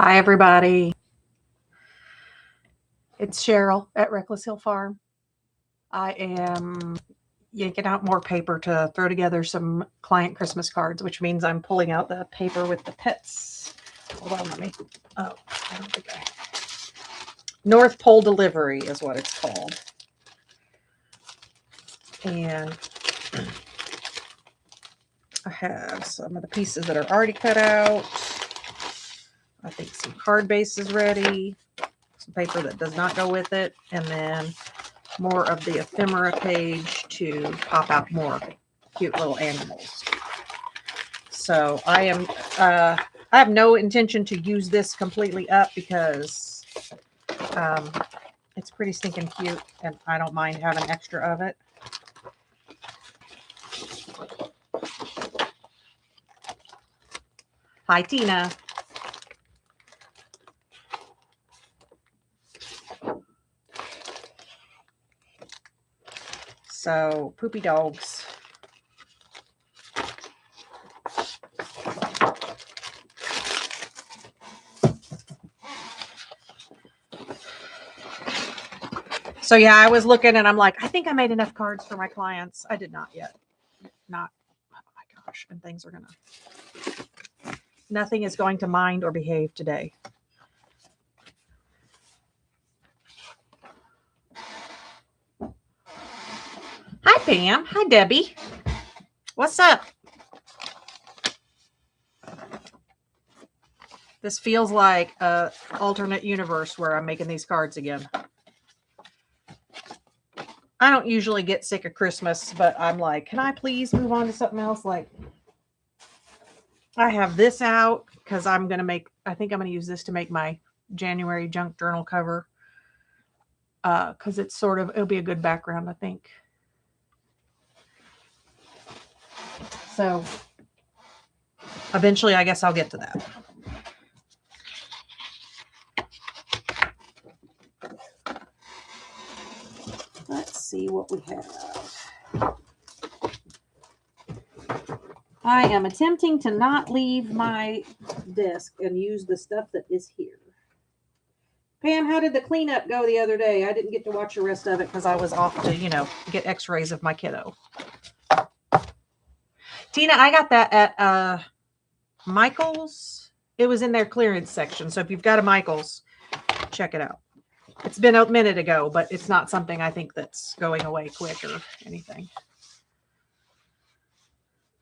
Hi, everybody. It's Cheryl at Reckless Hill Farm. I am yanking out more paper to throw together some client Christmas cards, which means I'm pulling out the paper with the pets. Hold on, let me. Oh, I don't think I. North Pole Delivery is what it's called. And I have some of the pieces that are already cut out. I think some card base is ready. Some paper that does not go with it. And then more of the ephemera page to pop out more cute little animals. So I have no intention to use this completely up because it's pretty stinking cute and I don't mind having extra of it. Hi, Tina. So, poopy dogs. So, yeah, I was looking and I'm like, I think I made enough cards for my clients. I did not yet. Not, oh my gosh. And things are going to, nothing is going to mind or behave today. Hi, Pam. Hi, Debbie. What's up? This feels like an alternate universe where I'm making these cards again. I don't usually get sick of Christmas, but I'm like, can I please move on to something else? Like, I have this out because I think I'm going to use this to make my January junk journal cover. Because it'll be a good background, I think. So, eventually, I guess I'll get to that. Let's see what we have. I am attempting to not leave my desk and use the stuff that is here. Pam, how did the cleanup go the other day? I didn't get to watch the rest of it because I was off to, get x-rays of my kiddo. Tina, I got that at Michael's. It was in their clearance section. So if you've got a Michael's, check it out. It's been a minute ago, but it's not something I think that's going away quick or anything.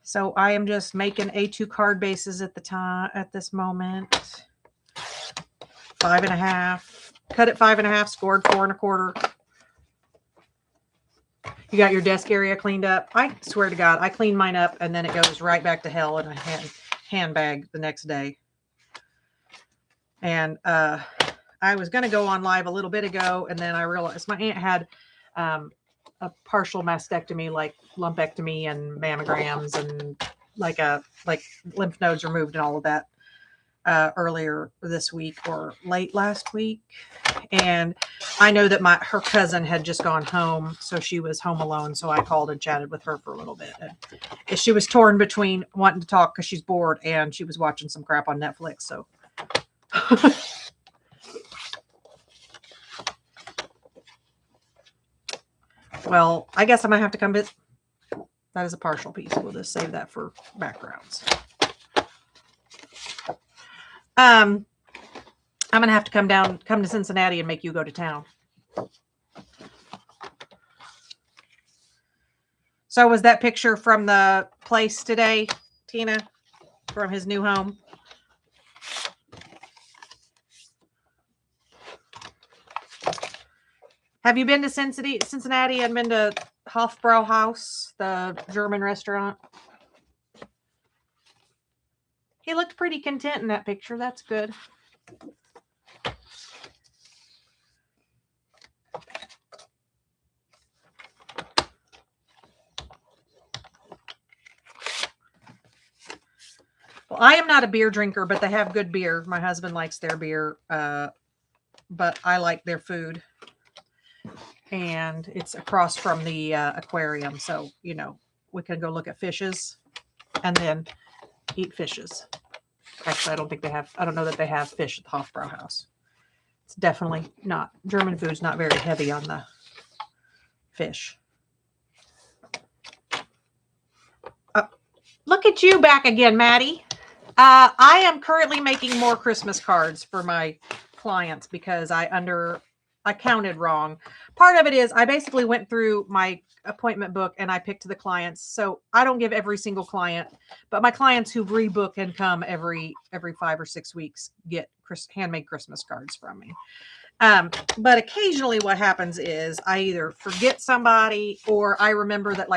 So I am just making A2 card bases at this moment. 5.5. Cut at 5.5, scored 4 1/4. You got your desk area cleaned up? I swear to God, I clean mine up and then it goes right back to hell in a handbag the next day. And I was going to go on live a little bit ago, and then I realized my aunt had a partial mastectomy, like lumpectomy and mammograms and like lymph nodes removed and all of that earlier this week or late last week. And I know that her cousin had just gone home, so she was home alone. So I called and chatted with her for a little bit. And she was torn between wanting to talk because she's bored and she was watching some crap on Netflix. So. Well, I guess I might have to come visit. That is a partial piece. We'll just save that for backgrounds. I'm going to have to come to Cincinnati and make you go to town. So was that picture from the place today, Tina, from his new home? Have you been to Cincinnati and been to Hofbrauhaus, the German restaurant? He looked pretty content in that picture. That's good. Well, I am not a beer drinker, but they have good beer. My husband likes their beer, but I like their food. And it's across from the aquarium. So, we can go look at fishes and then eat fishes. Actually, I don't know that they have fish at the Hofbrauhaus. It's definitely not, German food's not very heavy on the fish. Look at you back again, Maddie. I am currently making more Christmas cards for my clients because I counted wrong. Part of it is I basically went through my appointment book and I picked the clients. So I don't give every single client, but my clients who rebook and come every 5 or 6 weeks get handmade Christmas cards from me. But occasionally what happens is I either forget somebody or I remember that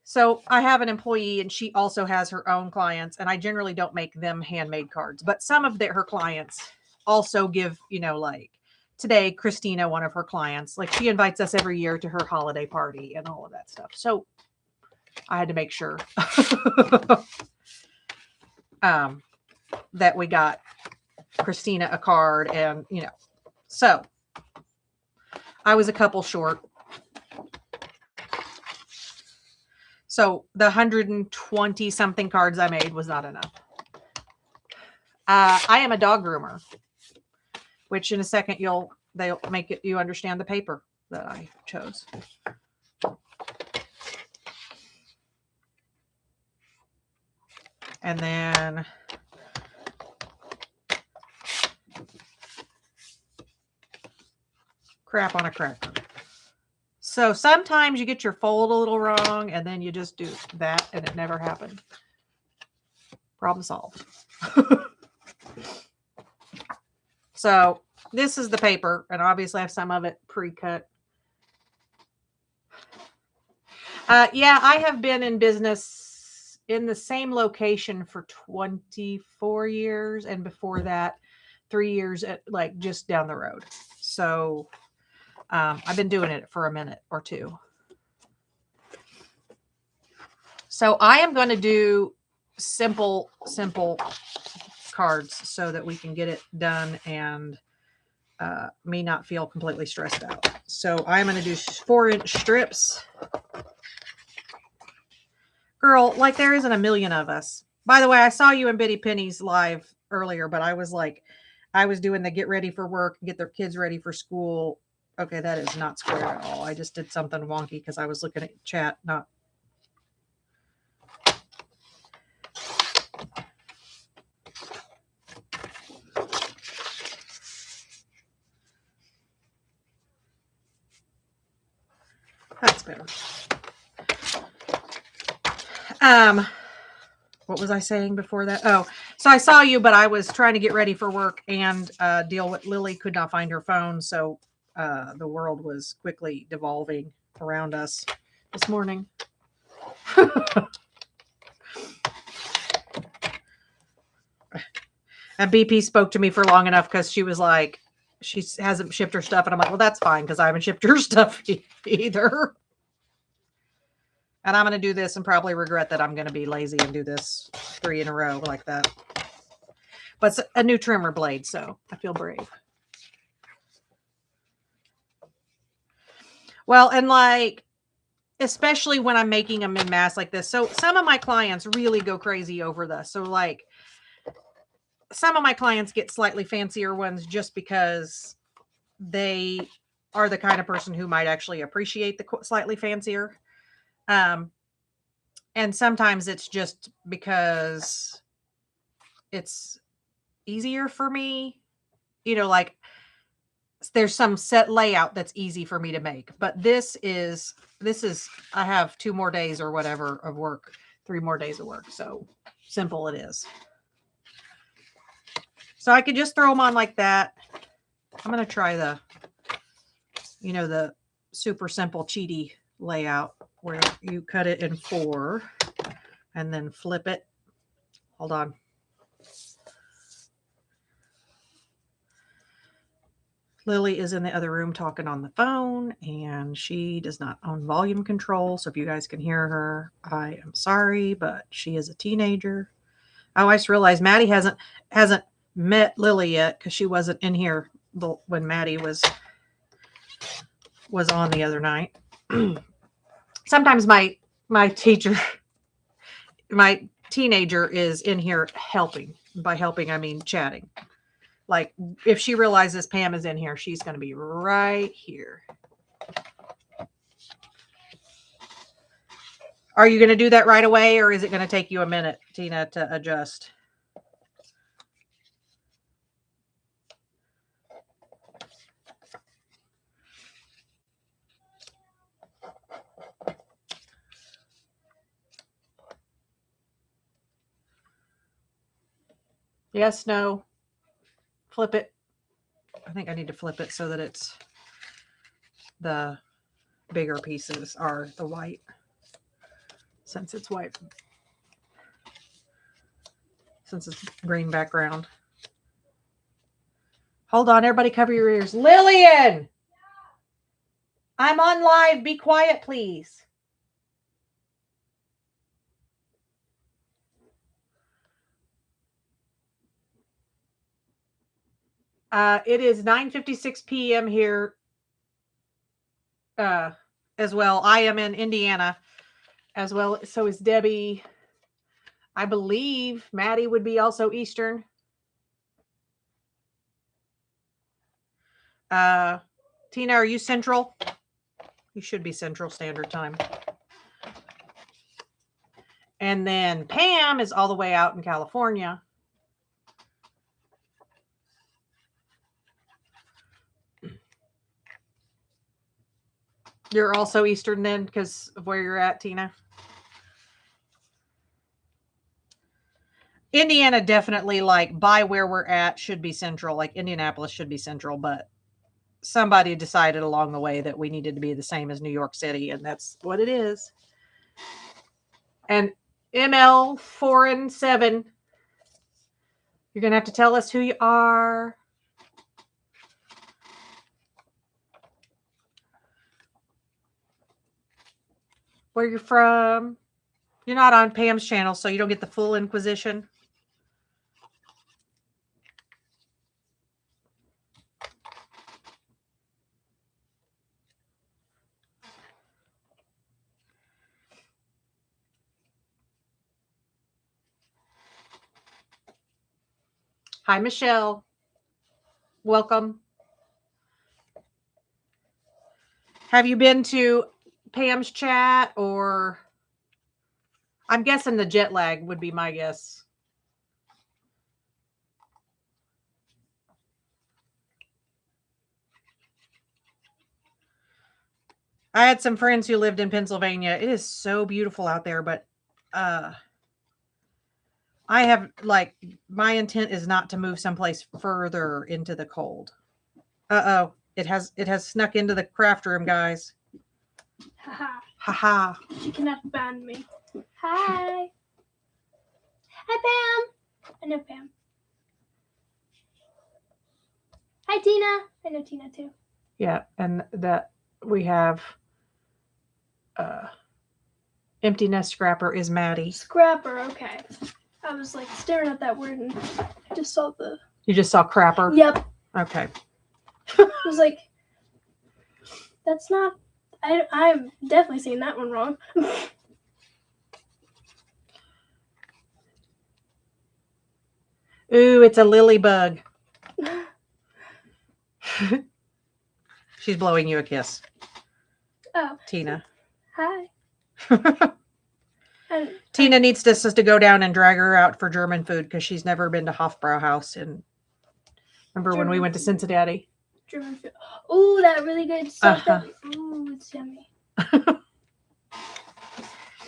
so I have an employee and she also has her own clients, and I generally don't make them handmade cards, but some of her clients also give, like today, Christina, one of her clients, like she invites us every year to her holiday party and all of that stuff. So I had to make sure that we got Christina a card, and, so I was a couple short. So the 120 something cards I made was not enough. I am a dog groomer, which in a second they'll make you understand the paper that I chose. And then crap on a cracker. So sometimes you get your fold a little wrong and then you just do that and it never happened. Problem solved. So this is the paper, and obviously I have some of it pre-cut. Yeah, I have been in business in the same location for 24 years. And before that, 3 years just down the road. So I've been doing it for a minute or two. So I am going to do simple cards so that we can get it done and me not feel completely stressed out. So I'm going to do 4-inch strips. Girl, like there isn't a million of us. By the way, I saw you in Bitty Penny's live earlier, but I was doing the get ready for work, get their kids ready for school. Okay, that is not square at all. I just did something wonky because I was looking at chat, not. That's better. What was I saying before that? Oh, so I saw you, but I was trying to get ready for work and deal with Lily could not find her phone. So the world was quickly devolving around us this morning. And BP spoke to me for long enough because she was like, she hasn't shipped her stuff. And I'm like, well, that's fine because I haven't shipped her stuff either. And I'm going to do this and probably regret that I'm going to be lazy and do this 3 in a row like that. But it's a new trimmer blade, so I feel brave. Well, and especially when I'm making them in mass like this. So some of my clients really go crazy over this. So some of my clients get slightly fancier ones just because they are the kind of person who might actually appreciate the slightly fancier. And sometimes it's just because it's easier for me, there's some set layout that's easy for me to make, but this is, I have 2 more days or whatever of work, 3 more days of work. So simple it is. So I could just throw them on like that. I'm going to try the super simple cheaty layout where you cut it in 4 and then flip it. Hold on. Lily is in the other room talking on the phone, and she does not own volume control. So if you guys can hear her, I am sorry, but she is a teenager. Oh, I just realized Maddie hasn't met Lily yet because she wasn't in here when Maddie was on the other night. Sometimes my teacher, my teenager is in here helping. By helping, I mean chatting. Like, if she realizes Pam is in here, she's going to be right here. Are you going to do that right away, or is it going to take you a minute, Tina, to adjust? Yes, no. Flip it. I think I need to flip it so that it's the bigger pieces are the white, since it's white. Since it's green background. Hold on, everybody cover your ears. Lillian! I'm on live. Be quiet, please. It is 9:56 p.m. here as well. I am in Indiana as well. So is Debbie. I believe Maddie would be also Eastern. Tina, are you Central? You should be Central Standard Time. And then Pam is all the way out in California. You're also Eastern then because of where you're at, Tina? Indiana definitely, like, by where we're at, should be Central. Like, Indianapolis should be Central, but somebody decided along the way that we needed to be the same as New York City, and that's what it is. And ML 4 and 7, you're going to have to tell us who you are. Where you're from. You're not on Pam's channel, so you don't get the full Inquisition. Hi, Michelle. Welcome. Have you been to Pam's chat, or I'm guessing the jet lag would be my guess. I had some friends who lived in Pennsylvania. It is so beautiful out there, but I have, like, my intent is not to move someplace further into the cold. Uh-oh. It has snuck into the craft room, guys. Haha. Haha. She cannot ban me. Hi. Hi, Pam. I know Pam. Hi, Tina. I know Tina too. Yeah, and that we have Empty Nest Scrapper is Maddie. Scrapper, okay. I was like staring at that word and I just saw the... You just saw Crapper? Yep. Okay. I was like, that's not... I'm definitely saying that one wrong. Ooh, it's a lily bug. She's blowing you a kiss. Oh. Tina. Hi. Tina needs us to go down and drag her out for German food because she's never been to Hofbrauhaus. And remember German when we went to Cincinnati? German food. Ooh, that really good stuff. Ooh, it's yummy.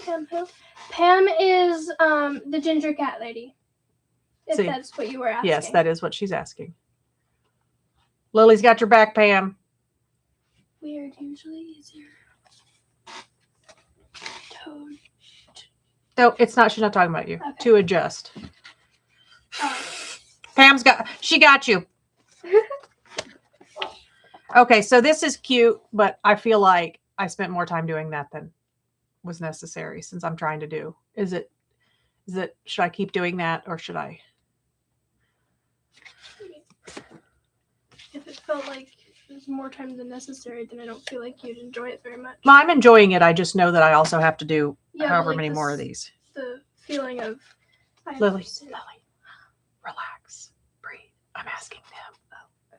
Pam who? Pam is the ginger cat lady. If See, that's what you were asking. Yes, that is what she's asking. Lily's got your back, Pam. Weird. Usually is your toad. No, it's not. She's not talking about you. Okay. To adjust. Oh. She got you. Okay, so this is cute, but I feel like I spent more time doing that than was necessary since I'm trying to do. Should I keep doing that, or should I? If it felt like it was more time than necessary, then I don't feel like you'd enjoy it very much. Well, I'm enjoying it. I just know that I also have to do Yeah, however like many more of these. The feeling of Lily, relax, breathe. I'm asking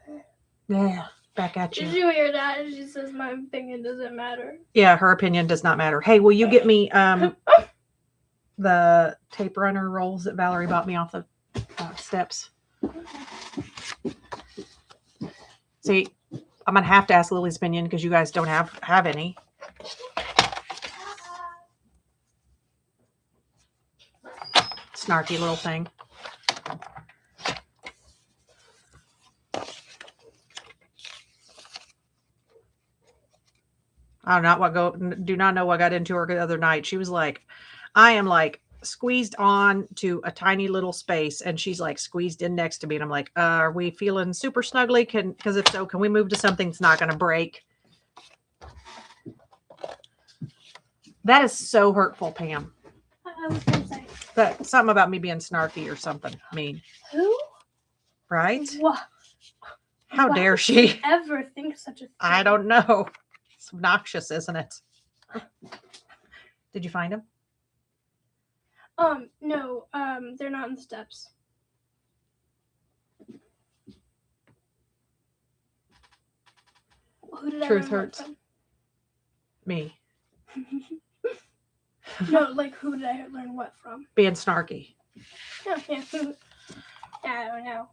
them. Yeah, back at Did you. you hear that? She says my opinion doesn't matter. Yeah, her opinion does not matter. Hey, will you get me the tape runner rolls that Valerie bought me off the steps? See, I'm gonna have to ask Lily's opinion because you guys don't have any. Snarky little thing. I do not know what got into her the other night. She was like, I am like squeezed on to a tiny little space, and she's like squeezed in next to me, and I'm like, are we feeling super snuggly? Because if so, can we move to something that's not going to break? That is so hurtful, Pam. I was gonna say. But something about me being snarky or something mean. Who? Right? What? How Why dare would she? ever think such a thing? I don't know. It's obnoxious, isn't it? Did you find him? No, they're not in the steps. Who did Truth I learn hurts. what Me. from? No, like who did I learn what from? Being snarky. No, yeah. I don't know.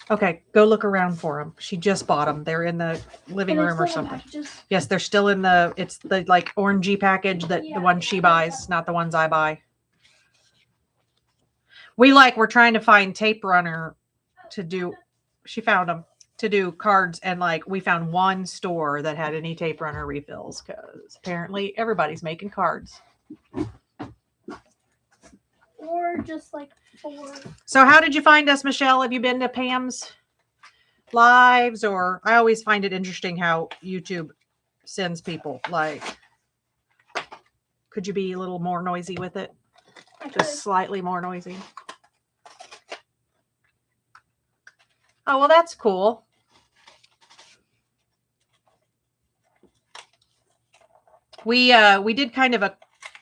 Okay, go look around for them. She just bought them. They're in the living And room they're or still in something. packages. Yes, they're still in it's the like orangey package that Yeah, the one she yeah. buys, not the ones I buy. We're trying to find tape runner to do. She found them to do cards, and like we found one store that had any tape runner refills because apparently everybody's making cards. Or just like 4. So how did you find us, Michelle? Have you been to Pam's lives? Or I always find it interesting how YouTube sends people. Like, could you be a little more noisy with it? I could. Just slightly more noisy. Oh, well, that's cool. We did kind of a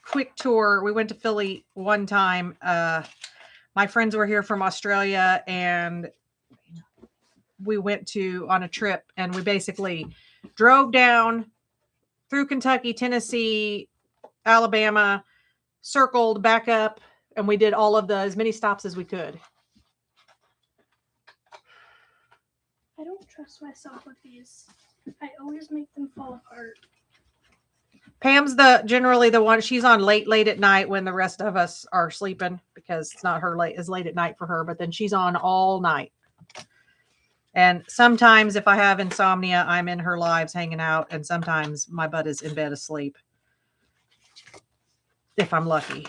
quick tour. We went to Philly one time. My friends were here from Australia, and we went on a trip, and we basically drove down through Kentucky, Tennessee, Alabama, circled back up, and we did all of as many stops as we could. I don't trust myself with these. I always make them fall apart. Pam's generally the one. She's on late at night when the rest of us are sleeping because it's not as late at night for her, but then she's on all night. And sometimes if I have insomnia, I'm in her lives hanging out, and sometimes my butt is in bed asleep. If I'm lucky.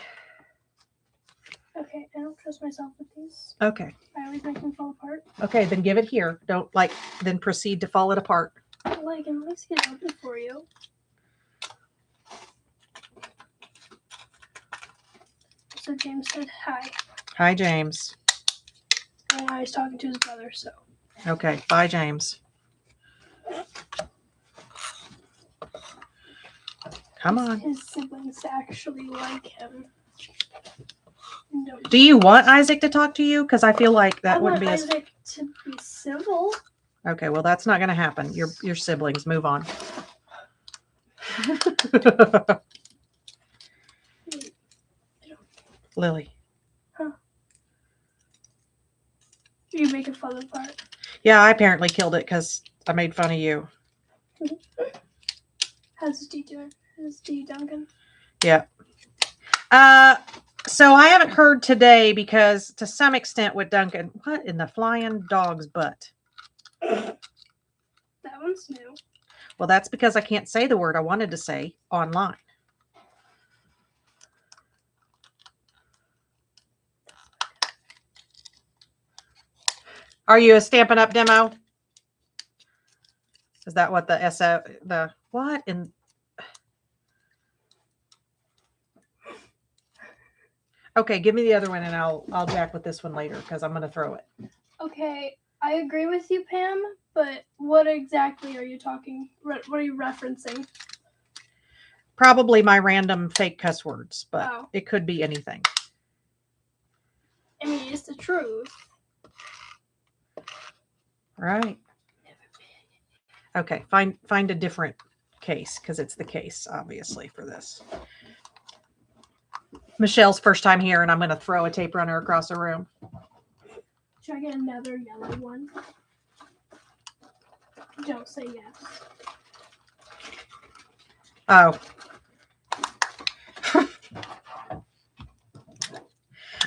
Okay, I don't trust myself with these. Okay. I always make them fall apart. Okay, then give it here. Don't then proceed to fall it apart. Well, I can at least get it open for you. So James said hi. Hi, James. And I was talking to his brother, so. Okay, bye, James. Come on. His siblings actually like him. Do you want Isaac to talk to you? Because I feel like that wouldn't be as. I want Isaac to be civil. Okay, well, that's not going to happen. Your siblings. Move on. Lily. Huh? You make it fall apart. Yeah, I apparently killed it because I made fun of you. How's D doing? How's D Duncan? Yeah. So I haven't heard today because to some extent with Duncan, what in the flying dog's butt? That one's new. Well, that's because I can't say the word I wanted to say online. Are you a Stampin' Up demo? Is that what what in? Okay, give me the other one and I'll jack with this one later because I'm going to throw it. Okay, I agree with you, Pam, but what exactly are you what are you referencing? Probably my random fake cuss words, but Oh. it could be anything. it's the truth. Right. Okay, find a different case because it's the case, obviously, for this. Michelle's first time here, and I'm going to throw a tape runner across the room. Should I get another yellow one? Don't say yes. Oh.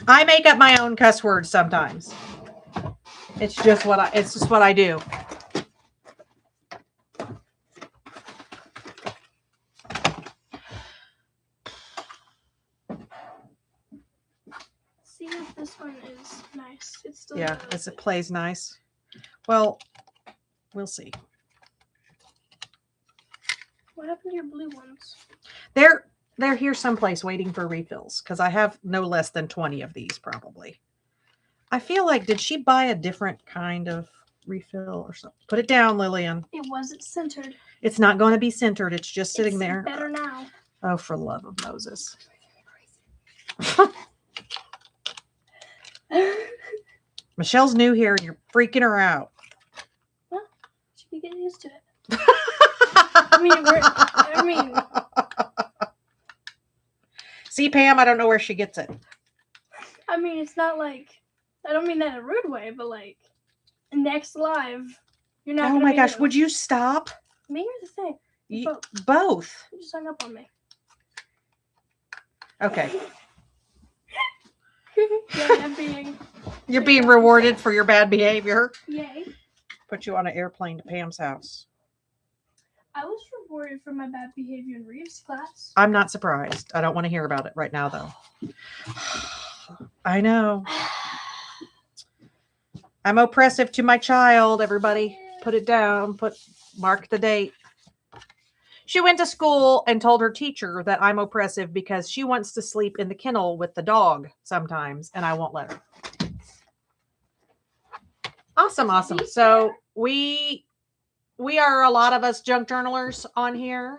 I make up my own cuss words sometimes. It's just what I do. See if this one is nice. It's still Yeah, it plays nice. Well, we'll see. What happened to your blue ones? They're here someplace waiting for refills because I have no less than 20 of these probably. I feel like, did she buy a different kind of refill or something? Put it down, Lillian. It wasn't centered. It's not going to be centered. It's just sitting there. Better now. Oh, for the love of Moses. Michelle's new here and you're freaking her out. Well, she can get used to it. See, Pam, I don't know where she gets it. I mean, it's not like, I don't mean that in a rude way, but like, next live, you're not. Oh my gosh, would you stop? Me or the thing? Both. You just hung up on me. Okay. Yeah, You're being rewarded for your bad behavior. Yay. Put you on an airplane to Pam's house. I was rewarded for my bad behavior in Reeves' class. I'm not surprised. I don't want to hear about it right now, though. I know. I'm oppressive to my child, everybody. Put it down. Mark the date. She went to school and told her teacher that I'm oppressive because she wants to sleep in the kennel with the dog sometimes, and I won't let her. Awesome. So we are, a lot of us, junk journalers on here,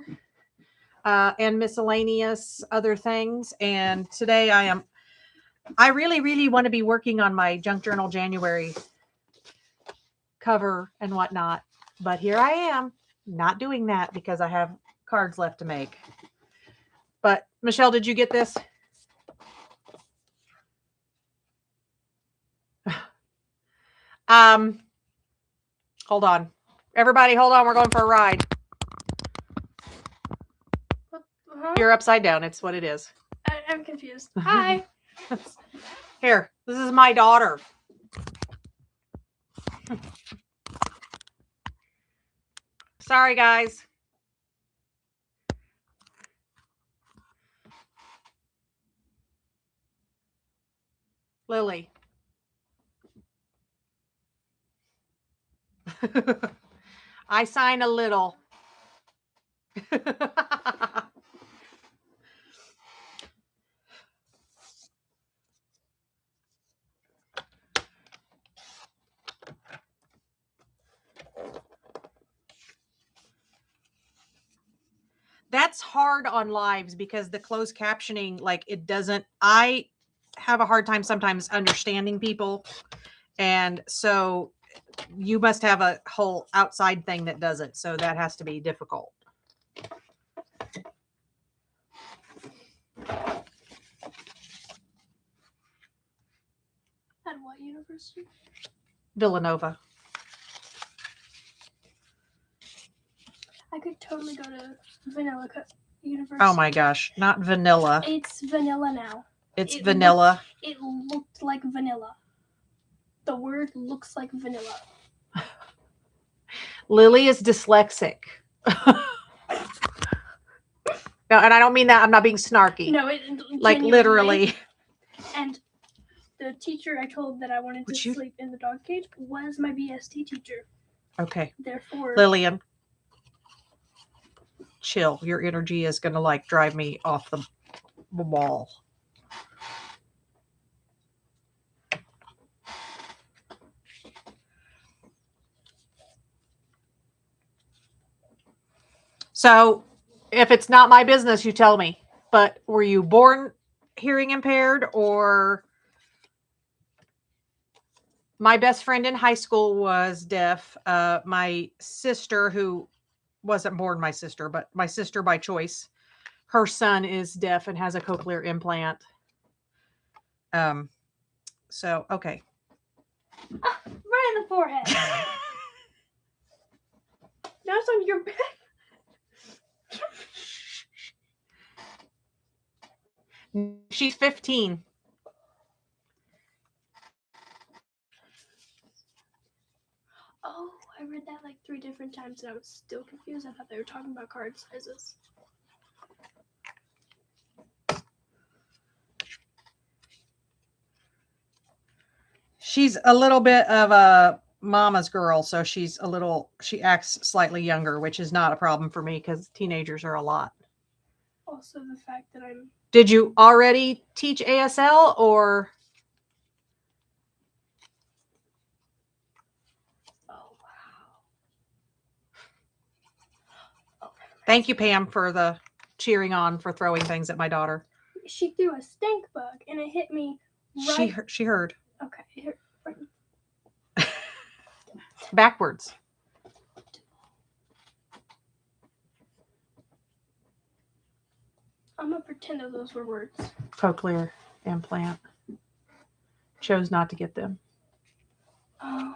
and miscellaneous other things. And today I really want to be working on my Junk Journal January cover and whatnot. But here I am, not doing that because I have cards left to make. But Michelle, did you get this? Hold on. Everybody, hold on. We're going for a ride. Uh-huh. You're upside down. It's what it is. I'm confused. Hi. Here, this is my daughter. Sorry, guys. Lily. I sign a little. That's hard on lives because the closed captioning, like, it doesn't, I have a hard time sometimes understanding people. And so you must have a whole outside thing that does it. So that has to be difficult. At what university? Villanova. I could totally go to Vanilla University. Oh my gosh, not vanilla. It's vanilla now. It's vanilla. It looked like vanilla. The word looks like vanilla. Lily is dyslexic. No, and I don't mean that. I'm not being snarky. No, like literally. And the teacher I told that I wanted to sleep in the dog cage was my BST teacher. Okay. Therefore, Lillian, chill. Your energy is going to like drive me off the wall. So if it's not my business, you tell me. But were you born hearing impaired or My best friend in high school was deaf. My sister, who wasn't born my sister, but my sister by choice, her son is deaf and has a cochlear implant. Um, so okay. Right in the forehead. Now it's on your back. She's 15. Oh, I read that like 3 different times and I was still confused. I thought they were talking about card sizes. She's a little bit of a mama's girl, so she acts slightly younger, which is not a problem for me because teenagers are a lot. Also, the fact that I'm. Did you already teach ASL or? Oh, wow. Oh, Thank you, Pam, for the cheering on for throwing things at my daughter. she threw a stink bug and it hit me right. She heard. Okay. It hurt right. Backwards. I'm gonna pretend that those were words. Cochlear implant. Chose not to get them. Oh.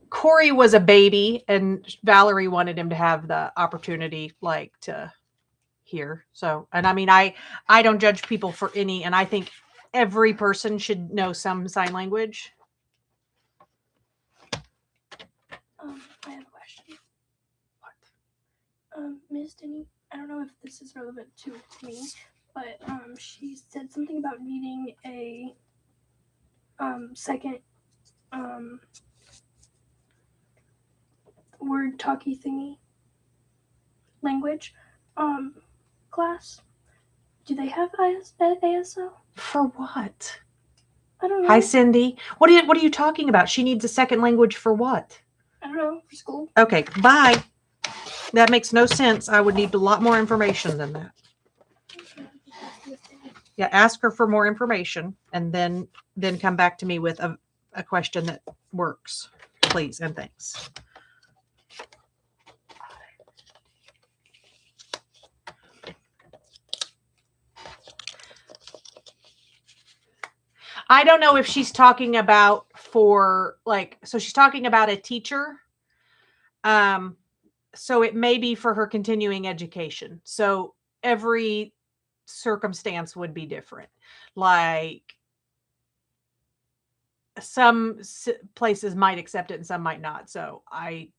Corey was a baby, and Valerie wanted him to have the opportunity, like, to hear. So, and I mean, I don't judge people for any, and I think every person should know some sign language. I have a question. What? Miss Denny, I don't know if this is relevant to me, but she said something about needing a second word talkie thingy language class. Do they have ASL? For what? I don't know. Hi, Cindy. What are you talking about? She needs a second language for what? I don't know. For school. Okay, bye. That makes no sense. I would need a lot more information than that. Yeah, ask her for more information and then come back to me with a question that works, please, and thanks. I don't know if she's talking about so she's talking about a teacher. So it may be for her continuing education. So every circumstance would be different. Like some places might accept it and some might not. So I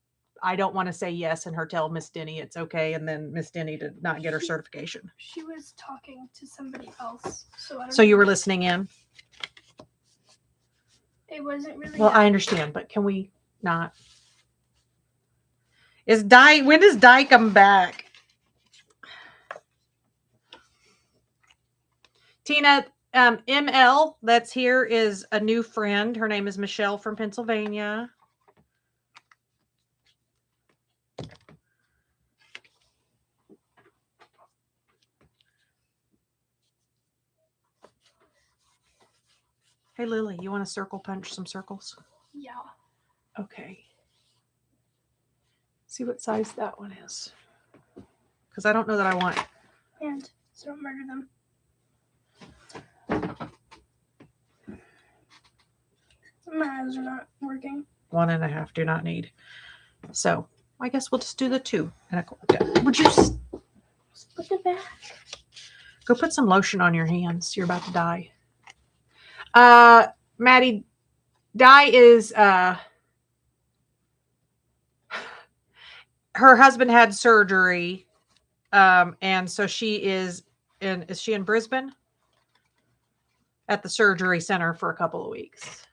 don't want to say yes and her tell Miss Denny it's okay and then Miss Denny to not get her certification. She was talking to somebody else, so I don't So know. you were listening in? It wasn't really. Well, I understand, but can we not? When does Di come back? Tina, ML that's here is a new friend. Her name is Michelle from Pennsylvania. Hey, Lily, you want to circle punch some circles? Yeah. Okay. See what size that one is. Because I don't know that I want. And so don't murder them. My eyes are not working. 1.5 do not need. So I guess we'll just do the 2. Would you put it back? Go put some lotion on your hands. You're about to die. Maddie, Di is her husband had surgery, and so she is she in Brisbane at the surgery center for a couple of weeks.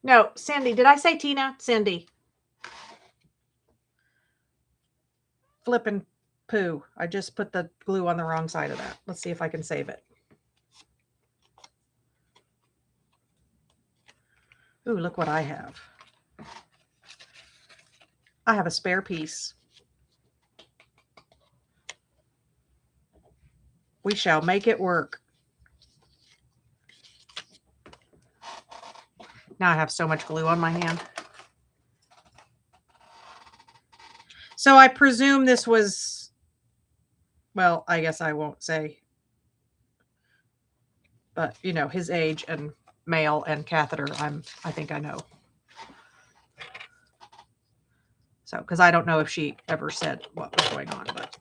No, Cindy. Did I say Tina? Cindy. Flippin' poo. I just put the glue on the wrong side of that. Let's see if I can save it. Ooh, look what I have. I have a spare piece. We shall make it work. Now I have so much glue on my hand. So I presume this was, well, I guess I won't say, but you know, his age and male and catheter, I think I know. So, because I don't know if she ever said what was going on, but.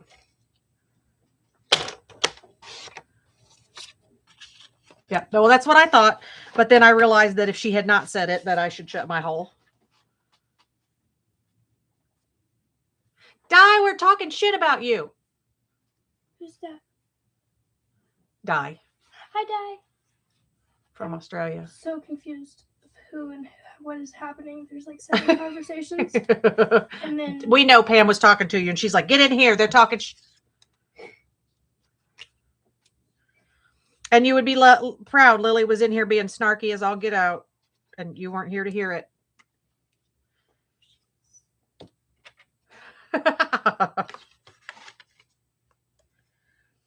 Yeah, well, that's what I thought. But then I realized that if she had not said it, that I should shut my hole. Di, we're talking shit about you. Who's that? Di. Hi, Di. From Australia. So confused of who and what is happening. There's like 7 conversations. And then we know Pam was talking to you, and she's like, get in here. They're talking And you would be proud Lily was in here being snarky as all get out, and you weren't here to hear it.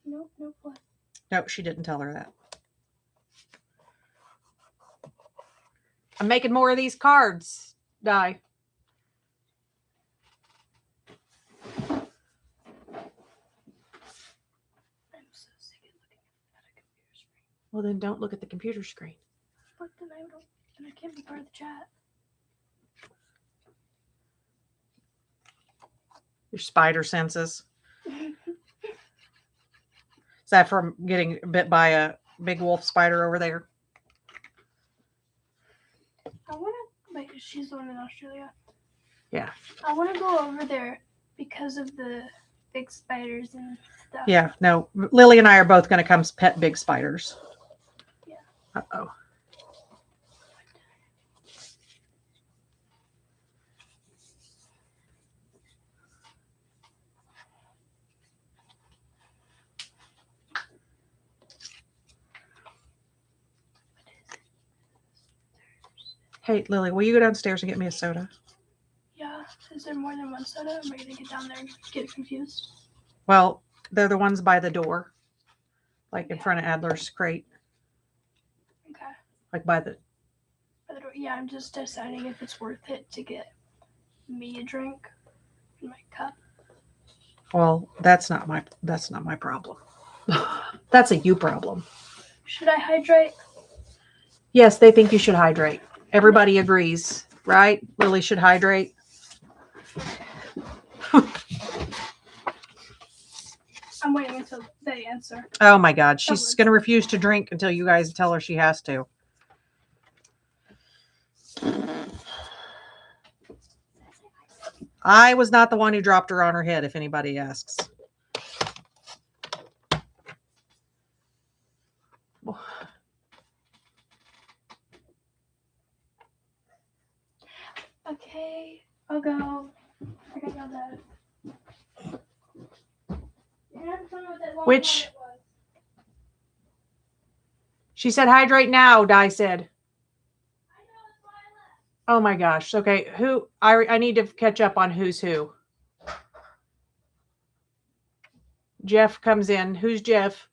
Nope, what? No, she didn't tell her that. I'm making more of these cards, Di. I'm so sick of looking at a computer screen. Well, then don't look at the computer screen. But then I can't be part of the chat. Your spider senses. Is that from getting bit by a big wolf spider over there? I want to, like, she's the one in Australia. Yeah. I want to go over there because of the big spiders and stuff. Yeah, no. Lily and I are both going to come pet big spiders. Yeah. Uh-oh. Hey, Lily, will you go downstairs and get me a soda? Yeah. Is there more than one soda? Am I going to get down there and get confused? Well, they're the ones by the door. Like in front of Adler's crate. Okay. Like by the... Yeah, I'm just deciding if it's worth it to get me a drink in my cup. Well, that's not my problem. That's a you problem. Should I hydrate? Yes, they think you should hydrate. Everybody agrees, right? Lily should hydrate. I'm waiting until they answer. Oh my God. She's going to refuse to drink until you guys tell her she has to. I was not the one who dropped her on her head, if anybody asks. Okay, I'll go. I gotta go that. Which? She said, hydrate now, Di said. Oh my gosh. Okay, who? I need to catch up on who's who. Jeff comes in. Who's Jeff?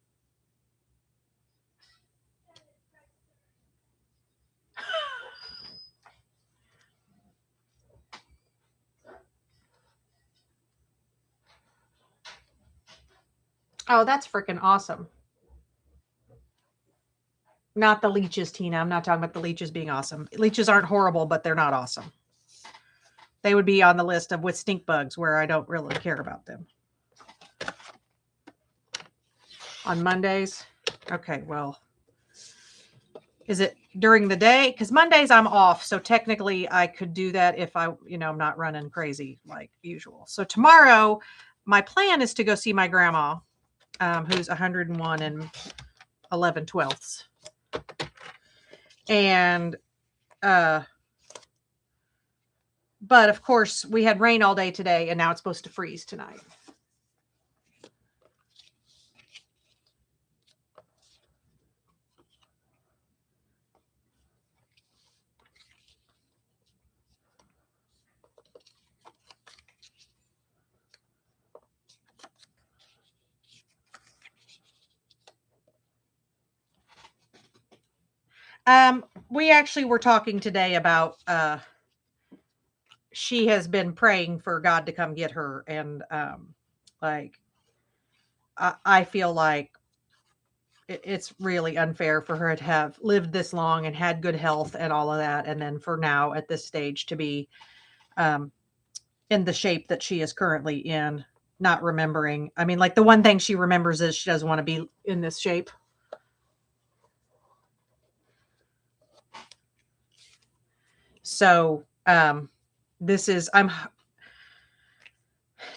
Oh, that's freaking awesome. Not the leeches, Tina. I'm not talking about the leeches being awesome. Leeches aren't horrible, but they're not awesome. They would be on the list of with stink bugs where I don't really care about them. On Mondays? Okay, well. Is it during the day? Because Mondays I'm off. So technically I could do that if I'm not running crazy like usual. So tomorrow, my plan is to go see my grandma, who's 101 and 11/12. And, but of course we had rain all day today and now it's supposed to freeze tonight. We actually were talking today about she has been praying for God to come get her, and like I feel like it's really unfair for her to have lived this long and had good health and all of that, and then for now at this stage to be um, in the shape that she is currently in, not remembering. I mean, like the one thing she remembers is she doesn't want to be in this shape. So this is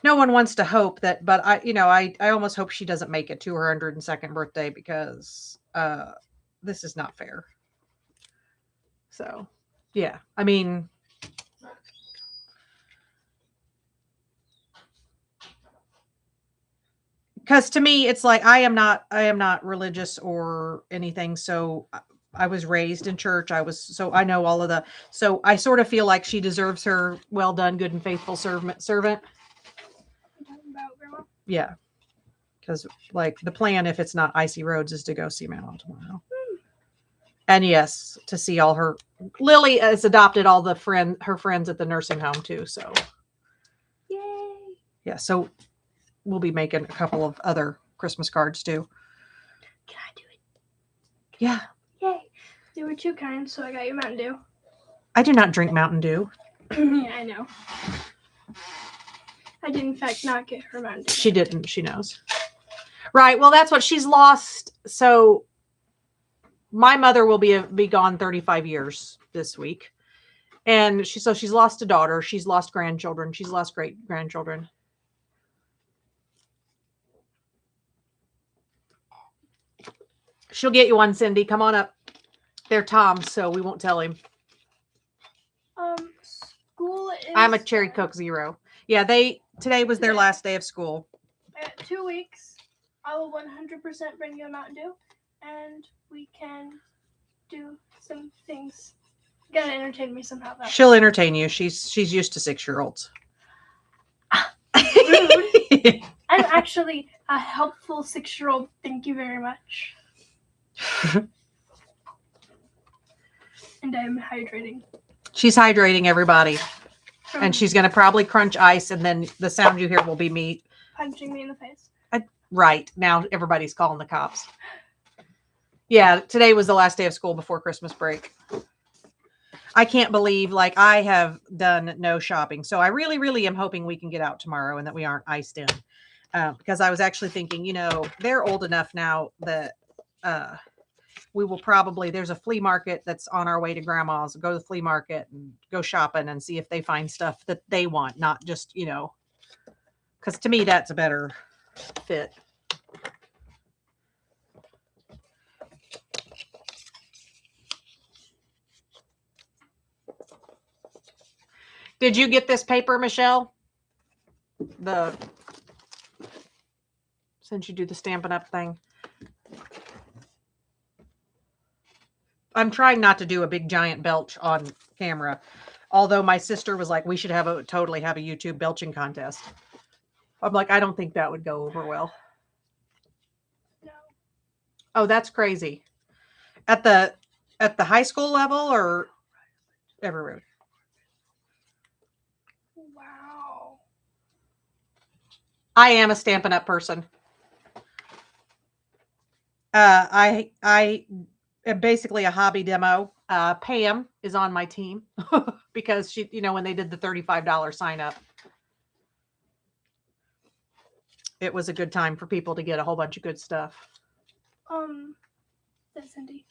no one wants to hope that, but I almost hope she doesn't make it to her 102nd birthday because this is not fair. So yeah, I mean, because to me it's like I am not religious or anything, so I was raised in church. So I know all of the, so I sort of feel like she deserves her well done, good and faithful servant. About Grandma? Yeah, because like the plan, if it's not icy roads, is to go see Mama tomorrow. And yes, to see all her, Lily has adopted all her friends at the nursing home too, so Yay! yeah, so we'll be making a couple of other Christmas cards too. Can I do it? Yeah. Yay! There were 2 kinds, so I got you Mountain Dew. I do not drink Mountain Dew. Yeah, I know. I did in fact not get her Mountain Dew. She didn't. She knows. Right. Well, that's what she's lost. So my mother will be gone 35 years this week. And she's lost a daughter. She's lost grandchildren. She's lost great grandchildren. She'll get you one, Cindy. Come on up. They're Tom's, so we won't tell him. School is... I'm a Cherry Coke Zero. Yeah, today was their last day of school. 2 weeks, I will 100% bring you a Mountain Dew, and we can do some things. You gotta entertain me somehow, though. She'll entertain you. She's used to 6-year-olds. Rude. I'm actually a helpful 6-year-old. Thank you very much. And I'm hydrating. She's hydrating everybody. And she's going to probably crunch ice, and then the sound you hear will be me punching me in the face. Right. Now everybody's calling the cops. Yeah, today was the last day of school before Christmas break. I can't believe, like, I have done no shopping. So I really, really am hoping we can get out tomorrow and that we aren't iced in. Because I was actually thinking, they're old enough now that we will probably, there's a flea market that's on our way to Grandma's. Go to the flea market and go shopping and see if they find stuff that they want, not just, because to me, that's a better fit. Did you get this paper, Michelle? Since you do the Stampin' Up thing. I'm trying not to do a big giant belch on camera. Although my sister was like, we should totally have a YouTube belching contest. I'm like, I don't think that would go over well. No. Oh, that's crazy. At the high school level or everywhere? Wow. I am a Stampin' Up person. I am basically a hobby demo. Pam is on my team because she, when they did the $35 sign up, it was a good time for people to get a whole bunch of good stuff. That's Cindy.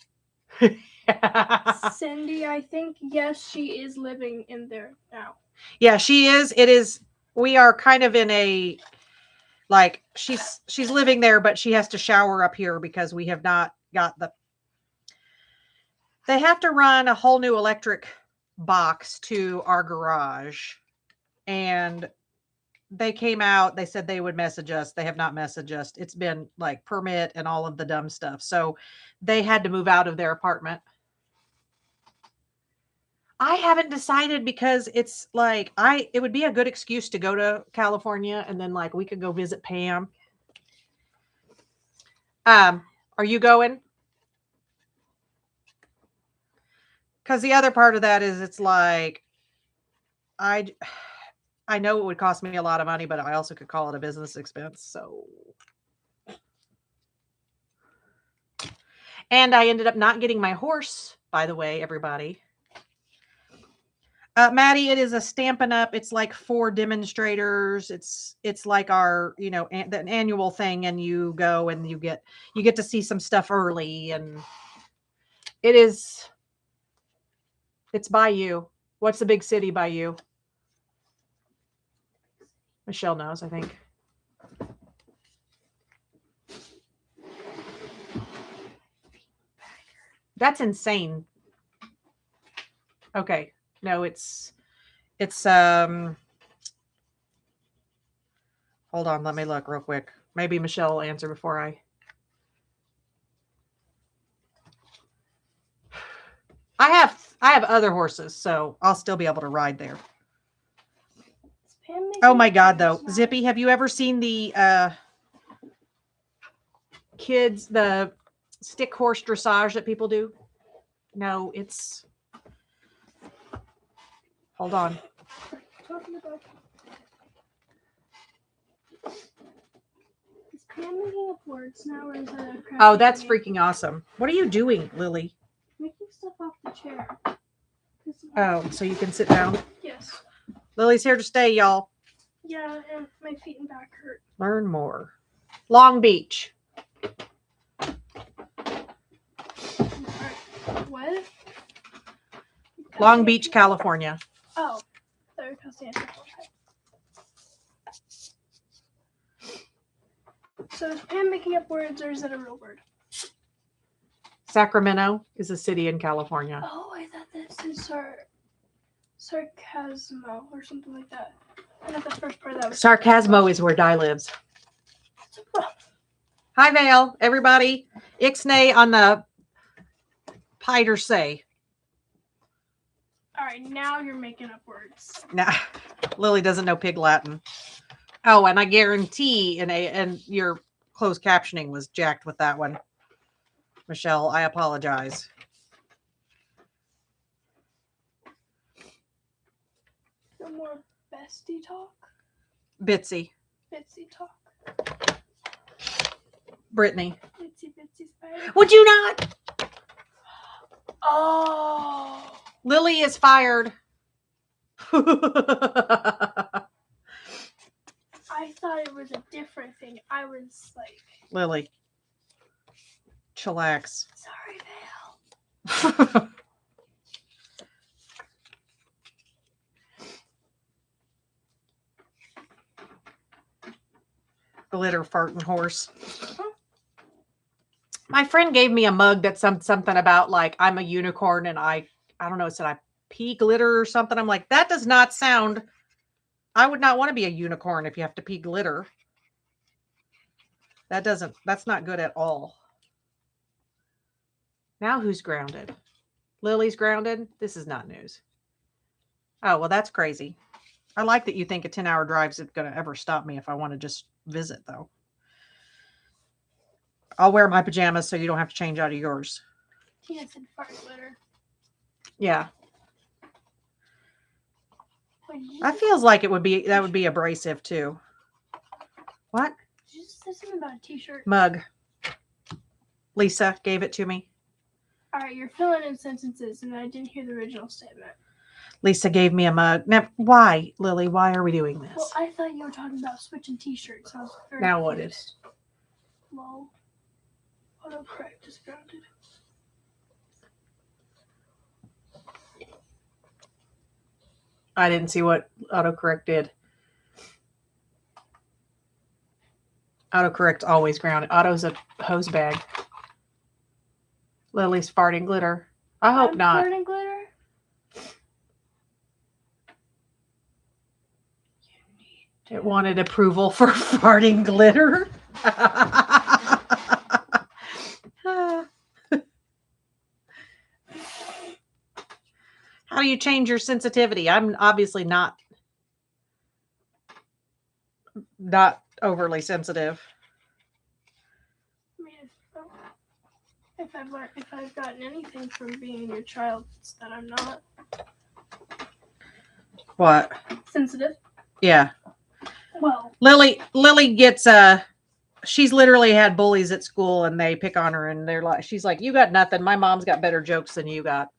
Cindy, I think, yes, she is living in there now. Yeah, she is. It is. We are kind of in a, like, she's living there, but she has to shower up here because we have not got they have to run a whole new electric box to our garage, and they came out, they said they would message us. They have not messaged us. It's been like permit and all of the dumb stuff. So they had to move out of their apartment. I haven't decided because it's like, it would be a good excuse to go to California and then like we could go visit Pam. Are you going? Because the other part of that is it's like, I know it would cost me a lot of money, but I also could call it a business expense. So, and I ended up not getting my horse, by the way, everybody. Maddie, it is a Stampin' Up. It's like 4 demonstrators. It's like our, the annual thing, and you go and you get to see some stuff early, and it's by you. What's the big city by you? Michelle knows, I think. That's insane. Okay. No, it's hold on, let me look real quick. Maybe Michelle will answer before I have other horses, so I'll still be able to ride there. Oh my God, though. Zippy, have you ever seen the kids, the stick horse dressage that people do? No, it's, hold on. Is Pam making up words now, or is it a crafty Oh, that's thing? freaking awesome. What are you doing, Lily? Making stuff off the chair. Oh, so you can sit down? Yes. Lily's here to stay, y'all. Yeah, and my feet and back hurt. Learn more. Long Beach. What? Long Beach, California. Oh, there we go. So is Pam making up words, or is it a real word? Sacramento is a city in California. Oh, I thought this is Sarcasmo or something like that. I thought the first part of that was Sarcasmo is where Di lives. Hi, Vale, everybody. Ixnay on the Piter say. All right, now you're making up words. Nah, Lily doesn't know Pig Latin. Oh, and I guarantee and your closed captioning was jacked with that one. Michelle, I apologize. No more bestie talk. Bitsy. Bitsy talk. Brittany. Bitsy spider. Would you not? Oh. Lily is fired. I thought it was a different thing. I was like, Lily. Chillax. Sorry, Vale. Glitter farting horse. My friend gave me a mug that's something about like I'm a unicorn and I don't know, it said I pee glitter or something. I'm like, that does not sound. I would not want to be a unicorn if you have to pee glitter. That's not good at all. Now who's grounded? Lily's grounded? This is not news. Oh, well, that's crazy. I like that you think a 10-hour drive is going to ever stop me if I want to just visit, though. I'll wear my pajamas so you don't have to change out of yours. Tina said fart glitter. Yeah. That feels like that would be abrasive too. What? Did you just say something about a t-shirt? Mug. Lisa gave it to me. All right, you're filling in sentences, and I didn't hear the original statement. Lisa gave me a mug. Now, why, Lily? Why are we doing this? Well, I thought you were talking about switching t-shirts. I was very now what confused. is? Lol. Autocorrect is grounded. I didn't see what autocorrect did. Autocorrect's always grounded. Auto's a hose bag. Lily's farting glitter. I hope I'm not. farting glitter? It wanted approval for farting glitter. How do you change your sensitivity? I'm obviously not overly sensitive. If I've gotten anything from being your child, it's that I'm not What? sensitive. Yeah. Well, Lily gets she's literally had bullies at school and they pick on her and they're like she's like, you got nothing. My mom's got better jokes than you got.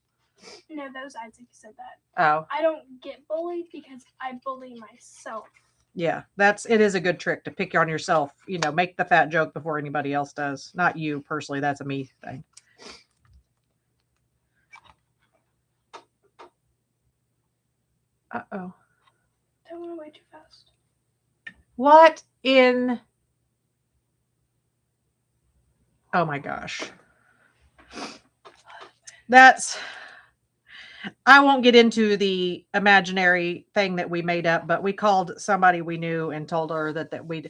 no, that was Isaac who said that. Oh. I don't get bullied because I bully myself. Yeah, it is a good trick to pick on yourself, make the fat joke before anybody else does. Not you personally, that's a me thing. Uh-oh. That went way too fast. What in Oh my gosh. I won't get into the imaginary thing that we made up, but we called somebody we knew and told her that we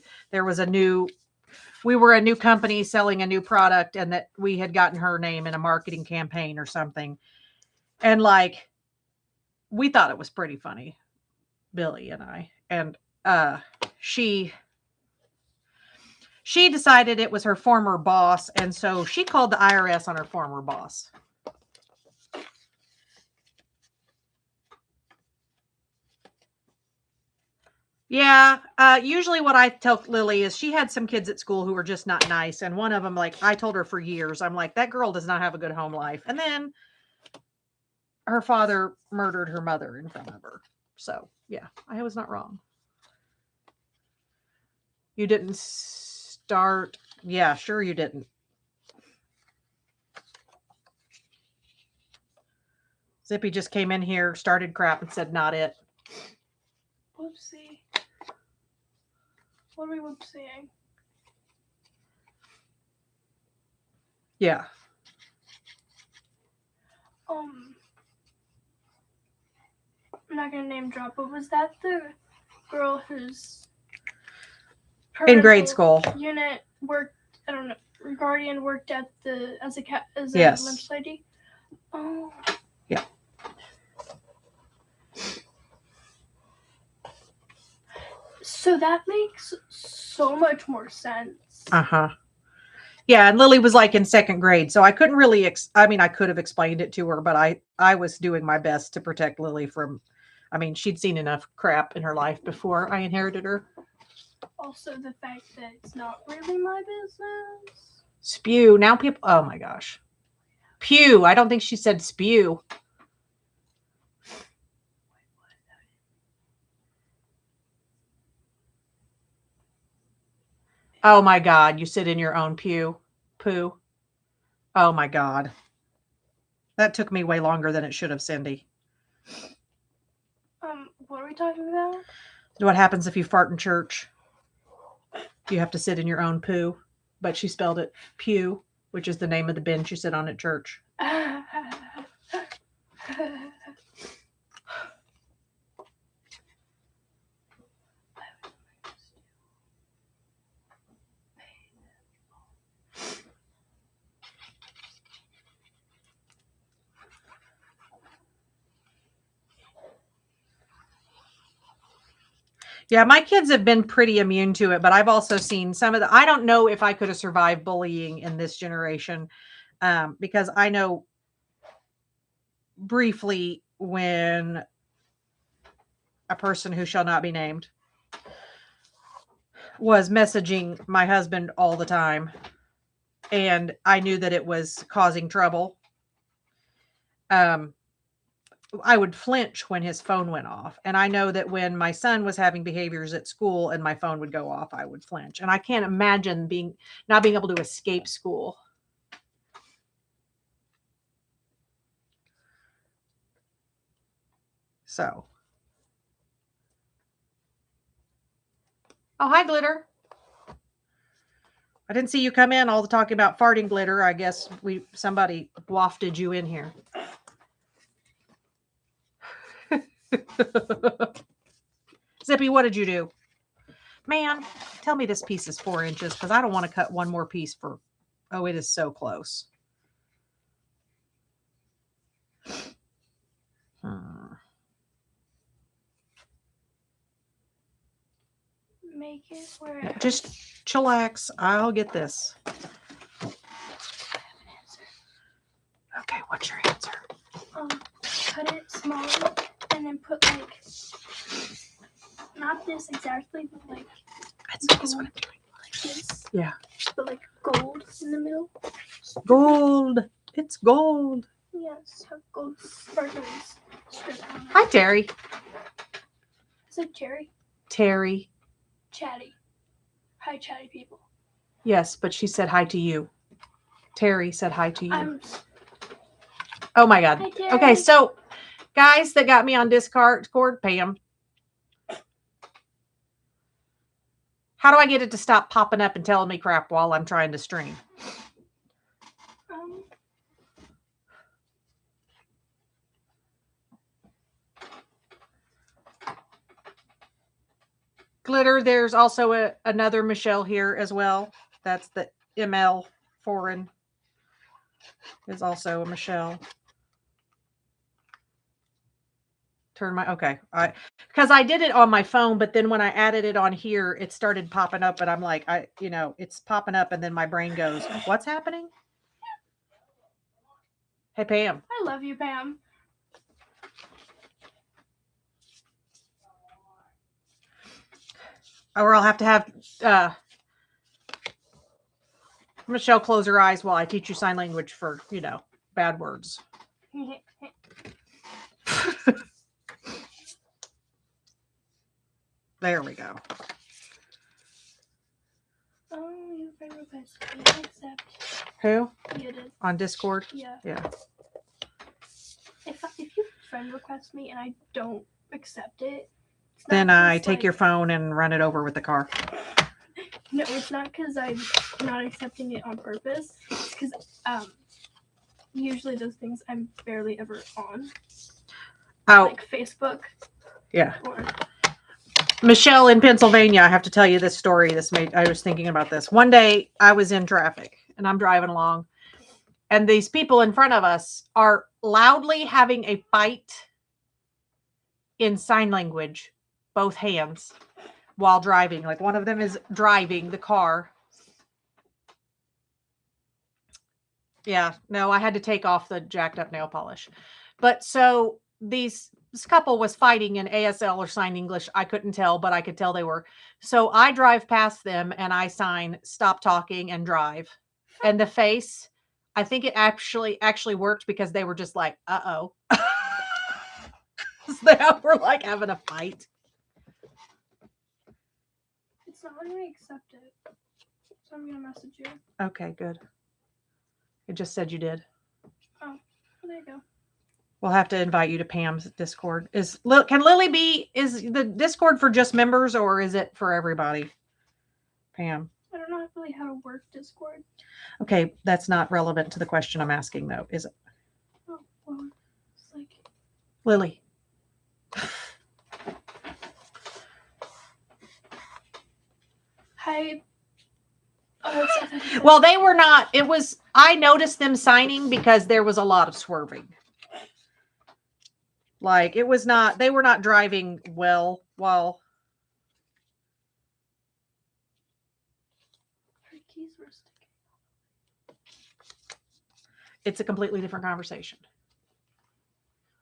were a new company selling a new product and that we had gotten her name in a marketing campaign or something. And like, we thought it was pretty funny, Billy and I. And she decided it was her former boss. And so she called the IRS on her former boss. Yeah. Usually what I tell Lily is she had some kids at school who were just not nice. And one of them, like I told her for years, I'm like, that girl does not have a good home life. And then her father murdered her mother in front of her. So yeah, I was not wrong. You didn't start. Yeah, sure you didn't. Zippy just came in here, started crap and said, not it. Whoopsie. What are we whoopsieing? Yeah. I'm not gonna name drop, but was that the girl whose In grade school unit worked? I don't know. Guardian worked at as a yes. lunch lady. Oh. Yeah. So that makes so much more sense. Uh-huh. Yeah, and Lily was like in second grade, so I couldn't really I could have explained it to her, but I was doing my best to protect Lily from she'd seen enough crap in her life before I inherited her. Also the fact that it's not really my business. Spew. Now people, oh my gosh. Pew. I don't think she said spew. Oh my God. You sit in your own pew. Poo. Oh my God. That took me way longer than it should have, Cindy. What are we talking about? What happens if you fart in church? You have to sit in your own poo. But she spelled it pew, which is the name of the bench you sit on at church. Yeah, my kids have been pretty immune to it, but I've also seen I don't know if I could have survived bullying in this generation, because I know briefly when a person who shall not be named was messaging my husband all the time, and I knew that it was causing trouble. I would flinch when his phone went off. And I know that when my son was having behaviors at school and my phone would go off, I would flinch. And I can't imagine not being able to escape school. So. Oh, hi, Glitter. I didn't see you come in. All the talking about farting, Glitter. I guess somebody wafted you in here. Zippy, what did you do? Man, tell me this piece is 4 inches because I don't want to cut one more piece for... Oh, it is so close. Make it where... Just chillax. I'll get this. Okay, what's your answer? Cut it smaller and then put like not this exactly, but like That's what I'm doing. like this. Yeah. But like gold in the middle. Gold. It's gold. Yes, have gold sparkles. Hi, Terry. Is it Terry? Terry. Chatty. Hi, chatty people. Yes, but she said hi to you. Terry said hi to you. Oh my God. Hi, Terry. Okay, so guys that got me on Discord, Pam. How do I get it to stop popping up and telling me crap while I'm trying to stream? Glitter, there's also another Michelle here as well. That's the ML Foreign. Is also a Michelle. Turn my, okay. Because I did it on my phone, but then when I added it on here, it started popping up, and I'm like, it's popping up, and then my brain goes, what's happening? Hey, Pam. I love you, Pam. Or I'll have to have Michelle close her eyes while I teach you sign language for, bad words. There we go. Oh, your friend request. I accept. Who? You did. On Discord? Yeah. Yeah. If you friend request me and I don't accept it, Then I take your phone and run it over with the car. No, it's not because I'm not accepting it on purpose. It's because usually those things I'm barely ever on. Oh. Like Facebook. Yeah. Or... Michelle in Pennsylvania, I have to tell you this story. I was thinking about this. One day I was in traffic and I'm driving along, and these people in front of us are loudly having a fight in sign language, both hands, while driving. Like one of them is driving the car. Yeah, no, I had to take off the jacked up nail polish. But so this couple was fighting in ASL or sign English. I couldn't tell, but I could tell they were. So I drive past them and I sign stop talking and drive. And the face, I think it actually worked because they were just like, uh-oh. They were like having a fight. It's not letting me accept it. So I'm going to message you. Okay, good. It just said you did. Oh, there you go. We'll have to invite you to Pam's Discord. Can Lily be, is the Discord for just members or is it for everybody? Pam. I don't know really how to work Discord. Okay, that's not relevant to the question I'm asking though, is it? Oh, well, it's like... Lily. Hi. Well, they were not, I noticed them signing because there was a lot of swerving. Like they were not driving well while. Her keys were sticking. It's a completely different conversation.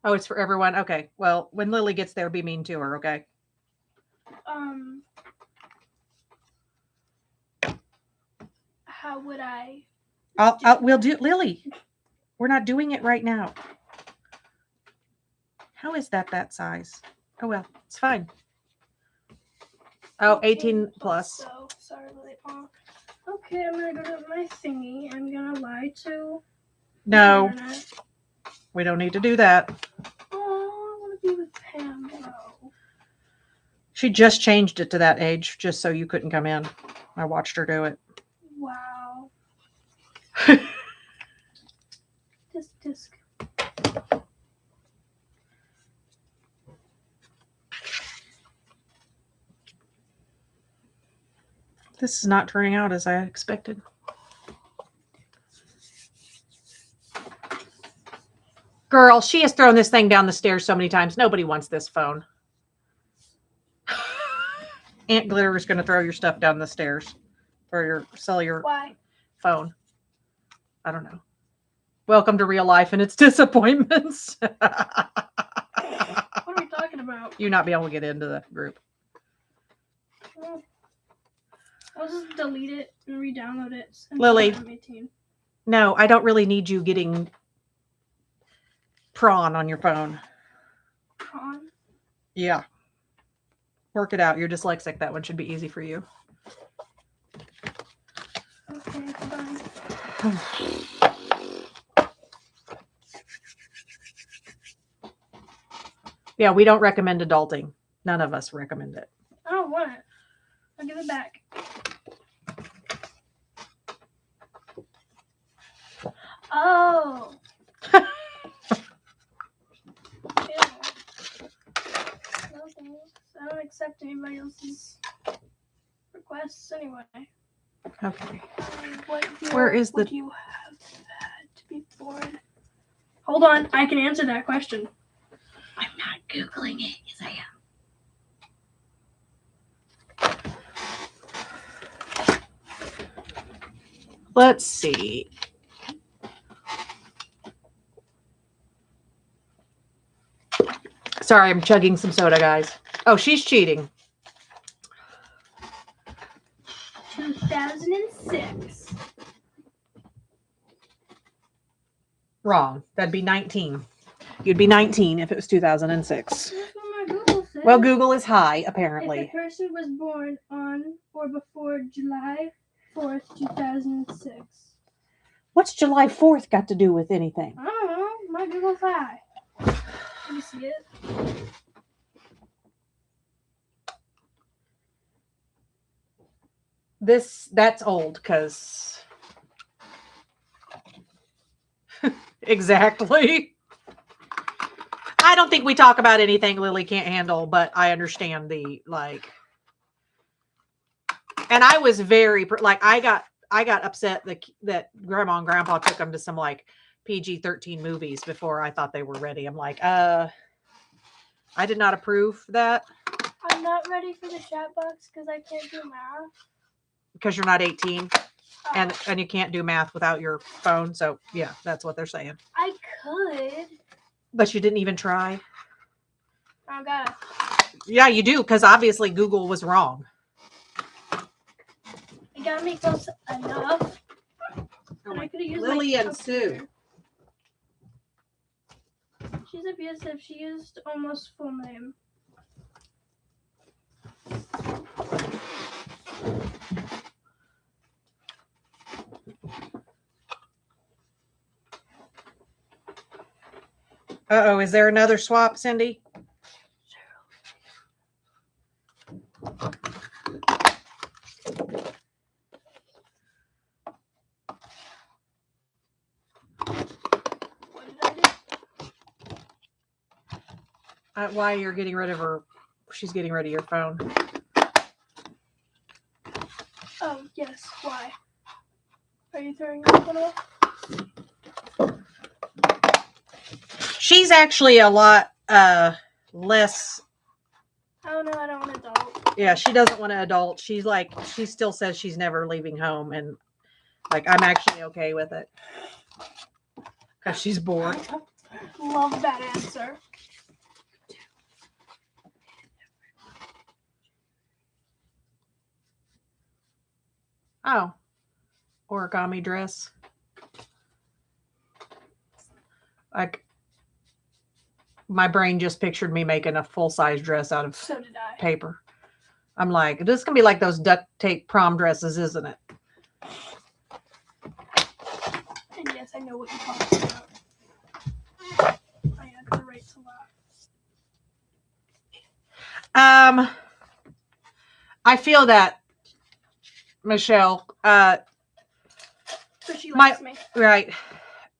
Oh, it's for everyone. Okay. Well, when Lily gets there, be mean to her. Okay. How would I? We'll do Lily. We're not doing it right now. How is that size? Oh, well, it's fine. Oh, 18 plus. So, sorry, Lily. Oh, okay, I'm going to go to my thingy. I'm going to lie to... No. We don't need to do that. Oh, I want to be with Pam, though. She just changed it to that age just so you couldn't come in. I watched her do it. Wow. Disc. This is not turning out as I expected. Girl, she has thrown this thing down the stairs so many times. Nobody wants this phone. Aunt Glitter is going to throw your stuff down the stairs for sell your Why? phone. I don't know. Welcome to real life and its disappointments. What are we talking about? You not be able to get into the group. Well, I'll just delete it and re-download it. Lily. I'm 18. No, I don't really need you getting prawn on your phone. Prawn? Yeah. Work it out. You're dyslexic. That one should be easy for you. Okay, fine. Yeah, we don't recommend adulting. None of us recommend it. I don't want it. I'll give it back. Oh. Ew. No thanks. I don't accept anybody else's requests anyway. Okay. Where is the- would you have had to be born? Hold on, I can answer that question. I'm not Googling it. Yes, I am. Let's see. Sorry, I'm chugging some soda, guys. Oh, she's cheating. 2006. Wrong. That'd be 19. You'd be 19 if it was 2006. That's what my Google said. Well, Google is high, If a apparently. person was born on or before July 4th, 2006. What's July 4th got to do with anything? I don't know. My Google's high. Can you see it? That's old, because... Exactly. I don't think we talk about anything Lily can't handle, but I understand the, like... And I was very, like, I got upset that Grandma and Grandpa took them to some, like, PG-13 movies before I thought they were ready. I'm like, I did not approve that. I'm not ready for the chat box because I can't do math. Because you're not 18 Oh, and you can't do math without your phone. So, yeah, that's what they're saying. I could. But you didn't even try. Oh, God. Yeah, you do, because obviously Google was wrong. You gotta make those enough. Oh And my- I could have used Lily my and Sue. computer. She's abusive. She used almost full name. Uh-oh, is there another swap, Cindy? What did I do? Why you're getting rid of her? She's getting rid of your phone. Oh, yes. Why? Are you throwing your phone off? She's actually a lot less. Oh, no, I don't want adult. Yeah, she doesn't want to adult. She's like, she still says she's never leaving home, and like, I'm actually okay with it because she's bored. Love that answer. Oh, origami dress. Like, my brain just pictured me making a full-size dress out of So did I. paper. I'm like, this is gonna be like those duct tape prom dresses, isn't it? And yes, I know what you're talking about. I had the right to laugh. I feel that, Michelle, But she likes me. right.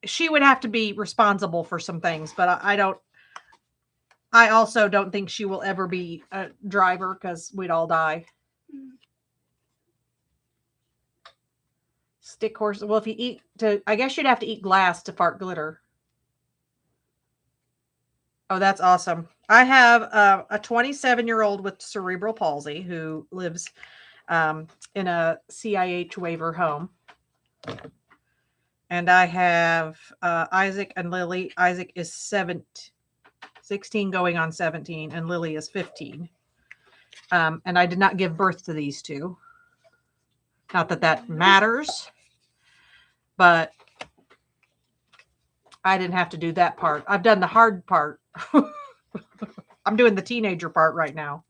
She would have to be responsible for some things, but I also don't think she will ever be a driver because we'd all die. Mm. Stick horse. Well, if you eat I guess you'd have to eat glass to fart glitter. Oh, that's awesome. I have a 27-year-old with cerebral palsy who lives in a CIH waiver home. And I have Isaac and Lily. Isaac is 16 going on 17, and Lily is 15. And I did not give birth to these two. Not that that matters, but I didn't have to do that part. I've done the hard part. I'm doing the teenager part right now.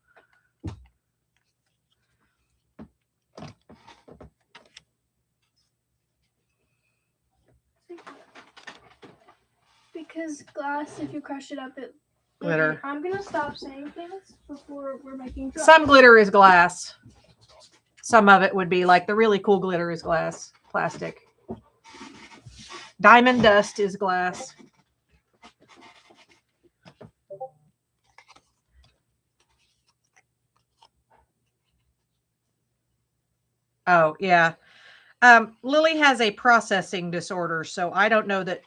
Because glass, if you crush it up, it Glitter. I'm gonna stop saying things before we're making drops. Some glitter is glass. Some of it would be like the really cool glitter is glass, plastic. Diamond dust is glass. Oh, yeah. Lily has a processing disorder, so I don't know that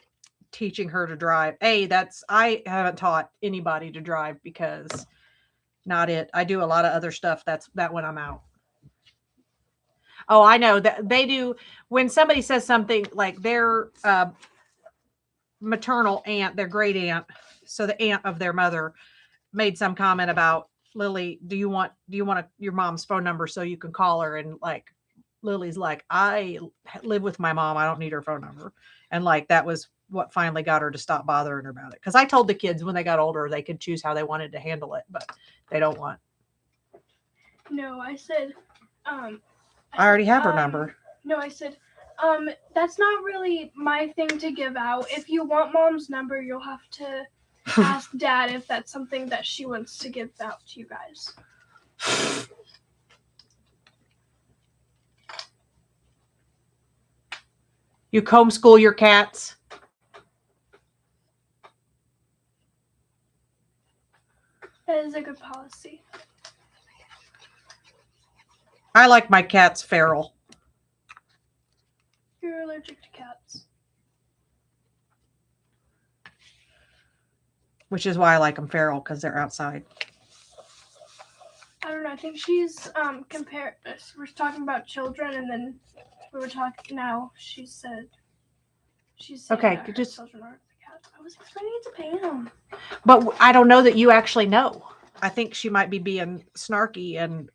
teaching her to drive. I haven't taught anybody to drive because not it. I do a lot of other stuff. That's that when I'm out. Oh, I know that they do. When somebody says something like their maternal aunt, their great aunt, so the aunt of their mother, made some comment about Lily. Do you want your mom's phone number so you can call her? And like Lily's like, I live with my mom. I don't need her phone number. And like that was what finally got her to stop bothering her about it. Because I told the kids when they got older they could choose how they wanted to handle it, but they don't want. No, I said. I already have her number. No, I said, that's not really my thing to give out. If you want mom's number, you'll have to ask dad if that's something that she wants to give out to you guys. You homeschool your cats? That is a good policy. I like my cats feral. You're allergic to cats. Which is why I like them feral, because they're outside. I don't know. I think she's we're talking about children, and then we were talking. Now she's saying Okay, that her just children aren't the cats. I was explaining it to Pam. But I don't know that you actually know. I think she might be being snarky, and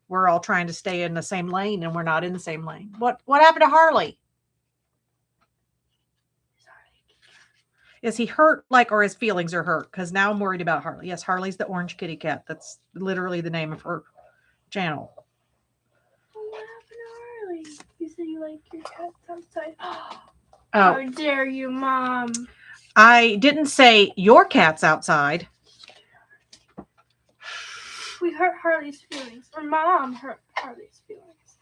we're all trying to stay in the same lane, and we're not in the same lane. What happened to Harley? Is he hurt, or his feelings are hurt? Because now I'm worried about Harley. Yes, Harley's the orange kitty cat. That's literally the name of her channel. Oh, what happened to Harley? You said you like your cats outside. Oh. How dare you, Mom? I didn't say your cat's outside. We hurt Harley's feelings. Or Mom hurt Harley's feelings.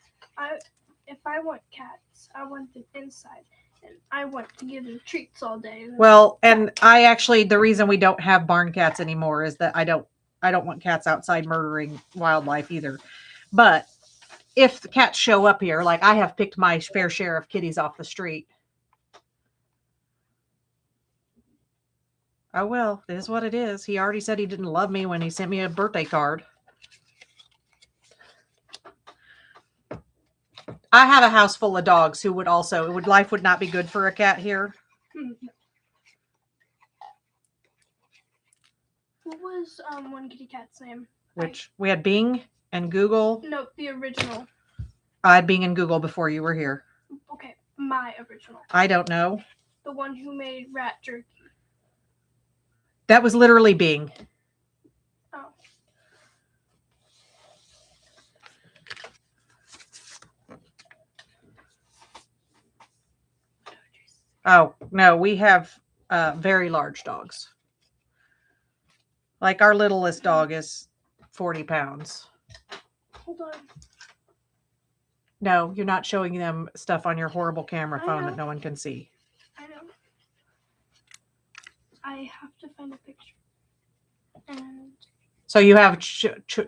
If I want cats, I want them inside. And I want to give them treats all day. Well, and the reason we don't have barn cats anymore is that I don't want cats outside murdering wildlife either. But if the cats show up here, like I have picked my fair share of kitties off the street. Oh, well, it is what it is. He already said he didn't love me when he sent me a birthday card. I have a house full of dogs who would also, life would not be good for a cat here. What was one kitty cat's name? Which we had Bing and Google. No, the original. I had Bing and Google before you were here. Okay, my original. I don't know. The one who made rat jerky. That was literally Bing. Oh. Oh, no, we have very large dogs. Like our littlest dog is 40 pounds. Hold on. No, you're not showing them stuff on your horrible camera phone that no one can see. I know. I have to find a picture. And so you have,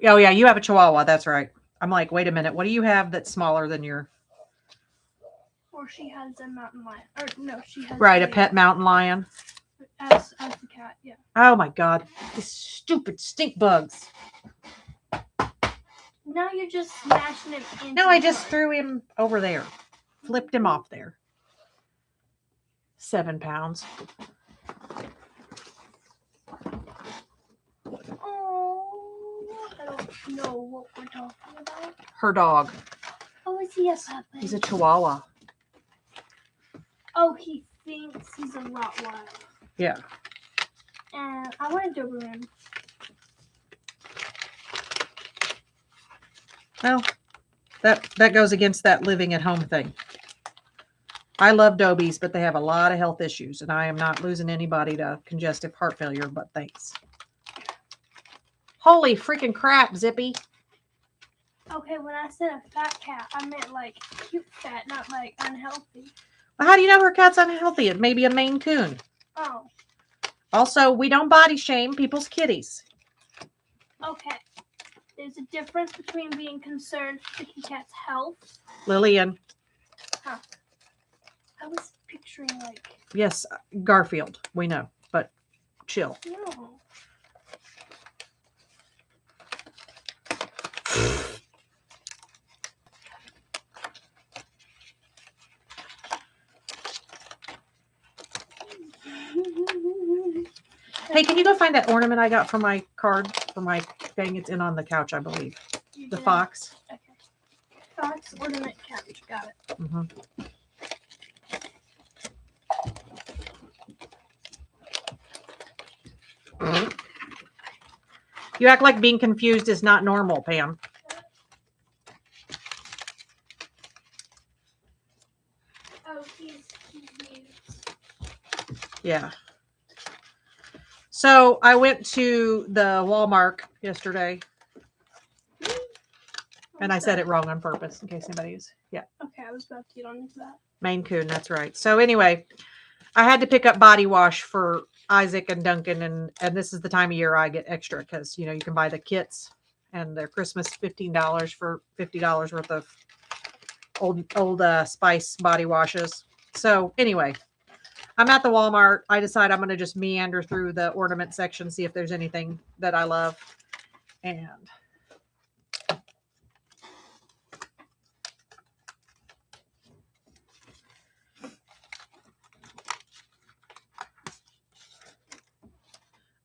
oh yeah, you have a Chihuahua. That's right. I'm like, wait a minute. What do you have that's smaller than your? Or she has a mountain lion. Or no, she has. Right, a pet mountain lion. As the cat, yeah. Oh my God, these stupid stink bugs. Now you're just smashing him into. No, I just threw him over there. Flipped him off there. 7 pounds. Oh, I don't know what we're talking about. Her dog. Oh, is he a puppy? He's a Chihuahua. Oh, he thinks he's a Rottweiler. Yeah. And I want a Doberman. Well, that goes against that living at home thing. I love Dobies, but they have a lot of health issues, and I am not losing anybody to congestive heart failure, but thanks. Holy freaking crap, Zippy. Okay, when I said a fat cat, I meant like cute fat, not like unhealthy. Well, how do you know her cat's unhealthy? It may be a Maine Coon. Oh, Also, we don't body shame people's kitties. okay. There's a difference between being concerned for the cat's health. Lillian. I was picturing like. Yes, Garfield. We know, but chill. No. Hey, can you go find that ornament I got for my card for my thing? It's in on the couch, I believe. The fox. Okay. Fox ornament couch. Got it. Mm-hmm. You act like being confused is not normal, Pam. Oh, he's confused. Yeah. So I went to the Walmart yesterday, and I said it wrong on purpose in case anybody's. Yeah. Okay, I was about to get on into that. Maine Coon, that's right. So anyway, I had to pick up body wash for Isaac and Duncan, and this is the time of year I get extra because you can buy the kits and they're Christmas $15 for $50 worth of old Spice body washes. So anyway, I'm at the Walmart. I decide I'm going to just meander through the ornament section, see if there's anything that I love. And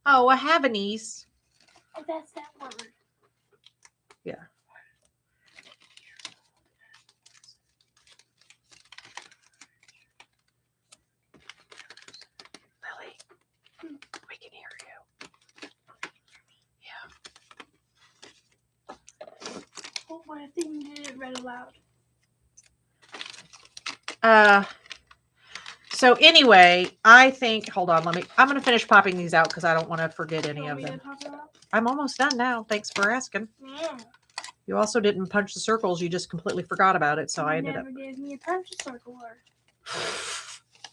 oh, a Havanese. Oh, that's that word. Yeah. Lily, we can hear you. Oh, what if they did it read aloud? So anyway, I think, hold on, I'm going to finish popping these out because I don't want to forget any of them. I'm almost done now. Thanks for asking. Yeah. You also didn't punch the circles. You just completely forgot about it. So I ended up. Never gave me a punch circle word.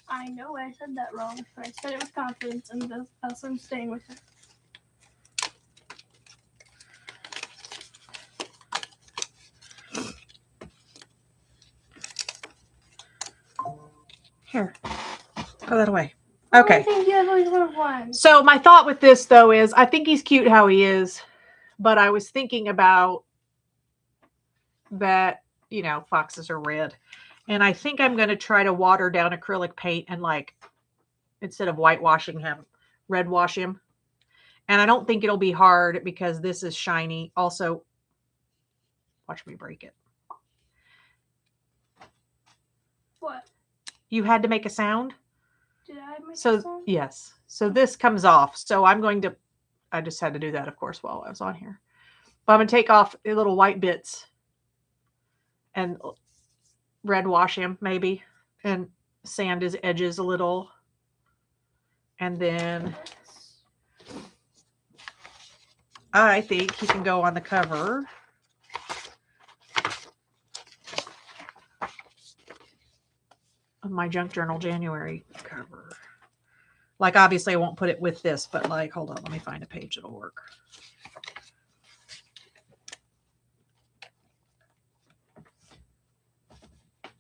I know I said that wrong, but I said it with confidence, and thus I'm staying with it. Here, throw that away. Okay. I think you have always one of one. So my thought with this though is I think he's cute how he is, but I was thinking about that, foxes are red. And I think I'm going to try to water down acrylic paint and instead of whitewashing him, red wash him. And I don't think it'll be hard because this is shiny. Also, watch me break it. What? You had to make a sound? Did I make a sound? Yes. So this comes off. So I just had to do that, of course, while I was on here. But I'm going to take off the little white bits and red wash him maybe and sand his edges a little. And then I think he can go on the cover. Of my Junk Journal January cover. Obviously I won't put it with this, but hold on, let me find a page that'll work.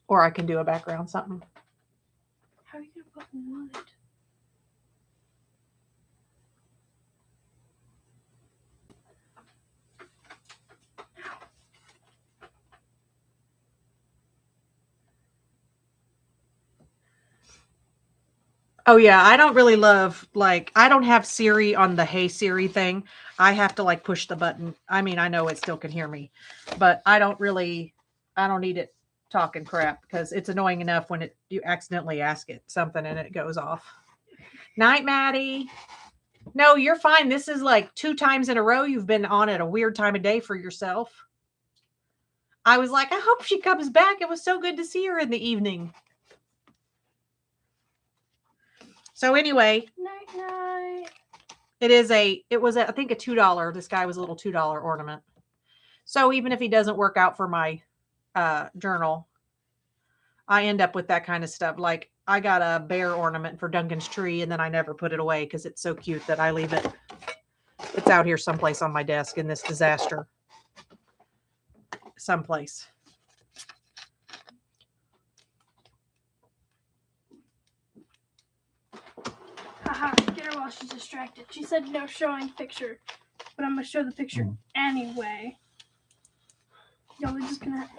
Or I can do a background something. How are you gonna put wood? Oh yeah, I don't really love, like, I don't have Siri on the Hey Siri thing. I have to like push the button. I mean, I know it still can hear me, but I don't need it talking crap because it's annoying enough when you accidentally ask it something and it goes off. Night, Maddie. No, you're fine. This is like 2 times in a row you've been on at a weird time of day for yourself. I was like, I hope she comes back. It was so good to see her in the evening. So anyway, Night. it was I think a $2. This guy was a little $2 ornament. So even if he doesn't work out for my journal, I end up with that kind of stuff. Like I got a bear ornament for Duncan's tree and then I never put it away because it's so cute that I leave it. It's out here someplace on my desk in this disaster. Someplace. Haha, get her while she's distracted. She said no showing picture, but I'm gonna show the picture anyway. Y'all are just gonna.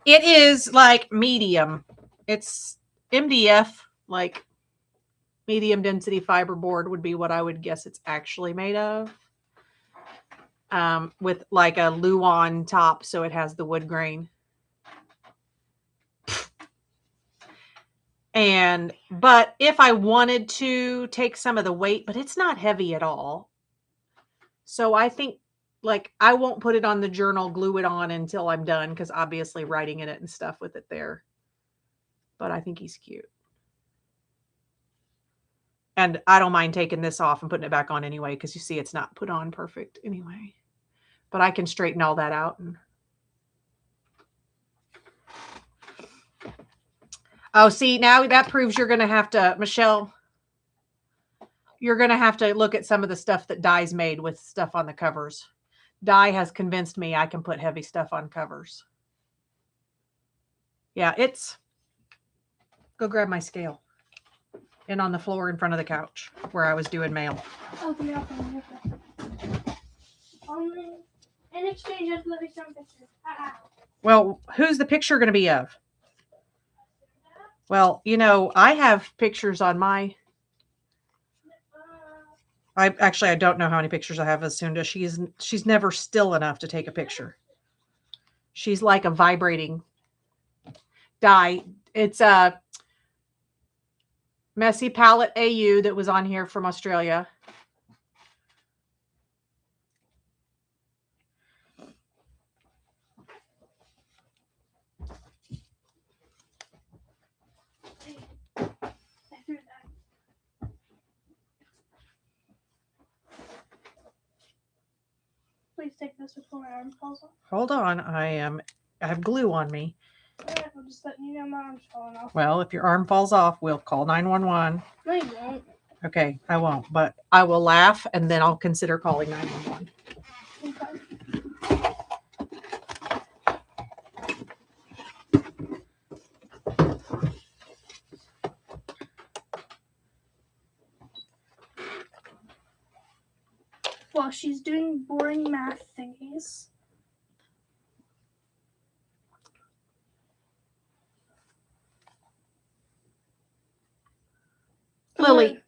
It is like medium. It's MDF, like medium density fiberboard would be what I would guess it's actually made of. With like a Luan top, so it has the wood grain. But if I wanted to take some of the weight, but it's not heavy at all. So I think like I won't put it on the journal, glue it on until I'm done because obviously writing in it and stuff with it there. But I think he's cute. And I don't mind taking this off and putting it back on anyway because you see it's not put on perfect anyway. But I can straighten all that out. Oh, see, now that proves you're going to have to, Michelle, you're going to have to look at some of the stuff that Dye's made with stuff on the covers. Dye has convinced me I can put heavy stuff on covers. Yeah, go grab my scale. And on the floor in front of the couch where I was doing mail. Oh, the mail phone. Only in exchange of living some pictures. Well, who's the picture going to be of? Well, I have pictures on my. I don't know how many pictures I have of Sunda. She's never still enough to take a picture. She's like a vibrating Dye. It's a Messy Palette AU that was on here from Australia. Please take this before my arm falls off. Hold on, I have glue on me. Alright, I'm just letting you know my arm's falling off. Well, if your arm falls off, we'll call 911. No, you won't. Okay, I won't, but I will laugh and then I'll consider calling 911. Okay. While she's doing boring math thingies. Lily,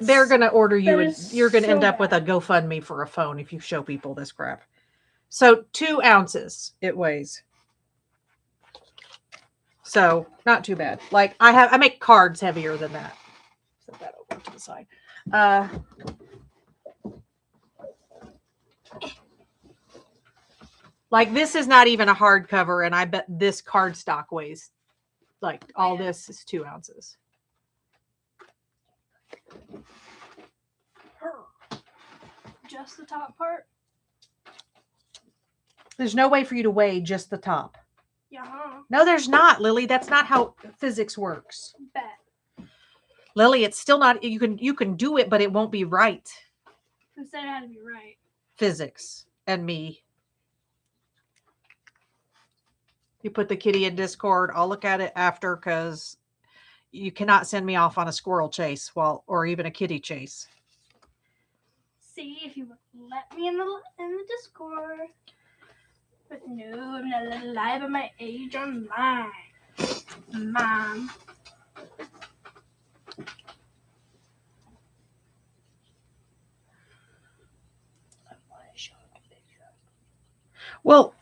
they're going to order you and you're going to end up bad. with a GoFundMe for a phone if you show people this crap. So 2 ounces it weighs. So not too bad. Like I make cards heavier than that. Set that over to the side. Like this is not even a hardcover, and I bet this cardstock weighs like all this is 2 ounces. Just the top part? There's no way for you to weigh just the top. Yeah. No, there's not, Lily. That's not how physics works. Bet. Lily, it's still not. You can do it, but it won't be right. Who said it had to be right? Physics and me. You put the kitty in Discord. I'll look at it after because you cannot send me off on a squirrel chase or even a kitty chase. See if you would let me in the Discord. But no, I'm not allowed to lie about my age online. Mom. Well,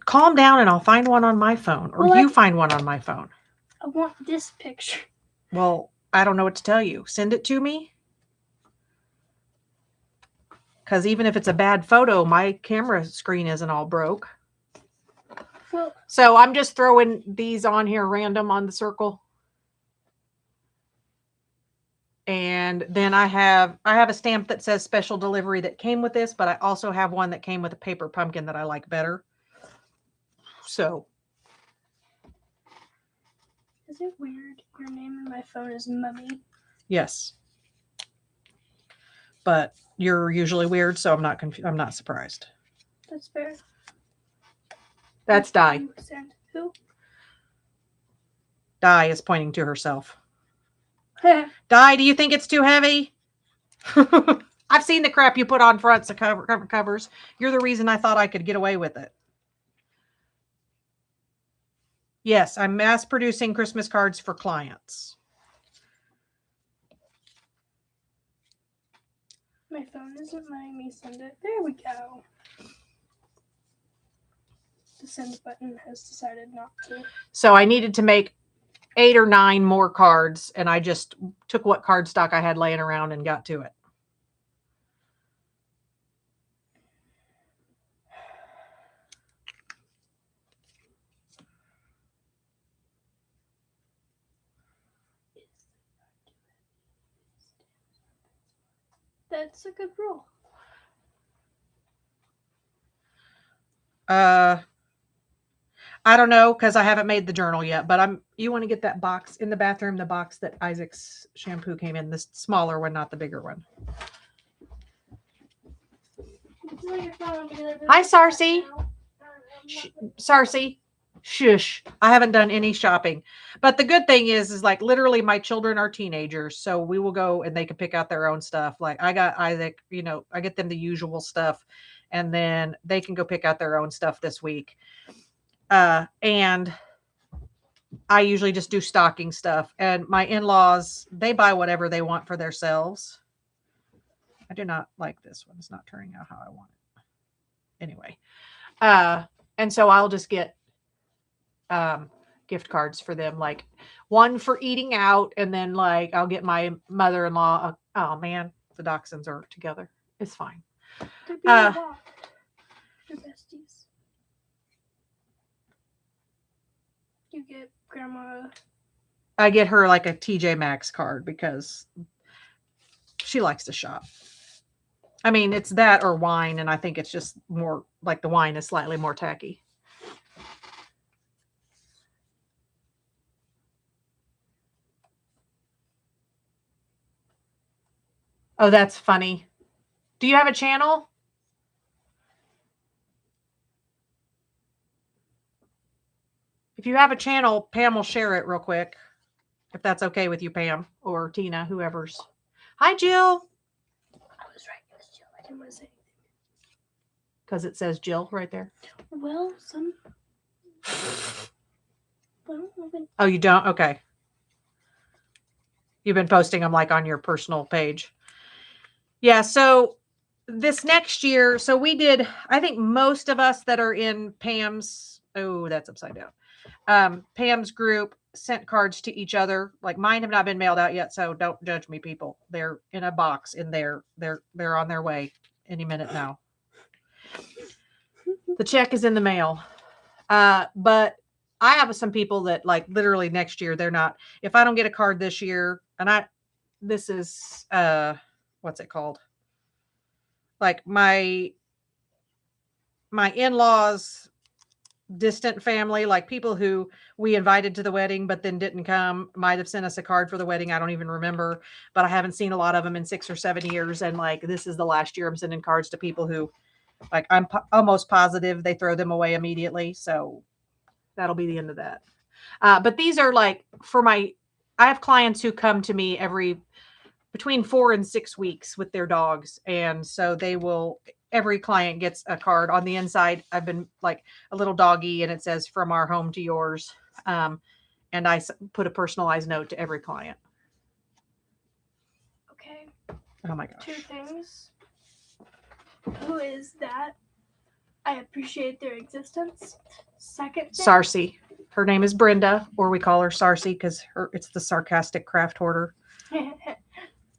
calm down and I'll find one on my phone, or Well, you find one on my phone. I want this picture. Well, I don't know what to tell you. Send it to me. Because even if it's a bad photo, my camera screen isn't all broke. Well, So I'm just throwing these on here random on the circle. And then I have a stamp that says special delivery that came with this, but I also have one that came with a paper pumpkin that I like better. So is it weird? Your name in my phone is Mummy. yes. But you're usually weird, so I'm not surprised. That's fair. That's Di. You send who? Di is pointing to herself. Di, do you think it's too heavy? I've seen the crap you put on fronts of covers. You're the reason I thought I could get away with it. Yes, I'm mass producing Christmas cards for clients. My phone isn't letting me send it. There we go. The send button has decided not to. So I needed to make 8 or 9 more cards, and I just took what card stock I had laying around and got to it. That's a good rule. I don't know because I haven't made the journal yet, but you want to get that box in the bathroom, the box that Isaac's shampoo came in, the smaller one, not the bigger one. Hi, Sarcy. Sarcy, shush. I haven't done any shopping, but the good thing is like literally my children are teenagers, so we will go and they can pick out their own stuff. Like I got Isaac, I get them the usual stuff, and then they can go pick out their own stuff this week. And I usually just do stocking stuff, and my in-laws, they buy whatever they want for themselves. I do not like this one. It's not turning out how I want it. Anyway. And so I'll just get gift cards for them, like one for eating out, and then like I'll get my mother-in-law. Oh man, the dachshunds are together. It's fine. They're being walked. They're besties. You get grandma. I get her like a TJ Maxx card because she likes to shop. I mean, it's that or wine, and I think it's just more like the wine is slightly more tacky. Oh, that's funny. Do you have a channel? If you have a channel, Pam will share it real quick. If that's okay with you, Pam, or Tina, whoever's. Hi, Jill. I was right. It was Jill. I didn't want to say anything. Because it says Jill right there. Well, Oh, you don't? Okay. You've been posting them like on your personal page. Yeah, so this next year, so we did, I think most of us that are in Pam's, oh, that's upside down. Pam's group sent cards to each other. Like mine have not been mailed out yet, so don't judge me, people. They're in a box in there. They're on their way any minute now. The check is in the mail. But I have some people that like literally next year, they're not, if I don't get a card this year, and this is, what's it called? Like my in-laws, distant family, like people who we invited to the wedding but then didn't come, might have sent us a card for the wedding. I don't even remember, but I haven't seen a lot of them in 6 or 7 years. And like, this is the last year I'm sending cards to people who like, I'm almost positive they throw them away immediately. So that'll be the end of that. But these are like I have clients who come to me between 4 and 6 weeks with their dogs. And so every client gets a card on the inside. I've been like a little doggy and it says from our home to yours. And I put a personalized note to every client. Okay. Oh my gosh. 2 things. Who is that? I appreciate their existence. Second thing, Sarcy. Her name is Brenda, or we call her Sarcy because it's the sarcastic craft hoarder.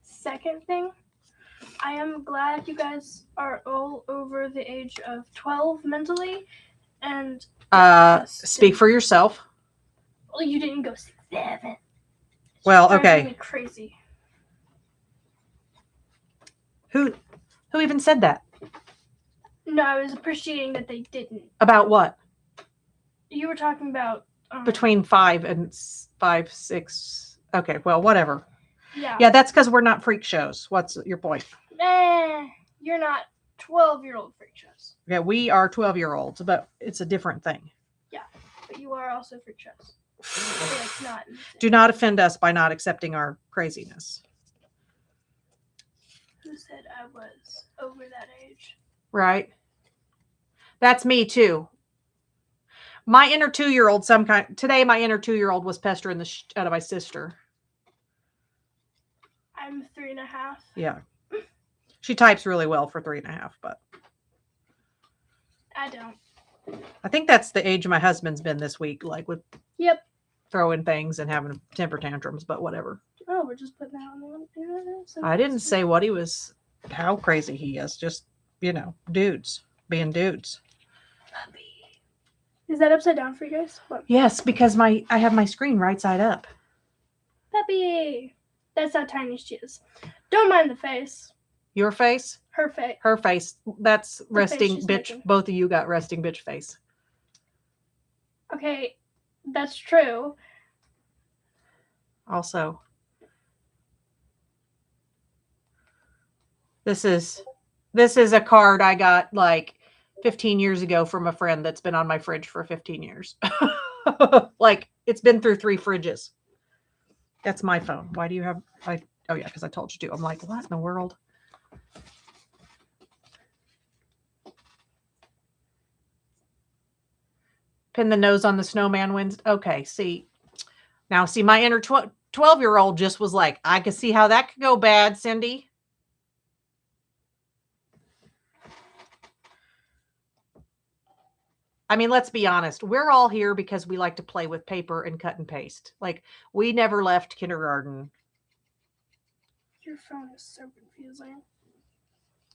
second thing, I am glad you guys are all over the age of 12 mentally, and Speak for yourself. well, you didn't go 6, 7. Well, Driving okay. me crazy. Who even said that? No, I was appreciating that they didn't. About what? You were talking about Between 5 and 5, 6. Okay, well, whatever. Yeah. Yeah, that's because we're not freak shows. What's your point? You're not 12-year-old freak shows. Yeah, we are 12-year-olds, but it's a different thing. Yeah, but you are also freak shows. It's not. Do not offend us by not accepting our craziness. Who said I was over that age? Right? That's me too. My inner 2-year-old, today my inner 2-year-old was pestering the out of my sister. I'm 3.5. Yeah. She types really well for 3.5, but I don't. I think that's the age my husband's been this week, like with Yep. throwing things and having temper tantrums, but whatever. Oh, we're just putting that on the I didn't say how crazy he is. Just, dudes being dudes. Puppy. Is that upside down for you guys? What? Yes, because I have my screen right side up. Puppy. That's how tiny she is. Don't mind the face. Your face? Her face. Her face. That's The face resting she's bitch. making. Both of you got resting bitch face. Okay, that's true. Also, this is a card I got like 15 years ago from a friend that's been on my fridge for 15 years. Like it's been through 3 fridges. That's my phone. Why do you have oh yeah, because I told you to. I'm like, what in the world? Pin the nose on the snowman wins. Okay, see. Now see, my inner 12-year-old just was like, I could see how that could go bad, Cindy. I mean, let's be honest. We're all here because we like to play with paper and cut and paste. Like, we never left kindergarten. Your phone is so confusing.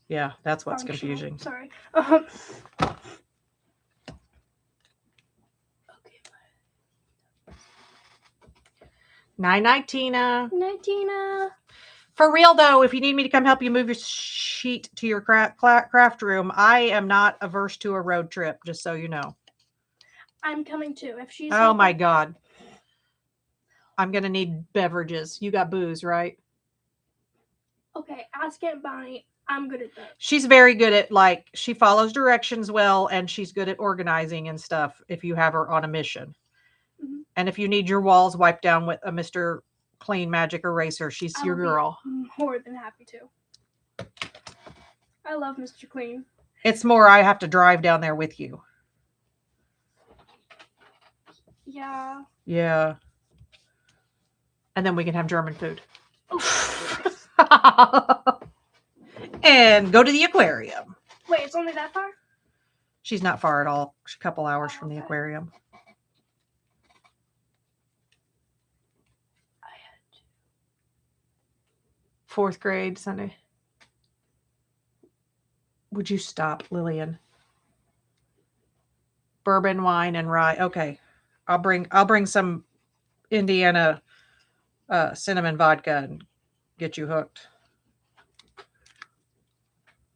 Yeah, that's what's Functional. confusing. Sorry. Night, Tina. Night, Tina. For real, though, if you need me to come help you move your sheet to your craft room, I am not averse to a road trip, just so you know. I'm coming too. If she's Oh, my God. I'm going to need beverages. You got booze, right? Okay, ask Aunt Bonnie. I'm good at that. She's very good at, she follows directions well, and she's good at organizing and stuff if you have her on a mission. Mm-hmm. And if you need your walls wiped down with a Mr. Clean Magic Eraser, she's your girl. More than happy to. I love Mr. Clean. It's more I have to drive down there with you. Yeah. Yeah. And then we can have German food. And go to the aquarium. Wait, it's only that far? She's not far at all. She's a couple hours from the aquarium. I had to. 4th grade Sunday. Would you stop, Lillian? Bourbon, wine, and rye. Okay. I'll bring some Indiana cinnamon vodka and get you hooked.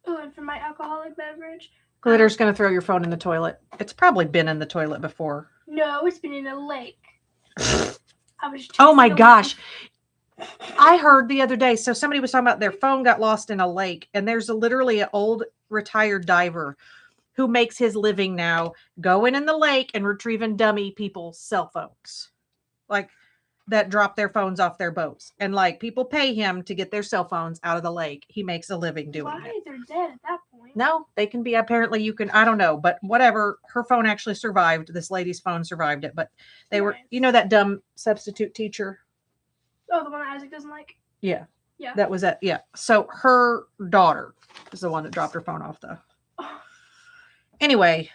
Oh, and for my alcoholic beverage. Glitter's going to throw your phone in the toilet. It's probably been in the toilet before. No, it's been in a lake. I was. Oh my gosh. I heard the other day. So somebody was talking about their phone got lost in a lake, and there's literally an old retired diver who makes his living now going in the lake and retrieving dummy people's cell phones. Like that drop their phones off their boats. And people pay him to get their cell phones out of the lake. He makes a living doing it. Why? They're dead at that point. No, they can be, apparently you can, I don't know, but whatever. Her phone actually survived. This lady's phone survived it, but they were, that dumb substitute teacher. Oh, the one that Isaac doesn't like? Yeah. Yeah. That was it. Yeah. So her daughter is the one that dropped her phone off though. anyway,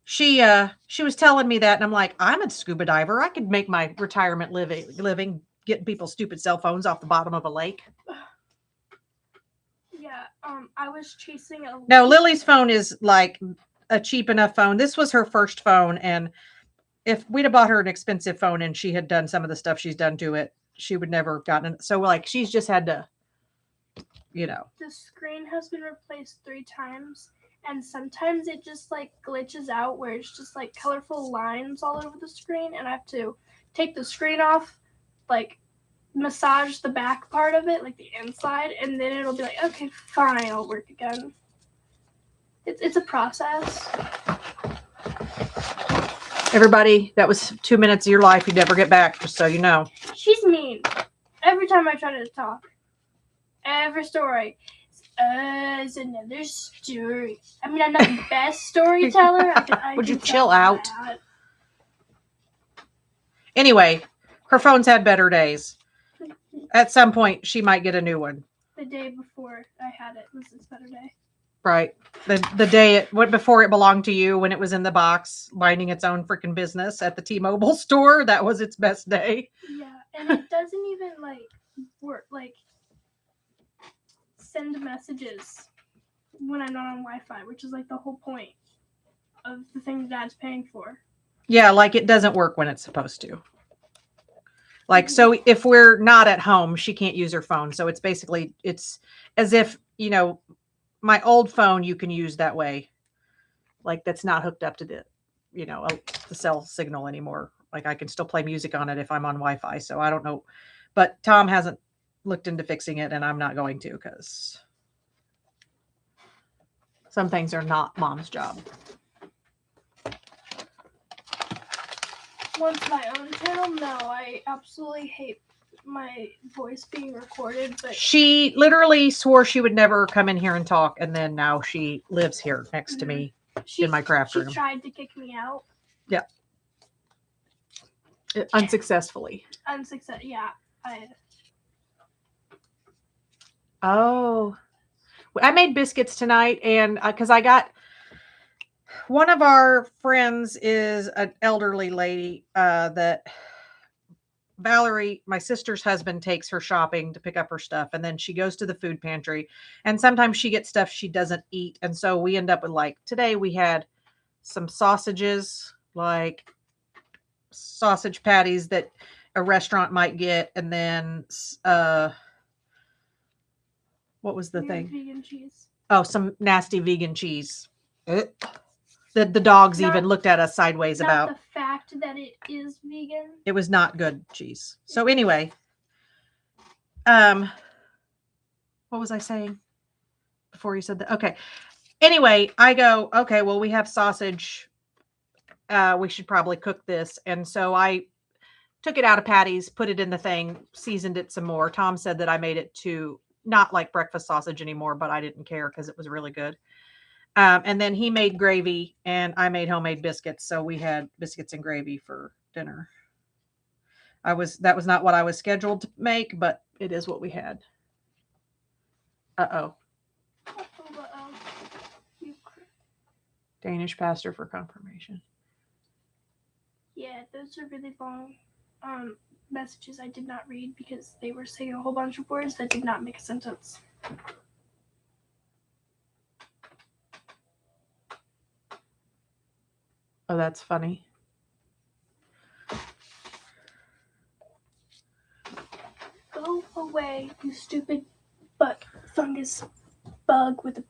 she was telling me that, and I'm like, I'm a scuba diver. I could make my retirement living getting people's stupid cell phones off the bottom of a lake. Yeah, I was chasing a. No, Lily's phone is like a cheap enough phone. This was her first phone, and if we'd have bought her an expensive phone and she had done some of the stuff she's done to it, she would never have gotten it. So like she's just had to, you know. The screen has been replaced 3 times, and sometimes it just like glitches out where it's just like colorful lines all over the screen, and I have to take the screen off, like massage the back part of it, like the inside, and then it'll be like, okay, fine, it'll work again. It's a process. Everybody, that was 2 minutes of your life you never get back, just so you know. She's mean. Every time I try to talk. Every story. It's another story. I mean, I'm not the best storyteller. Would you chill out? Anyway, her phone's had better days. At some point, she might get a new one. The day before I had it was its better day. Right. The day it went before it belonged to you, when it was in the box, minding its own freaking business at the T-Mobile store, that was its best day. Yeah, and it doesn't even like work, like send messages when I'm not on Wi-Fi, which is like the whole point of the thing Dad's paying for. Yeah, like it doesn't work when it's supposed to. Like, so if we're not at home, she can't use her phone. So it's basically, it's as if, you know, my old phone you can use that way. Like that's not hooked up to the, you know, the cell signal anymore. Like I can still play music on it if I'm on Wi-Fi. So I don't know. But Tom hasn't looked into fixing it, and I'm not going to, because some things are not Mom's job. Once my own channel, no, I absolutely hate my voice being recorded, but She literally swore she would never come in here and talk, and then now she lives here next to me in my craft room. She tried to kick me out. Yeah. Unsuccessfully. Yeah. Oh. I made biscuits tonight, and because I got one of our friends is an elderly lady that Valerie, my sister's husband, takes her shopping to pick up her stuff, and then she goes to the food pantry, and sometimes she gets stuff she doesn't eat, and so we end up with, like, today we had some sausages, like sausage patties that a restaurant might get, and then what was the thing? Vegan cheese. Oh, some nasty vegan cheese. The dogs Not, even looked at us sideways not about the fact that it is vegan. It was not good cheese. So anyway, what was I saying before you said that? Okay. Anyway, I go, okay, well, we have sausage. We should probably cook this. And so I took it out of Patty's, put it in the thing, seasoned it some more. Tom said that I made it to not like breakfast sausage anymore, but I didn't care because it was really good. And then he made gravy, and I made homemade biscuits. So we had biscuits and gravy for dinner. That was not what I was scheduled to make, but it is what we had. Uh-oh. Danish pastor for confirmation. Yeah, those are really long messages I did not read because they were saying a whole bunch of words that did not make a sentence. Oh, that's funny. Go away, you stupid butt fungus bug with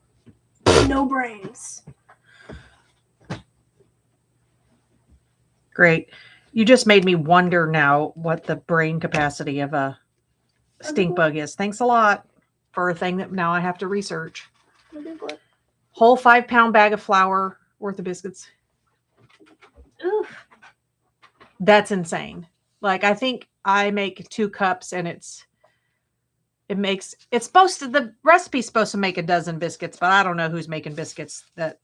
no brains. Great. You just made me wonder now what the brain capacity of a stink bug is. Thanks a lot for a thing that now I have to research. Whole 5-pound bag of flour worth of biscuits. Oof. That's insane. Like, I think I make 2 cups, and the recipe's supposed to make a dozen biscuits, but I don't know who's making biscuits that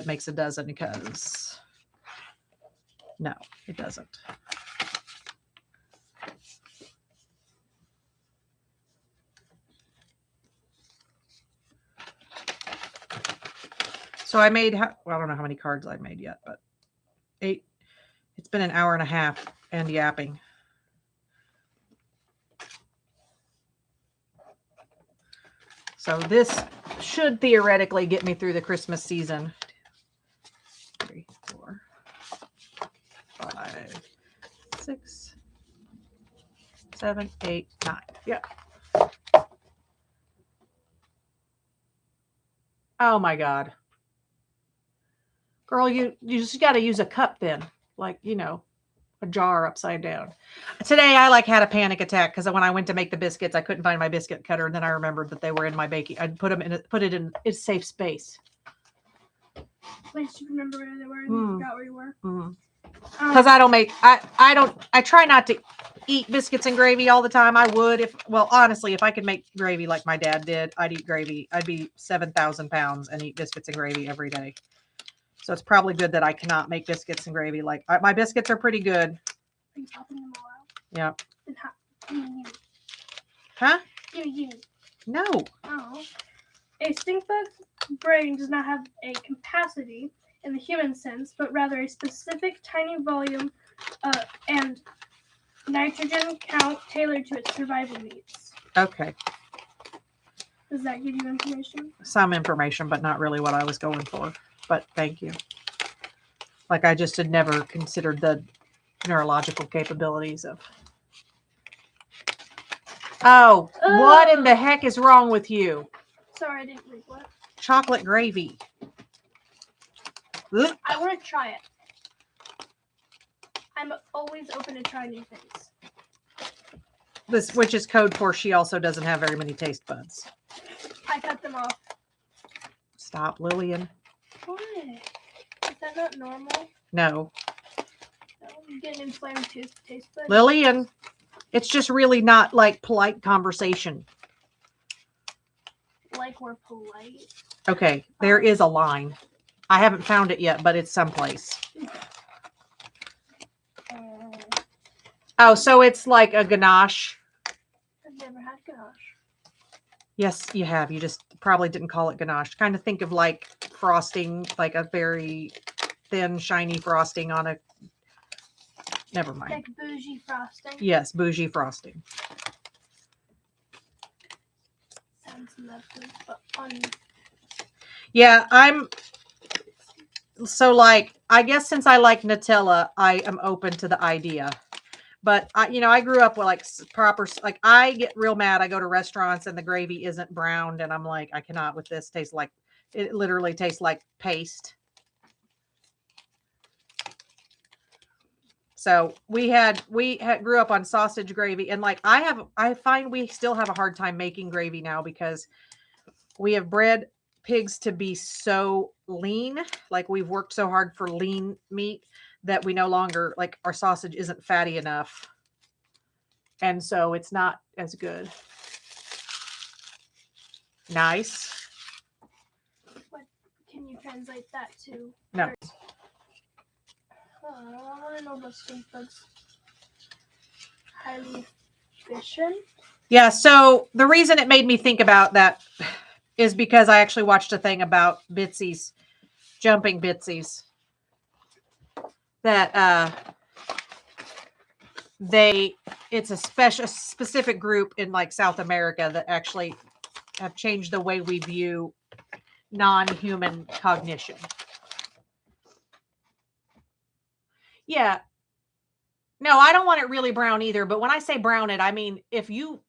makes a dozen, because no, it doesn't. So I made, well, I don't know how many cards I've made yet, but 8. It's been an hour and a half and yapping. So this should theoretically get me through the Christmas season. 3, 4, 5, 6, 7, 8, 9. Yeah. Oh my God. Girl, you just got to use a cup then. Like, a jar upside down. Today I had a panic attack because when I went to make the biscuits, I couldn't find my biscuit cutter, and then I remembered that they were in my baking. I'd put it in its safe space. At least you remember where they were and you forgot where you were. Because I try not to eat biscuits and gravy all the time. I would honestly, if I could make gravy like my dad did, I'd eat gravy. I'd be 7,000 pounds and eat biscuits and gravy every day. So it's probably good that I cannot make biscuits and gravy. My biscuits are pretty good. Are you popping them all out? Yeah. And how? Huh? You. No. Oh. A stink bug's brain does not have a capacity in the human sense, but rather a specific tiny volume and nitrogen count tailored to its survival needs. Okay. Does that give you information? Some information, but not really what I was going for. But thank you. I just had never considered the neurological capabilities of. Oh, what in the heck is wrong with you? Sorry, I didn't read what. Chocolate gravy. Ugh. I want to try it. I'm always open to try new things. Which is code for she also doesn't have very many taste buds. I cut them off. Stop, Lillian. What? Is that not normal? No. You get an inflamed taste bud? Lillian, it's just really not polite conversation. Like we're polite. Okay, there is a line. I haven't found it yet, but it's someplace. Oh, so it's like a ganache. I've never had ganache. Yes, you have. You just probably didn't call it ganache. Kind of think of frosting, a very thin, shiny frosting on a. Never mind. Like bougie frosting? Yes, bougie frosting. Sounds lovely, but Yeah, I guess since I like Nutella, I am open to the idea. But I grew up with proper, I get real mad. I go to restaurants and the gravy isn't browned and I'm like, I cannot with this. It literally tastes like paste. So we grew up on sausage gravy, and I find we still have a hard time making gravy now because we have bred pigs to be so lean. We've worked so hard for lean meat that we no longer our sausage isn't fatty enough. And so it's not as good. Nice. What can you translate that to? No. I want to know about stink bugs. Highly efficient? Yeah, so the reason it made me think about that is because I actually watched a thing about Bitsies, jumping Bitsies. That it's a specific group in South America that actually have changed the way we view non-human cognition. Yeah. No, I don't want it really brown either, but when I say brown it, I mean if you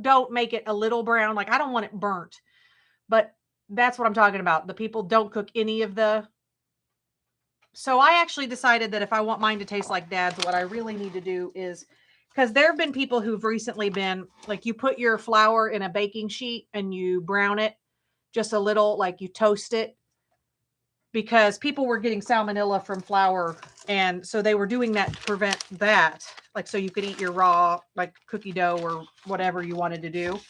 don't make it a little brown, I don't want it burnt. But that's what I'm talking about. The people don't cook any of the. So I actually decided that if I want mine to taste like Dad's, what I really need to do is, because there have been people who've recently been you put your flour in a baking sheet and you brown it just a little, you toast it, because people were getting salmonella from flour. And so they were doing that to prevent that. So you could eat your raw, cookie dough or whatever you wanted to do.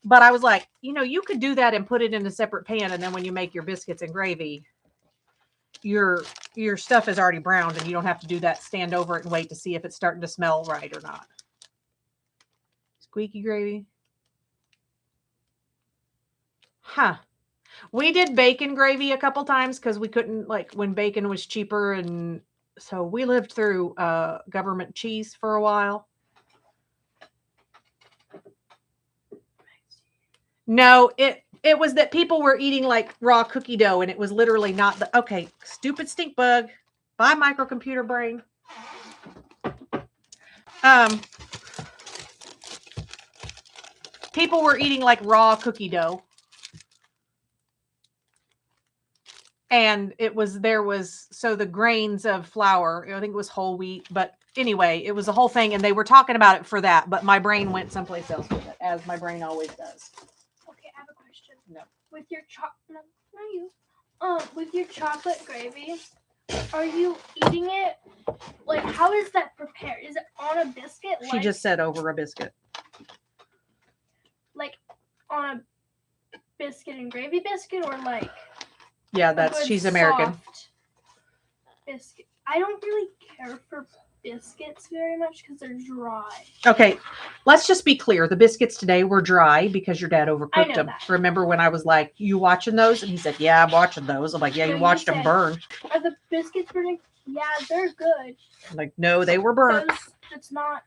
But I was like, you could do that and put it in a separate pan. And then when you make your biscuits and gravy, your stuff is already browned and you don't have to do that. Stand over it and wait to see if it's starting to smell right or not. Squeaky gravy. Huh. We did bacon gravy a couple times because we couldn't, like, when bacon was cheaper, and so we lived through government cheese for a while. No, it was that people were eating like raw cookie dough, and it was literally not the okay. Stupid stink bug. Bye, microcomputer brain. People were eating like raw cookie dough. And so the grains of flour, I think it was whole wheat, but anyway, it was a whole thing, and they were talking about it for that, but my brain went someplace else with it, as my brain always does. Okay, I have a question. No. With your with your chocolate gravy, are you eating it? Like, how is that prepared? Is it on a biscuit? She just said over a biscuit. Like on a biscuit and gravy biscuit, or like? Yeah, she's American. Biscuit. I don't really care for biscuits very much because they're dry. Okay, let's just be clear. The biscuits today were dry because your dad overcooked them. That. Remember when I was like, "You watching those?" And he said, "Yeah, I'm watching those." I'm like, "Yeah, you watched them burn." Are the biscuits burning? Yeah, they're good. I'm like, no, they were burnt. It's not.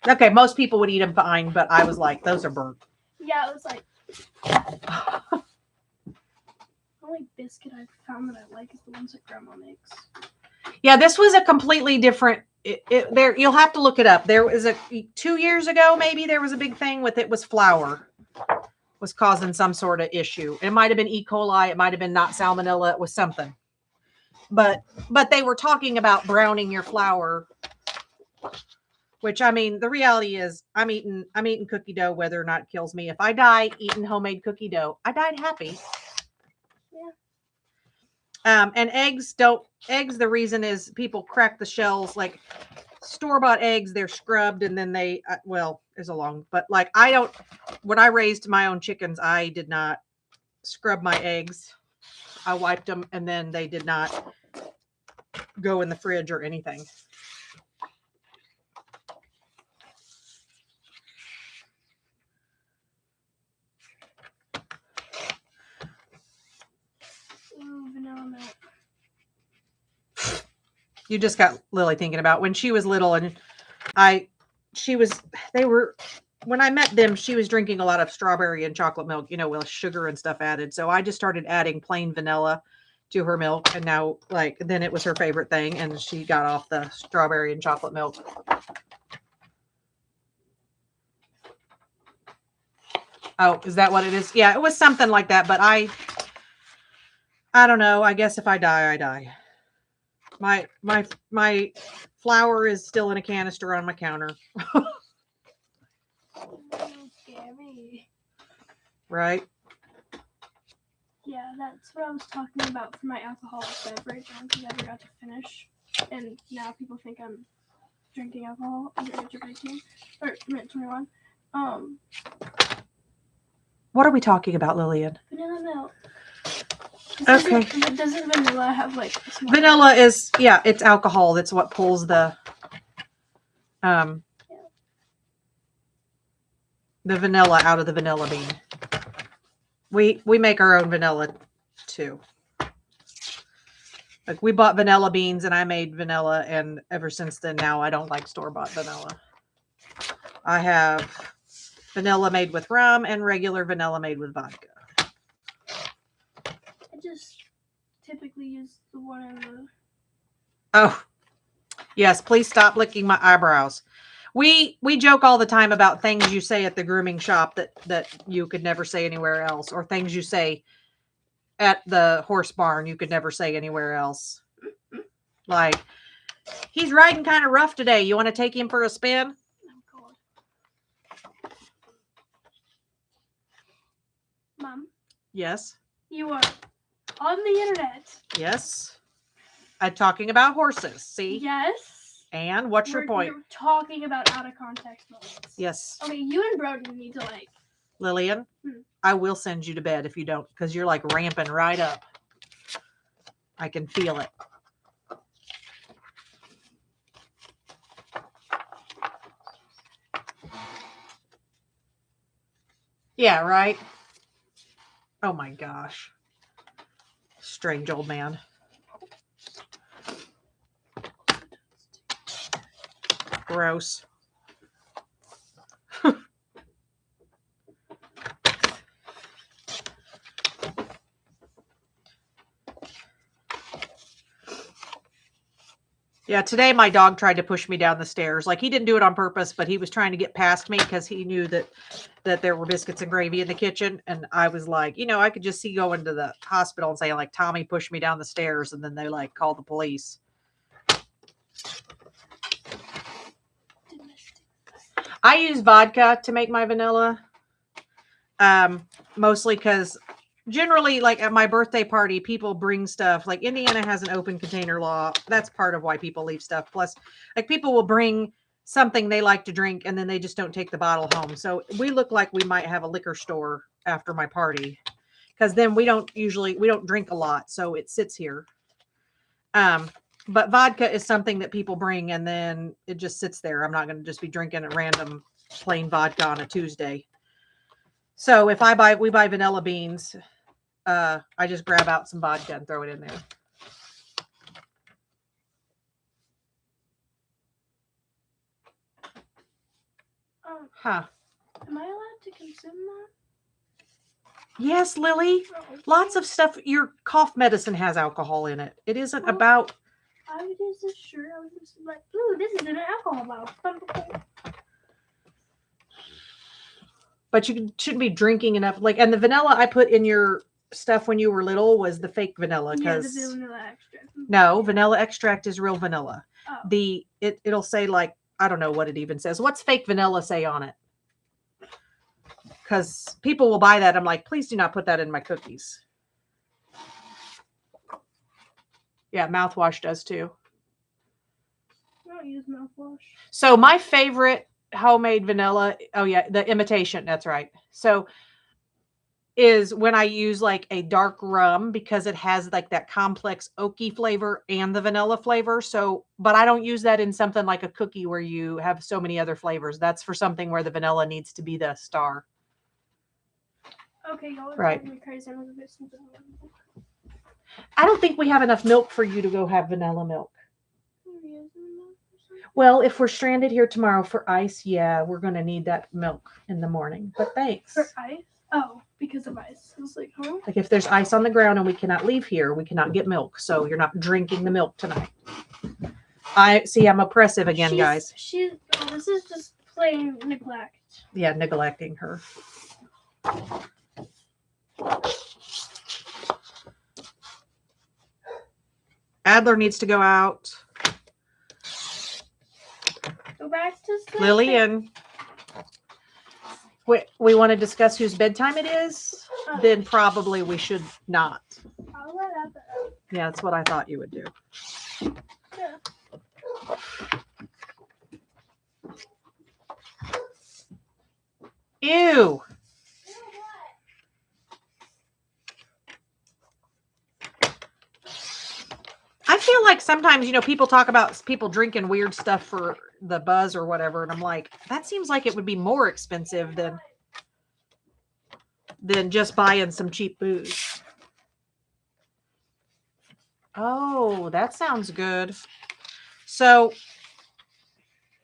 Okay, most people would eat them fine, but I was like, those are burnt. Yeah, it was like. The only biscuit I've found that I like is the ones that Grandma makes. Yeah, this was a completely different. There, you'll have to look it up. There was 2 years ago, maybe there was a big thing with it was flour was causing some sort of issue. It might have been E. coli. It might have been not salmonella. It was something. But they were talking about browning your flour, which, I mean, the reality is I'm eating cookie dough whether or not it kills me. If I die eating homemade cookie dough, I died happy. Yeah. And eggs, the reason is people crack the shells, like store-bought eggs, they're scrubbed and then they, there's a long, but like when I raised my own chickens, I did not scrub my eggs. I wiped them and then they did not go in the fridge or anything. Ooh, vanilla milk. You just got Lily thinking about when she was little, and when I met them, she was drinking a lot of strawberry and chocolate milk, with sugar and stuff added. So I just started adding plain vanilla to her milk, and now then it was her favorite thing, and she got off the strawberry and chocolate milk. Oh, is that what it is? Yeah, it was something like that, but I don't know. I guess if I die, I die. My flour is still in a canister on my counter. Scary. Right? Yeah, that's what I was talking about for my alcoholic beverage because I forgot to finish. And now people think I'm drinking alcohol under age of 18 or 21. What are we talking about, Lillian? Vanilla milk. Okay. Doesn't vanilla have like vanilla is it's alcohol. That's what pulls the vanilla out of the vanilla bean. We make our own vanilla too. Like we bought vanilla beans and I made vanilla, and ever since then now I don't like store-bought vanilla. I have vanilla made with rum and regular vanilla made with vodka. I just typically use the one in the... Oh, yes. Please stop licking my eyebrows. We joke all the time about things you say at the grooming shop that you could never say anywhere else, or things you say at the horse barn you could never say anywhere else. Like, he's riding kind of rough today. You want to take him for a spin? Oh, God. Mom? Yes. You are on the internet. Yes. I'm talking about horses. See? Yes. And what's your point? You're talking about out of context moments. Yes. Okay, you and Brody need to Lillian, I will send you to bed if you don't, because you're like ramping right up. I can feel it. Yeah, right? Oh my gosh. Strange old man. Gross. Yeah, today my dog tried to push me down the stairs. Like, he didn't do it on purpose, but he was trying to get past me because he knew that there were biscuits and gravy in the kitchen. And I was like, I could just see going to the hospital and saying, like, Tommy pushed me down the stairs, and then they like called the police. I use vodka to make my vanilla. Mostly because generally, like at my birthday party, people bring stuff. Like, Indiana has an open container law. That's part of why people leave stuff. Plus, like, people will bring something they like to drink and then they just don't take the bottle home. So we look like we might have a liquor store after my party, because then we don't drink a lot. So it sits here. But vodka is something that people bring and then it just sits there. I'm not going to just be drinking a random plain vodka on a Tuesday. So if we buy vanilla beans, I just grab out some vodka and throw it in there. Huh. Am I allowed to consume that? Yes, Lily. Lots of stuff. Your cough medicine has alcohol in it. It isn't about. I was just sure. I was just like, ooh, this is an alcohol bottle. But you shouldn't be drinking enough. Like, and the vanilla I put in your stuff when you were little was the fake vanilla. Yeah, the vanilla extract. No, vanilla extract is real vanilla. Oh. It'll say, like, I don't know what it even says. What's fake vanilla say on it? Because people will buy that. I'm like, please do not put that in my cookies. Yeah, mouthwash does too. I don't use mouthwash. So my favorite homemade vanilla, the imitation, that's right. So is when I use like a dark rum, because it has like that complex oaky flavor and the vanilla flavor. So, but I don't use that in something like a cookie where you have so many other flavors. That's for something where the vanilla needs to be the star. Okay, y'all are driving me crazy. I'm gonna get some vanilla milk. I don't think we have enough milk for you to go have vanilla milk. Well, if we're stranded here tomorrow for ice, yeah, we're going to need that milk in the morning. But thanks. For ice? Oh, because of ice. I was like, huh? Like, if there's ice on the ground and we cannot leave here, we cannot get milk. So you're not drinking the milk tonight. I'm oppressive again, guys. This is just plain neglect. Yeah, neglecting her. Adler needs to go out. Go back to sleep. Lillian. We want to discuss whose bedtime it is? Then probably we should not. I'll let Adler out. Yeah, that's what I thought you would do. Yeah. Ew. I feel like sometimes, people talk about people drinking weird stuff for the buzz or whatever. And I'm like, that seems like it would be more expensive than just buying some cheap booze. Oh, that sounds good. So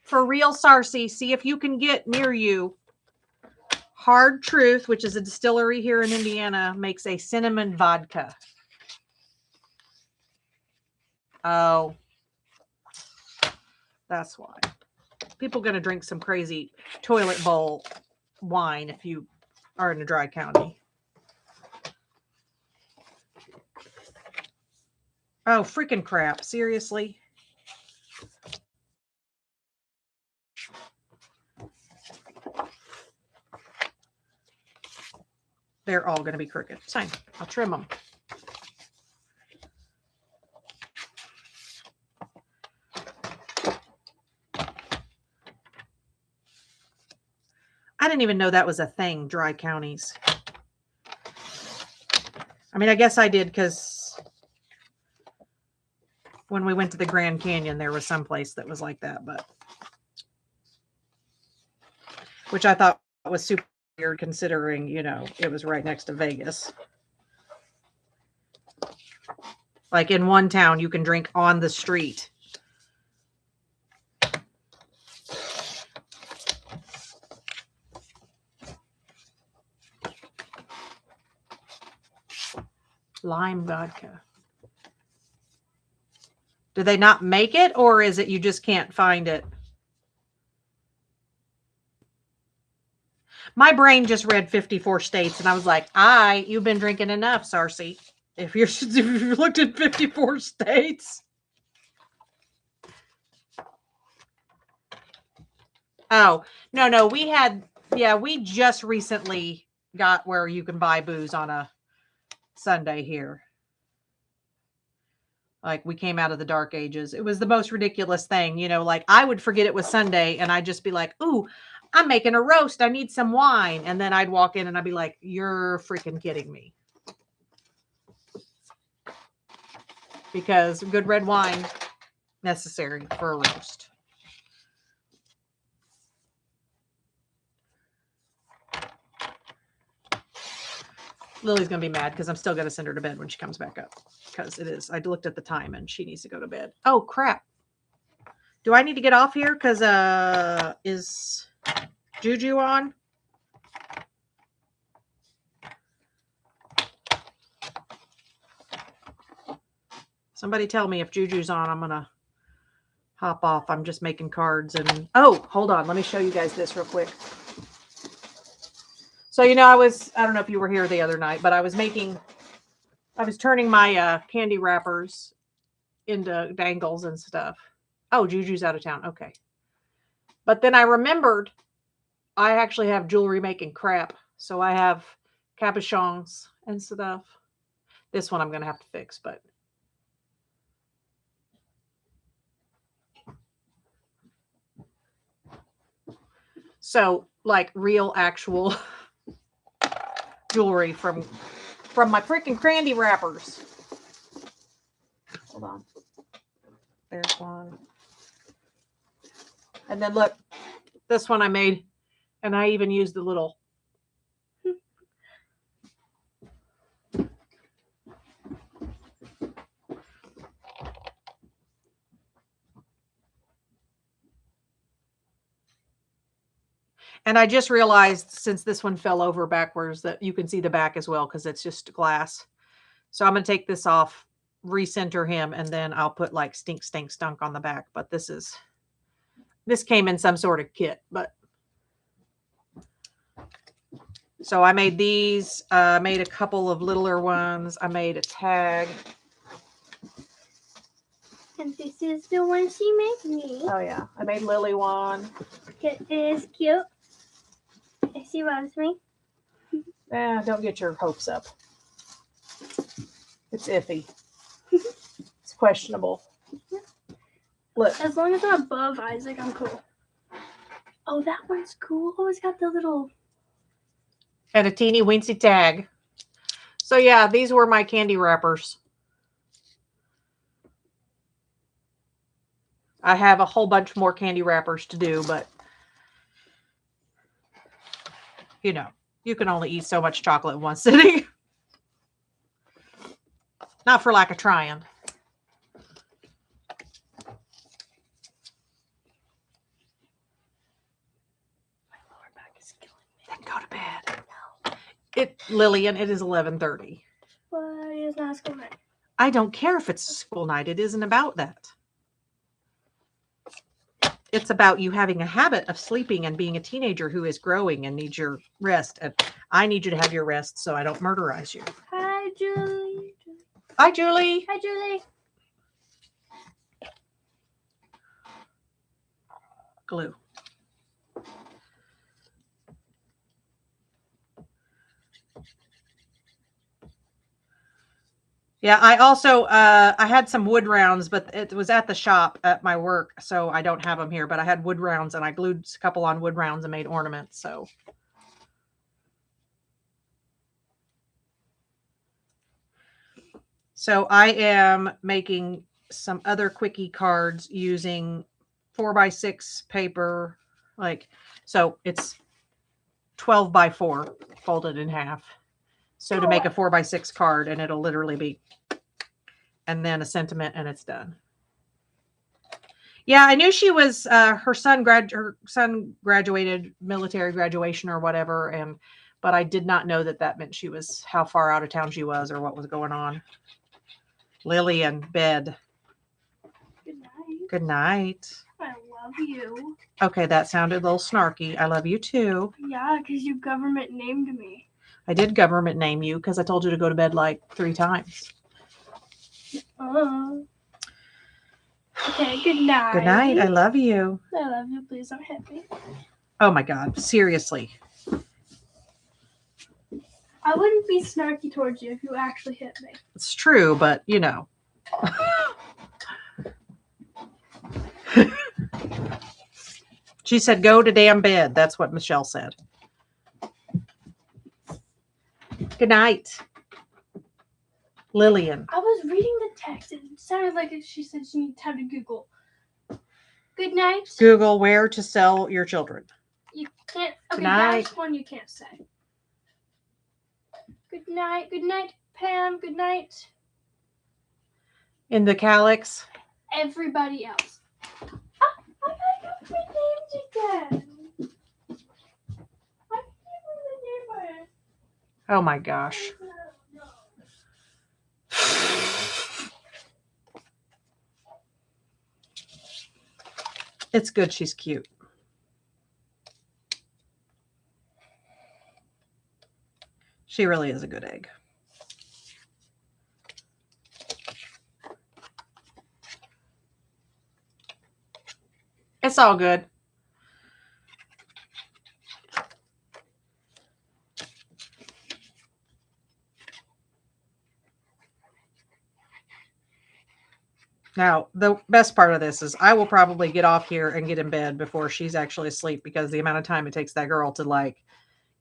for real, Sarcy, see if you can get near you. Hard Truth, which is a distillery here in Indiana, makes a cinnamon vodka. Oh, that's why. People are going to drink some crazy toilet bowl wine if you are in a dry county. Oh, freaking crap. Seriously? They're all going to be crooked. Fine. I'll trim them. I didn't even know that was a thing, dry counties. I mean, I guess I did because when we went to the Grand Canyon, there was some place that was like that, but which I thought was super weird considering, it was right next to Vegas. Like in one town, you can drink on the street. Lime vodka. Do they not make it, or is it you just can't find it? My brain just read 54 states, and I was like, you've been drinking enough, Sarcy. If you looked at 54 states. Oh, no, we just recently got where you can buy booze on a Sunday here. Like, we came out of the dark ages. It was the most ridiculous thing, like I would forget it was Sunday and I'd just be like, ooh, I'm making a roast. I need some wine. And then I'd walk in and I'd be like, you're freaking kidding me. Because good red wine necessary for a roast. Lily's going to be mad because I'm still going to send her to bed when she comes back up. Because it is. I looked at the time and she needs to go to bed. Oh, crap. Do I need to get off here? Because is Juju on? Somebody tell me if Juju's on. I'm going to hop off. I'm just making cards. And oh, hold on. Let me show you guys this real quick. So, I don't know if you were here the other night, but I was turning my candy wrappers into dangles and stuff. Oh, Juju's out of town. Okay. But then I remembered I actually have jewelry making crap. So I have cabochons and stuff. This one I'm going to have to fix, but. So, like real, actual jewelry from my freaking candy wrappers. Hold on. There's one. And then look, this one I made, and I even used the little. And I just realized, since this one fell over backwards, that you can see the back as well because it's just glass. So I'm going to take this off, recenter him, and then I'll put like stink, stink, stunk on the back. But this came in some sort of kit. But so I made these, made a couple of littler ones. I made a tag. And this is the one she made me. Oh yeah, I made Lily one. It is cute. She loves me. Don't get your hopes up. It's iffy. It's questionable. Look. As long as I'm above Isaac, I'm cool. Oh, that one's cool. Oh, it's got the little. And a teeny weensy tag. So yeah, these were my candy wrappers. I have a whole bunch more candy wrappers to do, but you can only eat so much chocolate in one sitting. Not for lack of trying. My lower back is killing me. Then go to bed. No. Lillian, it is 11:30. But it's not school night. I don't care if it's school night. It isn't about that. It's about you having a habit of sleeping and being a teenager who is growing and needs your rest. And I need you to have your rest so I don't murderize you. Hi, Julie. Hi, Julie. Hi, Julie. Glue. Yeah, I also, I had some wood rounds, but it was at the shop at my work, so I don't have them here. But I had wood rounds, and I glued a couple on wood rounds and made ornaments, so. So I am making some other quickie cards using 4x6 paper, so it's 12x4 folded in half. So to make a 4x6 card, and it'll literally be and then a sentiment, and it's done. Yeah, I knew she was her son graduated military graduation or whatever, but I did not know that meant she was how far out of town she was or what was going on. Lillian, bed. Good night. Good night. I love you. Okay, that sounded a little snarky. I love you too. Yeah, because you government named me. I did government name you because I told you to go to bed like 3 times. Okay, good night. Good night. I love you. I love you. Please don't hit me. Oh my God. Seriously. I wouldn't be snarky towards you if you actually hit me. It's true, but you know. She said, go to damn bed. That's what Michelle said. Good night. Lillian. I was reading the text. It sounded like she said she needed time to Google. Good night. Google where to sell your children. You can't. Okay, Good night. that's one you can't say. Good night. Good night, Pam. Good night. In the calyx. Everybody else. I gotta get my names again. I can't remember the name. Oh my gosh. It's good she's cute. She really is a good egg. It's all good. Now, the best part of this is I will probably get off here and get in bed before she's actually asleep because the amount of time it takes that girl to like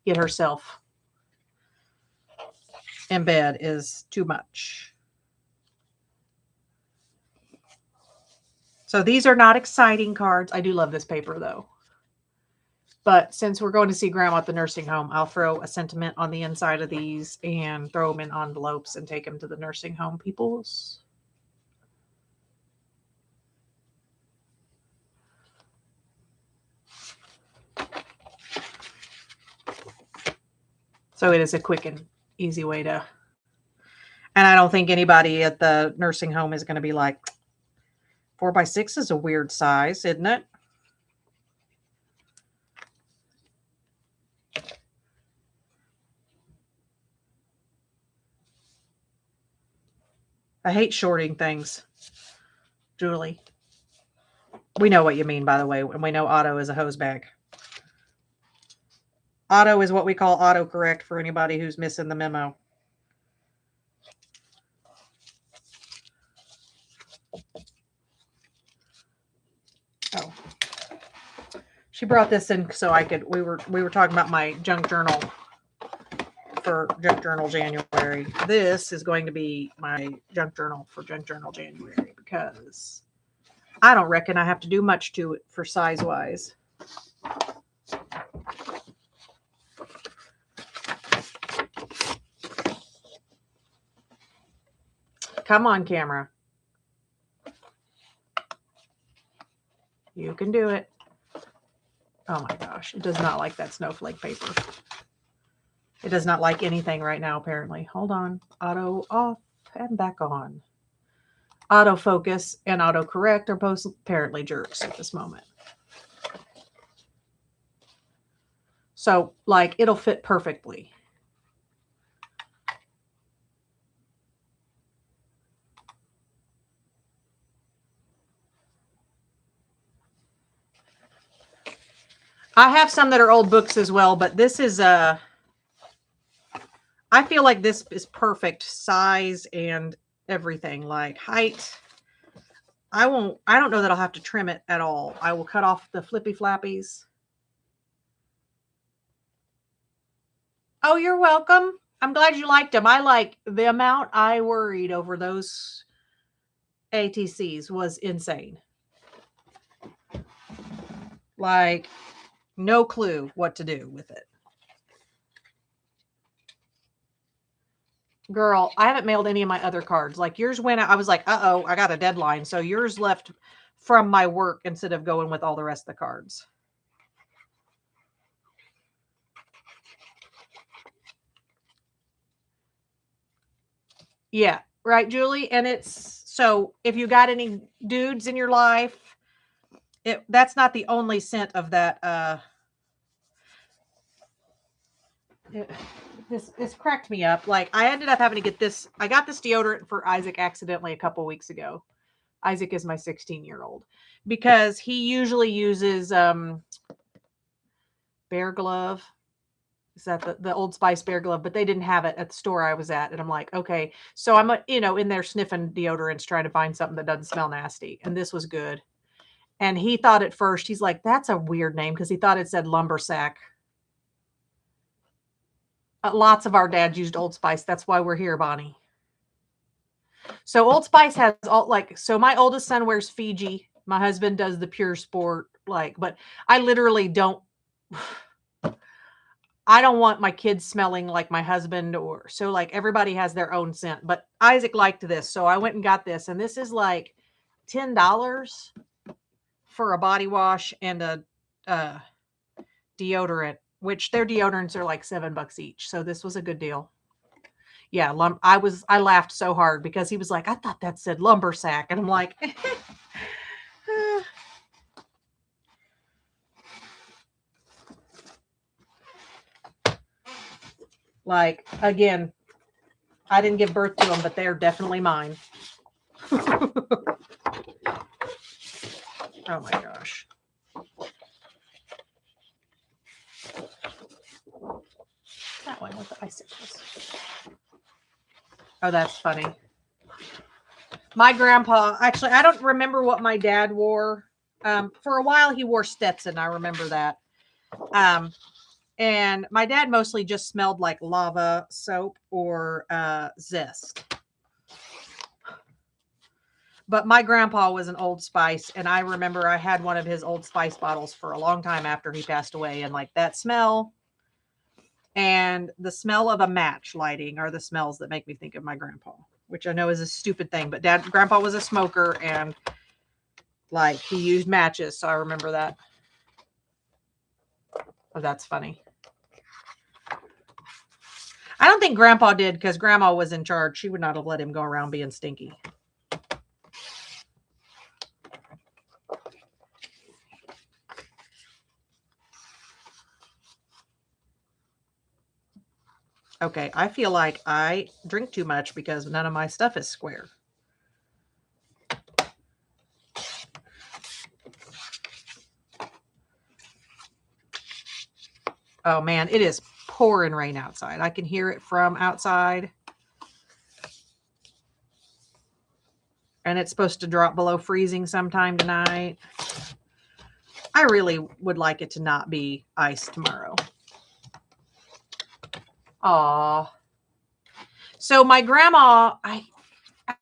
get herself in bed is too much. So these are not exciting cards. I do love this paper though. But since we're going to see Grandma at the nursing home, I'll throw a sentiment on the inside of these and throw them in envelopes and take them to the nursing home peoples. So it is a quick and easy way to, and I don't think anybody at the nursing home is going to be like, 4x6 is a weird size, isn't it? I hate shorting things, Julie. We know what you mean, by the way, and we know Otto is a hose bag. Auto is what we call autocorrect for anybody who's missing the memo. Oh. She brought this in so I could, we were talking about my junk journal for Junk Journal January. This is going to be my junk journal for Junk Journal January because I don't reckon I have to do much to it for size-wise. Come on, camera. You can do it. Oh my gosh. It does not like that snowflake paper. It does not like anything right now, apparently. Hold on. Auto off and back on. Autofocus and autocorrect are both apparently jerks at this moment. So, like, it'll fit perfectly. I have some that are old books as well, but this is I feel like this is perfect size and everything, like height. I don't know that I'll have to trim it at all. I will cut off the flippy flappies. Oh, you're welcome. I'm glad you liked them. I like the amount I worried over those ATCs was insane. Like, no clue what to do with it. Girl, I haven't mailed any of my other cards. Like yours went out. I was like, uh-oh, I got a deadline. So yours left from my work instead of going with all the rest of the cards. Yeah, right, Julie? And it's so if you got any dudes in your life, that's not the only scent of that this cracked me up. Like I ended up having to get this. I got this deodorant for Isaac accidentally a couple weeks ago. Isaac is my 16-year-old because he usually uses Bear Glove. Is that the Old Spice Bear Glove? But they didn't have it at the store I was at, and I'm like, okay. So I'm in there sniffing deodorants trying to find something that doesn't smell nasty, and this was good. And he thought at first, he's like, that's a weird name because he thought it said lumbersack. Lots of our dads used Old Spice. That's why we're here, Bonnie. So Old Spice has so my oldest son wears Fiji. My husband does the Pure Sport, but I literally don't, I don't want my kids smelling like my husband so everybody has their own scent, but Isaac liked this. So I went and got this, and this is like $10 for a body wash and a deodorant, which their deodorants are like $7 each. So this was a good deal. Yeah. I laughed so hard because he was like, I thought that said lumbersack. And I'm like, again, I didn't give birth to them, but they're definitely mine. Oh my gosh. That one with the icicles. Oh, that's funny. My grandpa, actually, I don't remember what my dad wore. For a while, he wore Stetson. I remember that. And my dad mostly just smelled like lava soap or Zest. But my grandpa was an Old Spice, and I remember I had one of his Old Spice bottles for a long time after he passed away, and that smell and the smell of a match lighting are the smells that make me think of my grandpa, which I know is a stupid thing, but grandpa was a smoker, and he used matches, so I remember that. Oh, that's funny. I don't think grandpa did because grandma was in charge. She would not have let him go around being stinky. Okay, I feel like I drink too much because none of my stuff is square. Oh man, it is pouring rain outside. I can hear it from outside. And it's supposed to drop below freezing sometime tonight. I really would like it to not be ice tomorrow. Aw. So my grandma, I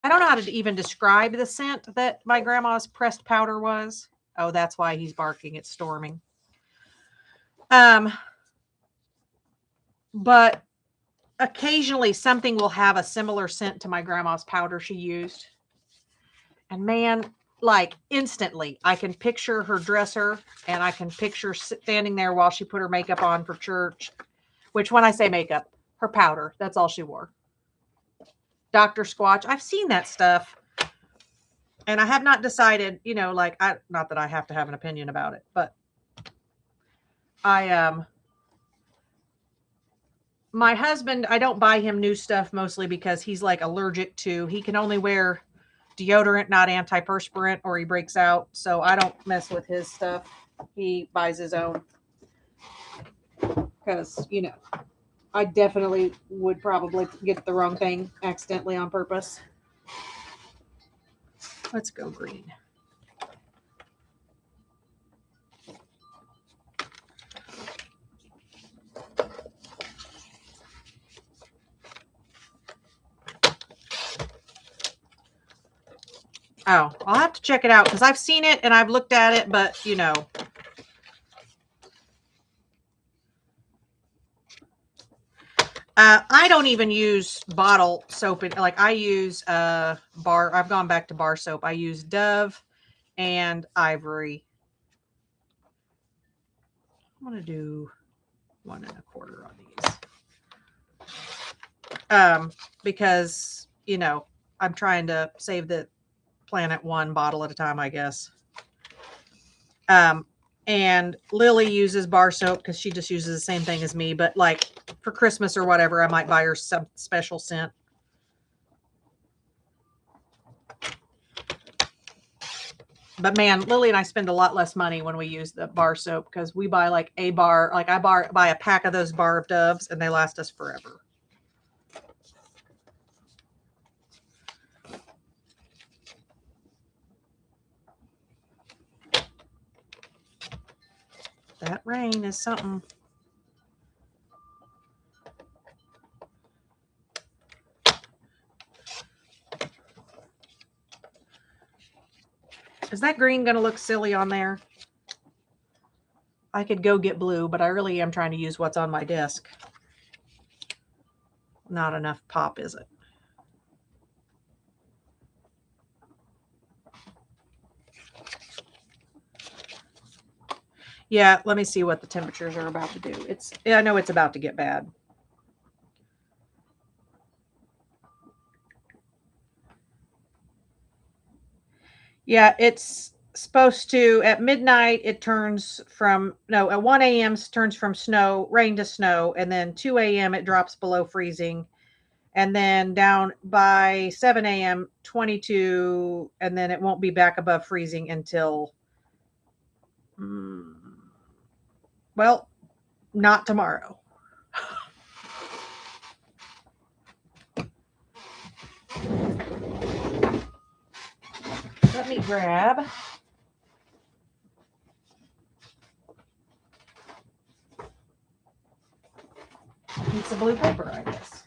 don't know how to even describe the scent that my grandma's pressed powder was. Oh, that's why he's barking. It's storming. But occasionally something will have a similar scent to my grandma's powder she used. And man, instantly, I can picture her dresser, and I can picture standing there while she put her makeup on for church, which when I say makeup, her powder, that's all she wore. Dr. Squatch, I've seen that stuff, and I have not decided, not that I have to have an opinion about it, but my husband, I don't buy him new stuff mostly because he's allergic to, he can only wear deodorant, not antiperspirant, or he breaks out. So I don't mess with his stuff. He buys his own. Because, I definitely would probably get the wrong thing accidentally on purpose. Let's go green. Oh, I'll have to check it out because I've seen it and I've looked at it, but I don't even use bottle soap. Like I use bar. I've gone back to bar soap. I use Dove and Ivory. I'm gonna do 1 1/4 on these. Because you know I'm trying to save the planet one bottle at a time, I guess. And Lily uses bar soap because she just uses the same thing as me. But like for Christmas or whatever, I might buy her some special scent. But man, Lily and I spend a lot less money when we use the bar soap because we buy like a bar, like I buy a pack of those bar of Doves and they last us forever. That rain is something. Is that green going to look silly on there? I could go get blue, but I really am trying to use what's on my desk. Not enough pop, is it? Yeah, let me see what the temperatures are about to do. I know it's about to get bad. Yeah, it's supposed to, at midnight, it turns from, no, at 1 a.m. turns from rain to snow, and then 2 a.m. it drops below freezing, and then down by 7 a.m., 22, and then it won't be back above freezing until, well, not tomorrow. Let me grab a piece of blue paper, I guess.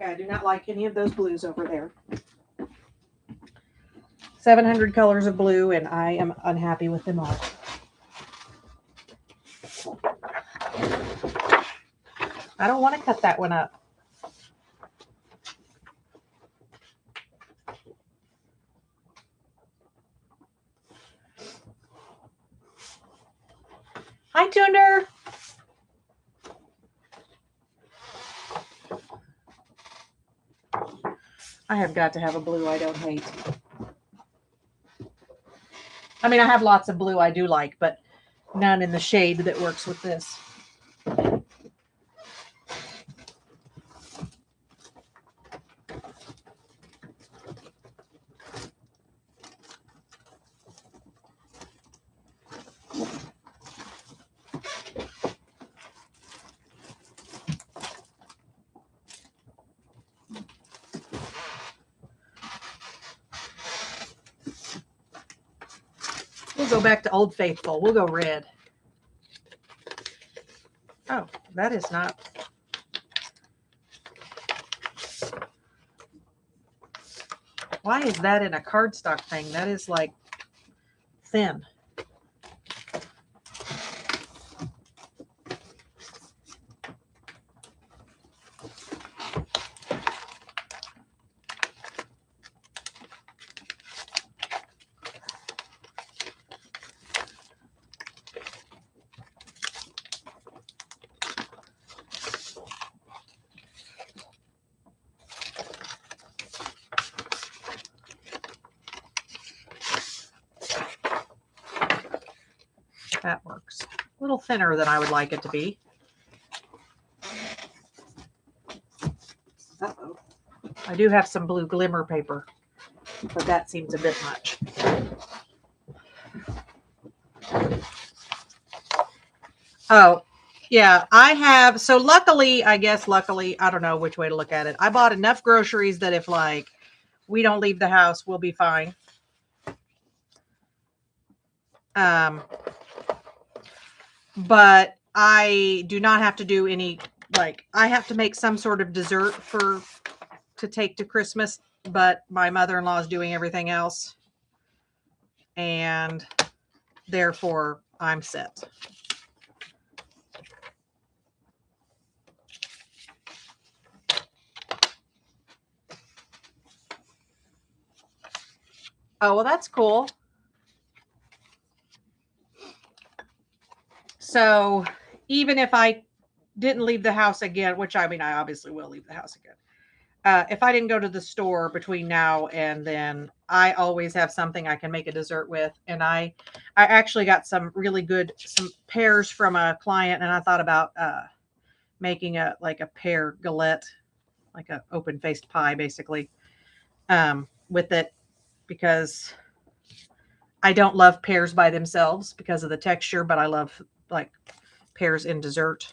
Okay, I do not like any of those blues over there. 700 colors of blue, and I am unhappy with them all. I don't want to cut that one up. Hi, Tuner. I have got to have a blue I don't hate. I mean, I have lots of blue I do like, but none in the shade that works with this. We'll go back to Old Faithful. We'll go red. Oh, that is not. Why is that in a cardstock thing? That is like thin. That works. A little thinner than I would like it to be. Uh-oh. I do have some blue glimmer paper, but that seems a bit much. Oh, yeah, I have. So luckily, I don't know which way to look at it. I bought enough groceries that if like we don't leave the house, we'll be fine. Um, but I do not have to do any, like, I have to make some sort of dessert to take to Christmas, but my mother-in-law is doing everything else, and therefore I'm set. Oh, well, that's cool. So even if I didn't leave the house again, which I mean, I obviously will leave the house again. If I didn't go to the store between now and then, I always have something I can make a dessert with. And I actually got some pears from a client, and I thought about making a pear galette, like a open faced pie, basically, with it, because I don't love pears by themselves because of the texture, but I love like pears in dessert.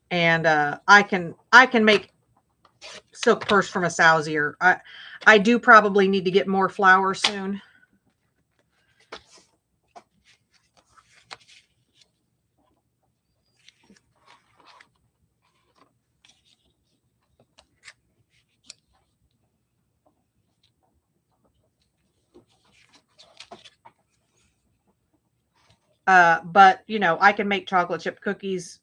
And I can make silk purse from a sow's ear. I do probably need to get more flour soon. But I can make chocolate chip cookies.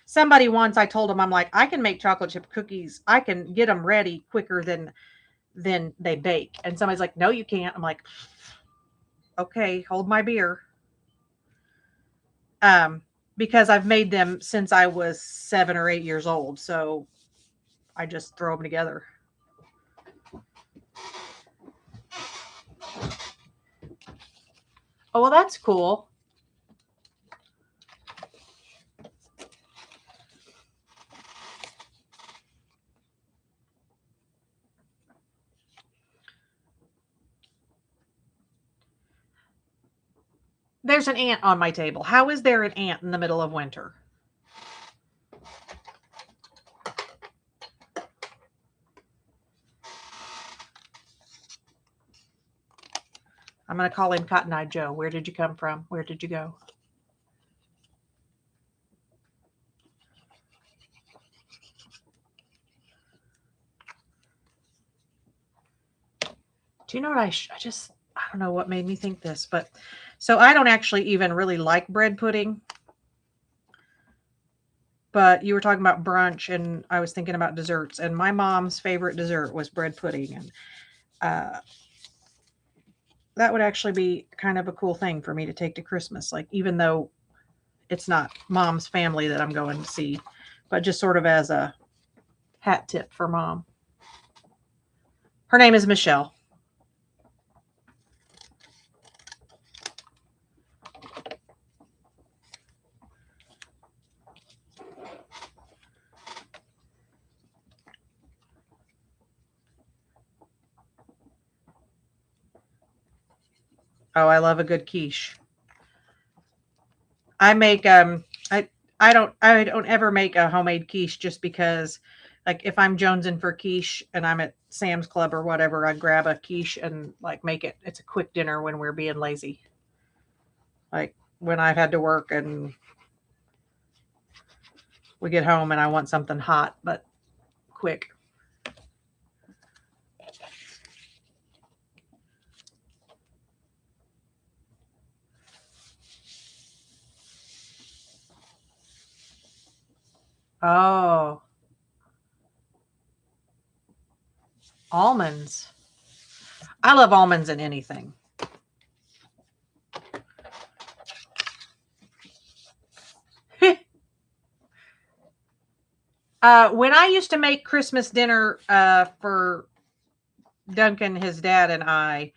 Somebody once, I told them, I'm like, I can make chocolate chip cookies. I can get them ready quicker than they bake. And somebody's like, no, you can't. I'm like, okay, hold my beer. Um, because I've made them since I was 7 or 8 years old. So I just throw them together. Oh, well, that's cool. There's an ant on my table. How is there an ant in the middle of winter? I'm going to call him Cotton Eye Joe. Where did you come from? Where did you go? Do you know what I don't know what made me think this, but so I don't actually even really like bread pudding, but you were talking about brunch and I was thinking about desserts, and my mom's favorite dessert was bread pudding. And uh, that would actually be kind of a cool thing for me to take to Christmas. Like, even though it's not mom's family that I'm going to see, but just sort of as a hat tip for mom. Her name is Michelle. Oh, I love a good quiche. I make I I don't ever make a homemade quiche just because, like, if I'm jonesing for quiche and I'm at Sam's Club or whatever, I grab a quiche and like make it. It's a quick dinner when we're being lazy. Like when I've had to work and we get home and I want something hot but quick. Oh, almonds. I love almonds in anything. When I used to make Christmas dinner for Duncan, his dad, and I,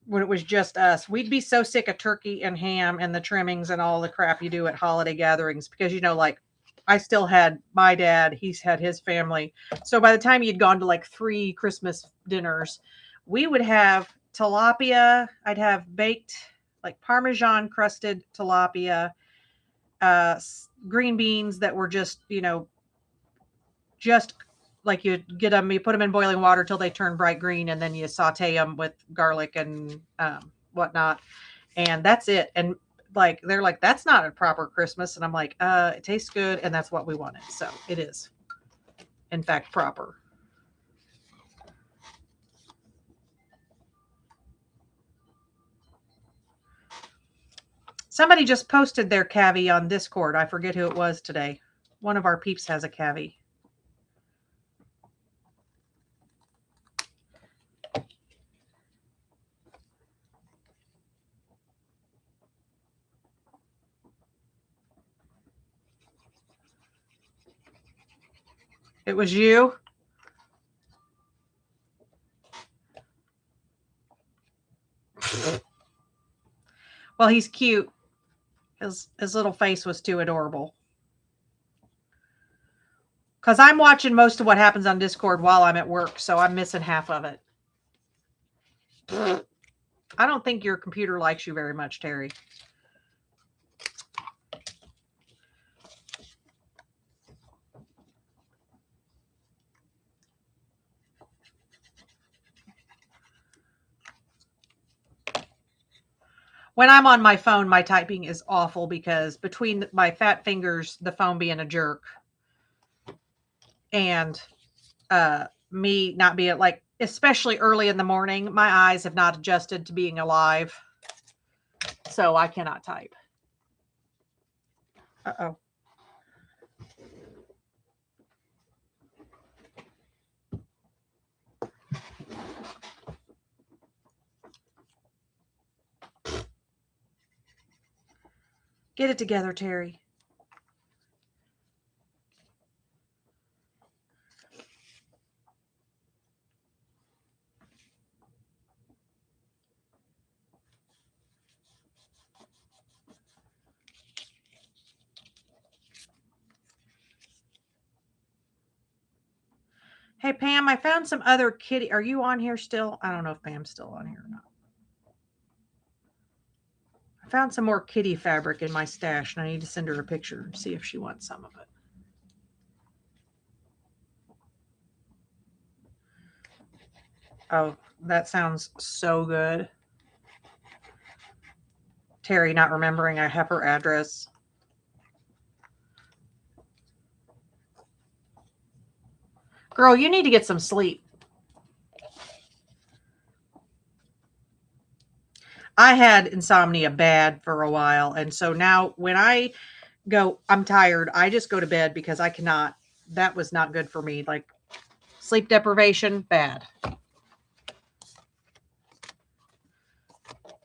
when it was just us, we'd be so sick of turkey and ham and the trimmings and all the crap you do at holiday gatherings because, like, I still had my dad, he's had his family. So by the time you'd gone to like 3 Christmas dinners, we would have tilapia. I'd have baked like Parmesan crusted tilapia, green beans that were just, just like you get them, you put them in boiling water till they turn bright green, and then you saute them with garlic and whatnot, and that's it. And like they're like, that's not a proper Christmas, and I'm like, it tastes good, and that's what we wanted, so it is, in fact, proper. Somebody just posted their cavi on Discord. I forget who it was today. One of our peeps has a cavi. It was you? Well, he's cute. His little face was too adorable. Because I'm watching most of what happens on Discord while I'm at work, so I'm missing half of it. I don't think your computer likes you very much, Terry. When I'm on my phone, my typing is awful because between my fat fingers, the phone being a jerk, and me not being like, especially early in the morning, my eyes have not adjusted to being alive. So I cannot type. Uh-oh. Get it together, Terry. Hey, Pam, I found some other kitty. Are you on here still? I don't know if Pam's still on here or not. I found some more kitty fabric in my stash, and I need to send her a picture and see if she wants some of it. Oh, that sounds so good. Terry not remembering I have her address. Girl, you need to get some sleep. I had insomnia bad for a while. And so now when I go, I'm tired, I just go to bed because I cannot. That was not good for me. Like sleep deprivation, bad. I'll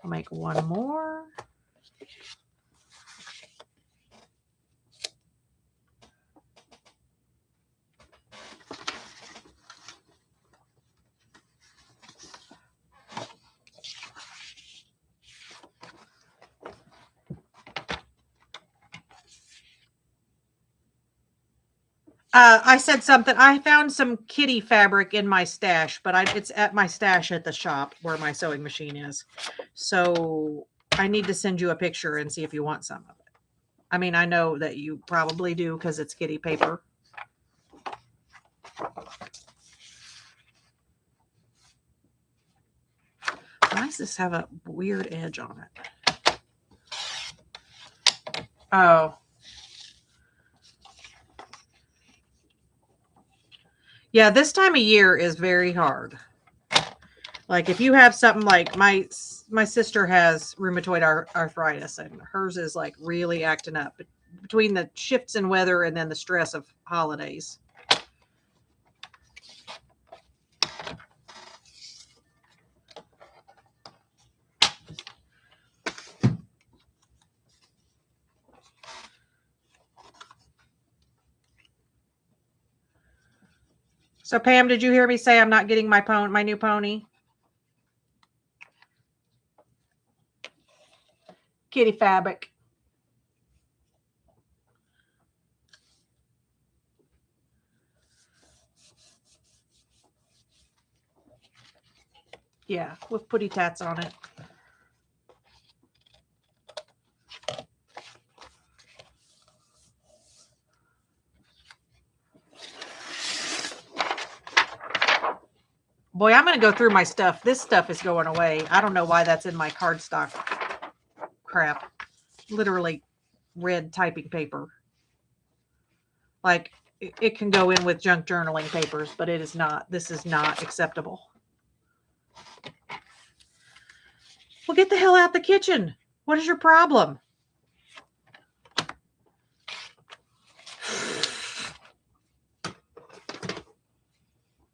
make one more. I said something. I found some kitty fabric in my stash, but it's at my stash at the shop where my sewing machine is. So I need to send you a picture and see if you want some of it. I mean, I know that you probably do because it's kitty paper. Why does this have a weird edge on it? Oh. Yeah, this time of year is very hard. Like if you have something like my sister has rheumatoid arthritis, and hers is like really acting up between the shifts in weather and then the stress of holidays. So Pam, did you hear me say I'm not getting my new pony? Kitty fabric. Yeah, with putty tats on it. Boy, I'm going to go through my stuff. This stuff is going away. I don't know why that's in my cardstock crap. Literally red typing paper. Like, it can go in with junk journaling papers, but it is not. This is not acceptable. Well, get the hell out the kitchen. What is your problem?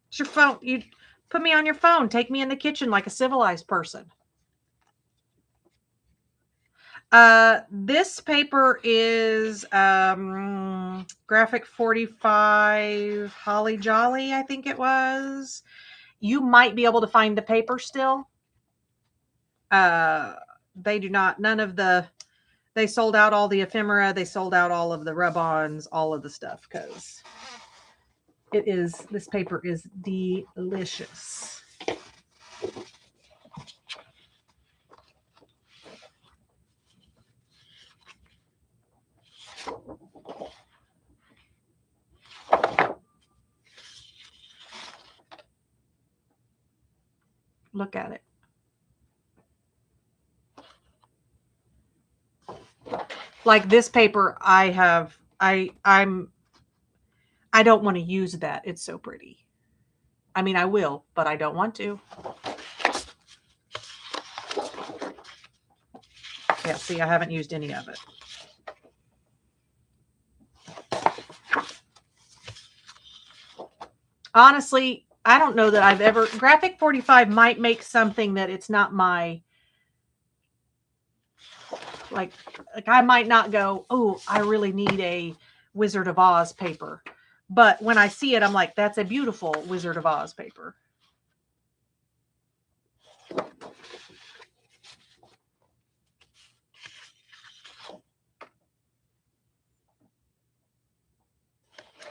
It's your phone. You put me on your phone. Take me in the kitchen like a civilized person. This paper is Graphic 45 Holly Jolly, I think it was. You might be able to find the paper still. They do not, they sold out all the ephemera. They sold out all of the rub-ons, all of the stuff, because this paper is delicious. Look at it. Like this paper, I don't want to use that. It's so pretty. I mean, I will, but I don't want to. Yeah, see, I haven't used any of it. Honestly, I don't know that I've ever... Graphic 45 might make something that it's not my... Like I might not go, oh, I really need a Wizard of Oz paper. But when I see it, I'm like, that's a beautiful Wizard of Oz paper.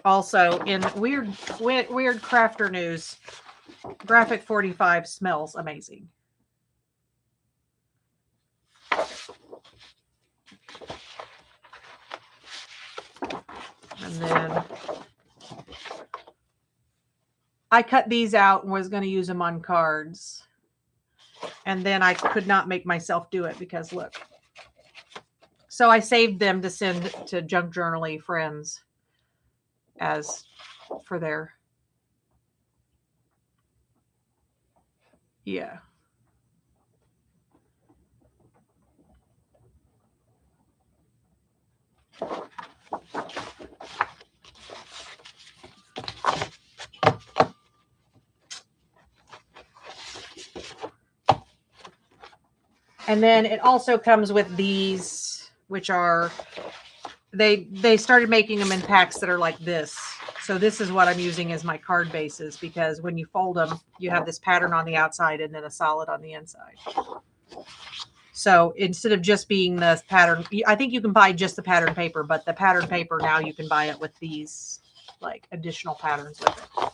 Also, in weird crafter news, Graphic 45 smells amazing. And then I cut these out and was going to use them on cards. And then I could not make myself do it because look. So I saved them to send to Junk Journaly friends as for their, yeah. And then it also comes with these, which are, they started making them in packs that are like this. So this is what I'm using as my card bases, because when you fold them, you have this pattern on the outside and then a solid on the inside. So instead of just being the pattern, I think you can buy just the pattern paper, but the pattern paper now you can buy it with these like additional patterns with it.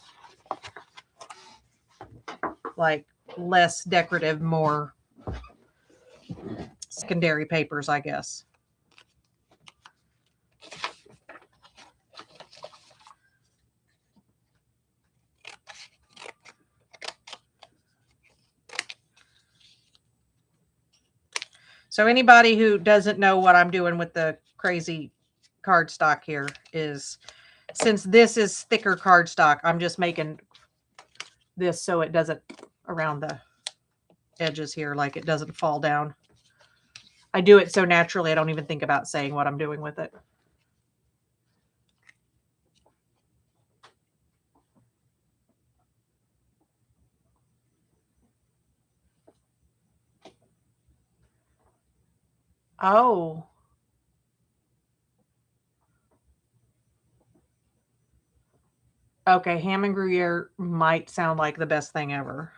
Like less decorative, more secondary papers, I guess. So anybody who doesn't know what I'm doing with the crazy cardstock here is, since this is thicker cardstock, I'm just making this so it doesn't, around the edges here, like it doesn't fall down. I do it so naturally, I don't even think about saying what I'm doing with it. Oh. Okay, ham and Gruyere might sound like the best thing ever.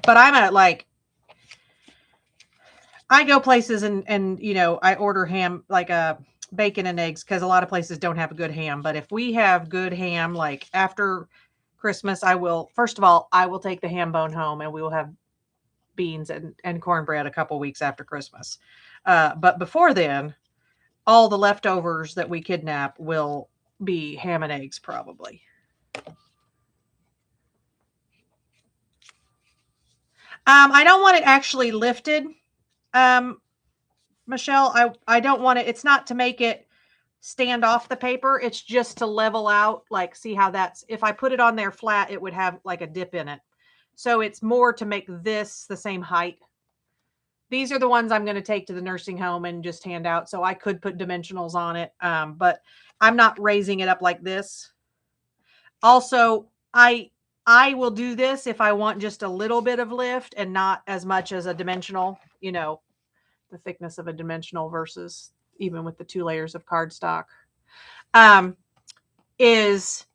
But I'm at like, I go places and you know, I order ham, like a bacon and eggs, because a lot of places don't have a good ham. But if we have good ham, like after Christmas, I will, first of all, I will take the ham bone home and we will have beans and cornbread a couple weeks after Christmas. But before then, all the leftovers that we kidnap will be ham and eggs probably. I don't want it actually lifted. Michelle, I don't want it. It's not to make it stand off the paper. It's just to level out, like, see how that's, if I put it on there flat, it would have like a dip in it. So it's more to make this the same height. These are the ones I'm going to take to the nursing home and just hand out. So I could put dimensionals on it. But I'm not raising it up like this. Also, I will do this if I want just a little bit of lift and not as much as a dimensional, you know, the thickness of a dimensional versus even with the 2 layers of cardstock. Is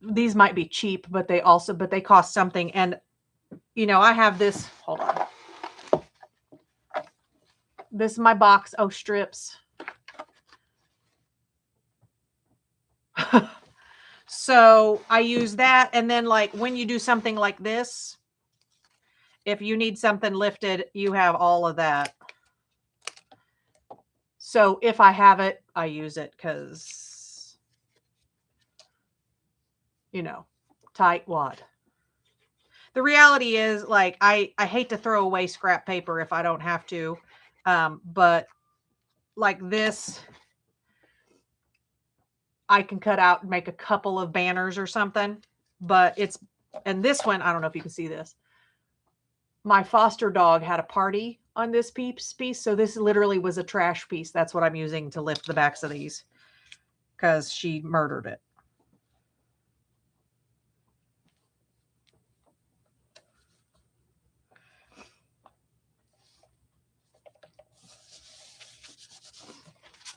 these might be cheap, but they cost something. And, you know, I have this, hold on. This is my box O strips. So I use that. And then like when you do something like this, if you need something lifted, you have all of that. So if I have it, I use it because, you know, tight wad. The reality is, like, I hate to throw away scrap paper if I don't have to. But like this, I can cut out and make a couple of banners or something. But it's, and this one, I don't know if you can see this. My foster dog had a party on this piece. So this literally was a trash piece. That's what I'm using to lift the backs of these because she murdered it.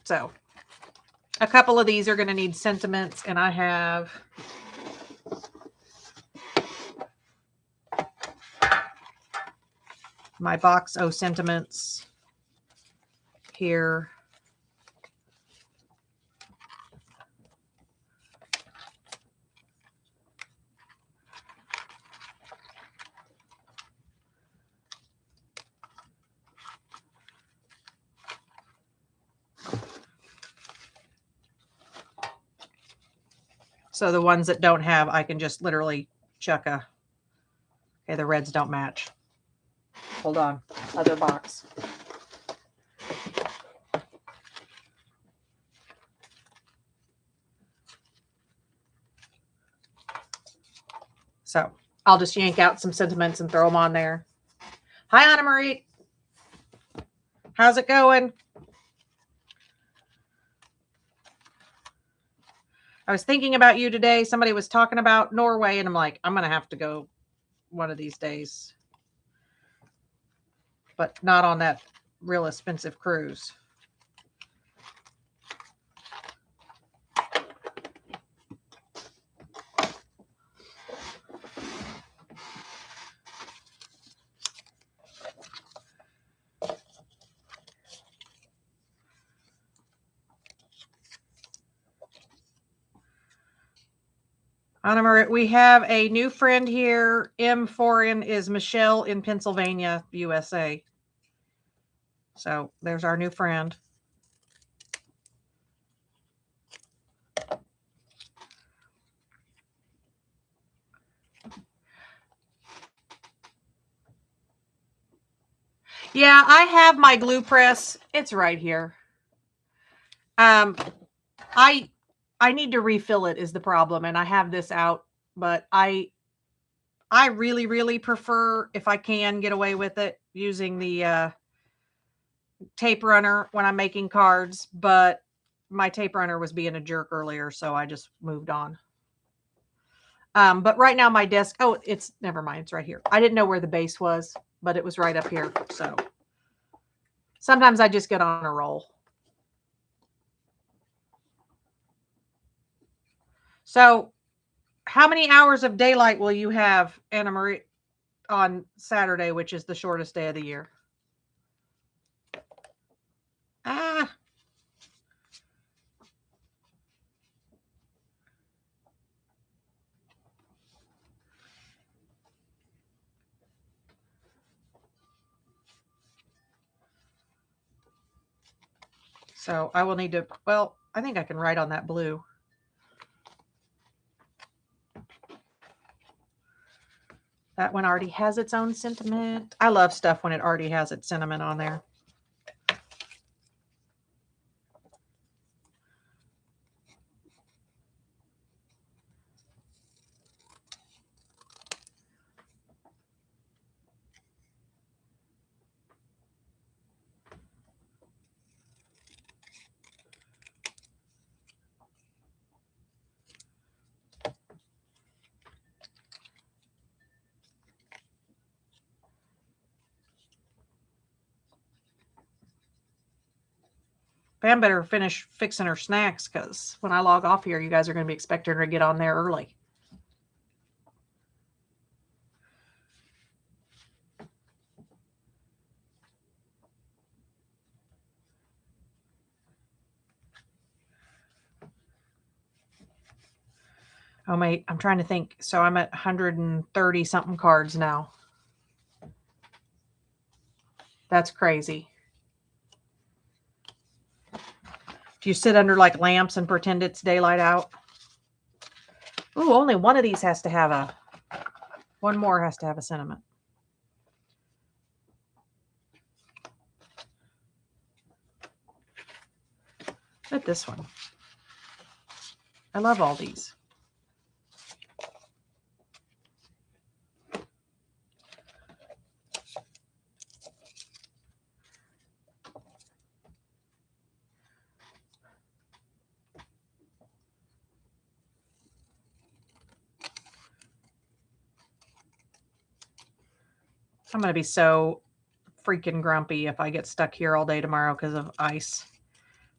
So a couple of these are going to need sentiments, and I have my box O sentiments here. So the ones that don't have, I can just literally chuck a, okay, the reds don't match. Hold on, other box. So I'll just yank out some sentiments and throw them on there. Hi, Anna Marie. How's it going? I was thinking about you today. Somebody was talking about Norway, and I'm like, I'm going to have to go one of these days. But not on that real expensive cruise. Anna Marie, we have a new friend here. M. Foreign is Michelle in Pennsylvania, USA. So there's our new friend. Yeah, I have my glue press. It's right here. I need to refill it is the problem, and I have this out, but I really, really prefer, if I can get away with it, using the tape runner when I'm making cards, but my tape runner was being a jerk earlier, so I just moved on. But right now my desk, oh, it's, never mind, it's right here. I didn't know where the base was, but it was right up here. So sometimes I just get on a roll. So how many hours of daylight will you have, Anna Marie, on Saturday, which is the shortest day of the year? Ah. So I will need to, well, I think I can write on that blue. That one already has its own sentiment. I love stuff when it already has its sentiment on there. Pam better finish fixing her snacks because when I log off here, you guys are going to be expecting her to get on there early. Oh, mate, I'm trying to think. So I'm at 130 something cards now. That's crazy. Do you sit under like lamps and pretend it's daylight out? Ooh, only one of these has to have a, one more has to have a sentiment. Look at this one. I love all these. I'm going to be so freaking grumpy if I get stuck here all day tomorrow because of ice.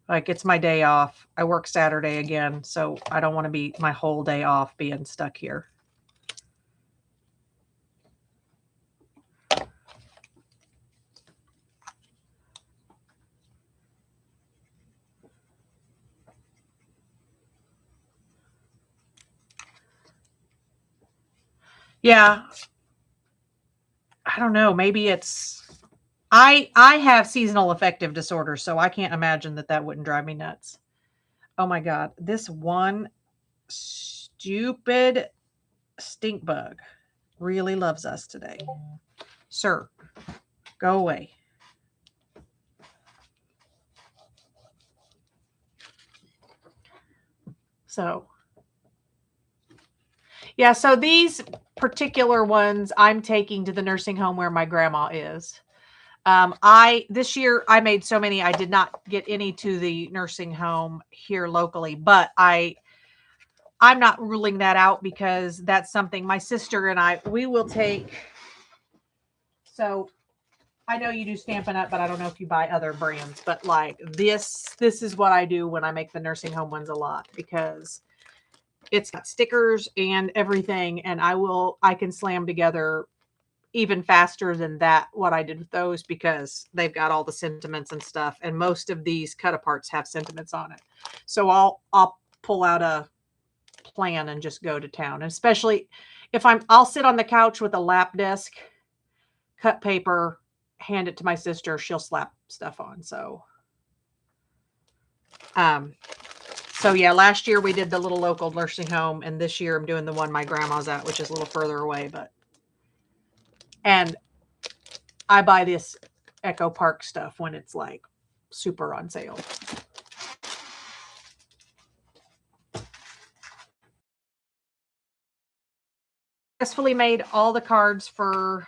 Like, it's my day off. I work Saturday again, so I don't want to be my whole day off being stuck here. Yeah. I don't know. Maybe it's... I have seasonal affective disorder, so I can't imagine that that wouldn't drive me nuts. Oh my God. This one stupid stink bug really loves us today. Sir, go away. So, yeah, so these particular ones I'm taking to the nursing home where my grandma is. This year I made so many, I did not get any to the nursing home here locally, but I'm not ruling that out because that's something my sister and we will take. So I know you do Stampin' Up, but I don't know if you buy other brands, but like this is what I do when I make the nursing home ones a lot because it's got stickers and everything. And I can slam together even faster than that, what I did with those, because they've got all the sentiments and stuff. And most of these cut aparts have sentiments on it. So I'll pull out a plan and just go to town. And especially if I'll sit on the couch with a lap desk, cut paper, hand it to my sister. She'll slap stuff on. So yeah, last year we did the little local nursing home, and this year I'm doing the one my grandma's at, which is a little further away, and I buy this Echo Park stuff when it's like super on sale. Successfully made all the cards for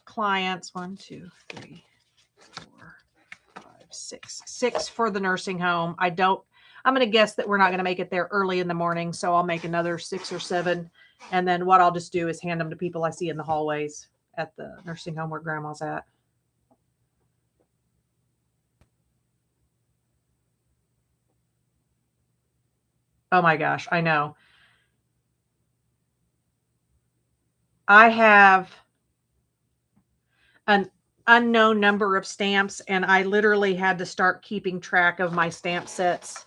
clients. 1, 2, 3, 4, 5, 6. 6 for the nursing home. I'm going to guess that we're not going to make it there early in the morning, so I'll make another 6 or 7. And then what I'll just do is hand them to people I see in the hallways at the nursing home where grandma's at. Oh my gosh, I know. I have an unknown number of stamps, and I literally had to start keeping track of my stamp sets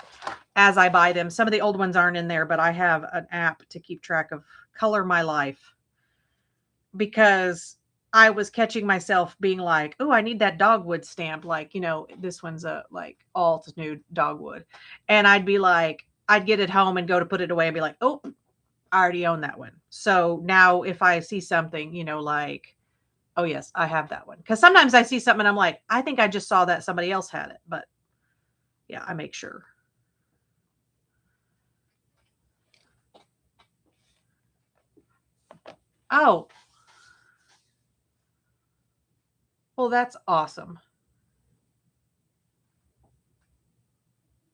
as I buy them. Some of the old ones aren't in there, but I have an app to keep track of Color My Life because I was catching myself being like, "Oh, I need that dogwood stamp." Like, this one's a like alt nude dogwood. And I'd be like, I'd get it home and go to put it away and be like, "Oh, I already own that one." So now if I see something, like, oh yes, I have that one. Because sometimes I see something and I'm like, I think I just saw that somebody else had it. But yeah, I make sure. Oh, well, that's awesome.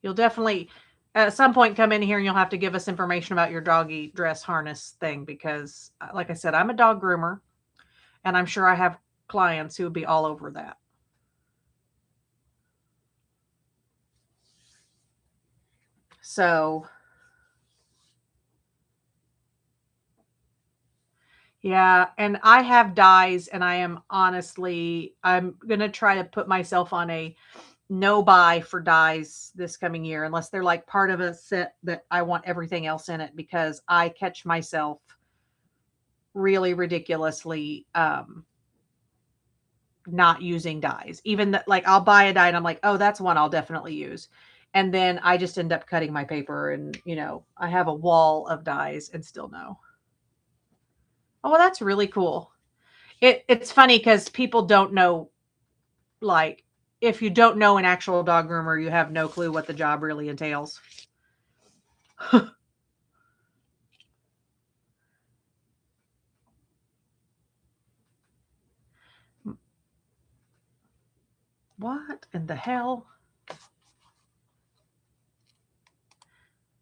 You'll definitely at some point come in here and you'll have to give us information about your doggy dress harness thing because, like I said, I'm a dog groomer and I'm sure I have clients who would be all over that. So, yeah, and I have dyes and I'm going to try to put myself on a no buy for dyes this coming year unless they're like part of a set that I want everything else in it because I catch myself really ridiculously not using dyes. Even like I'll buy a dye and I'm like, "Oh, that's one I'll definitely use." And then I just end up cutting my paper and, I have a wall of dyes and still no. Oh, well, that's really cool. It's funny cuz people don't know, like, if you don't know an actual dog groomer, you have no clue what the job really entails. What in the hell?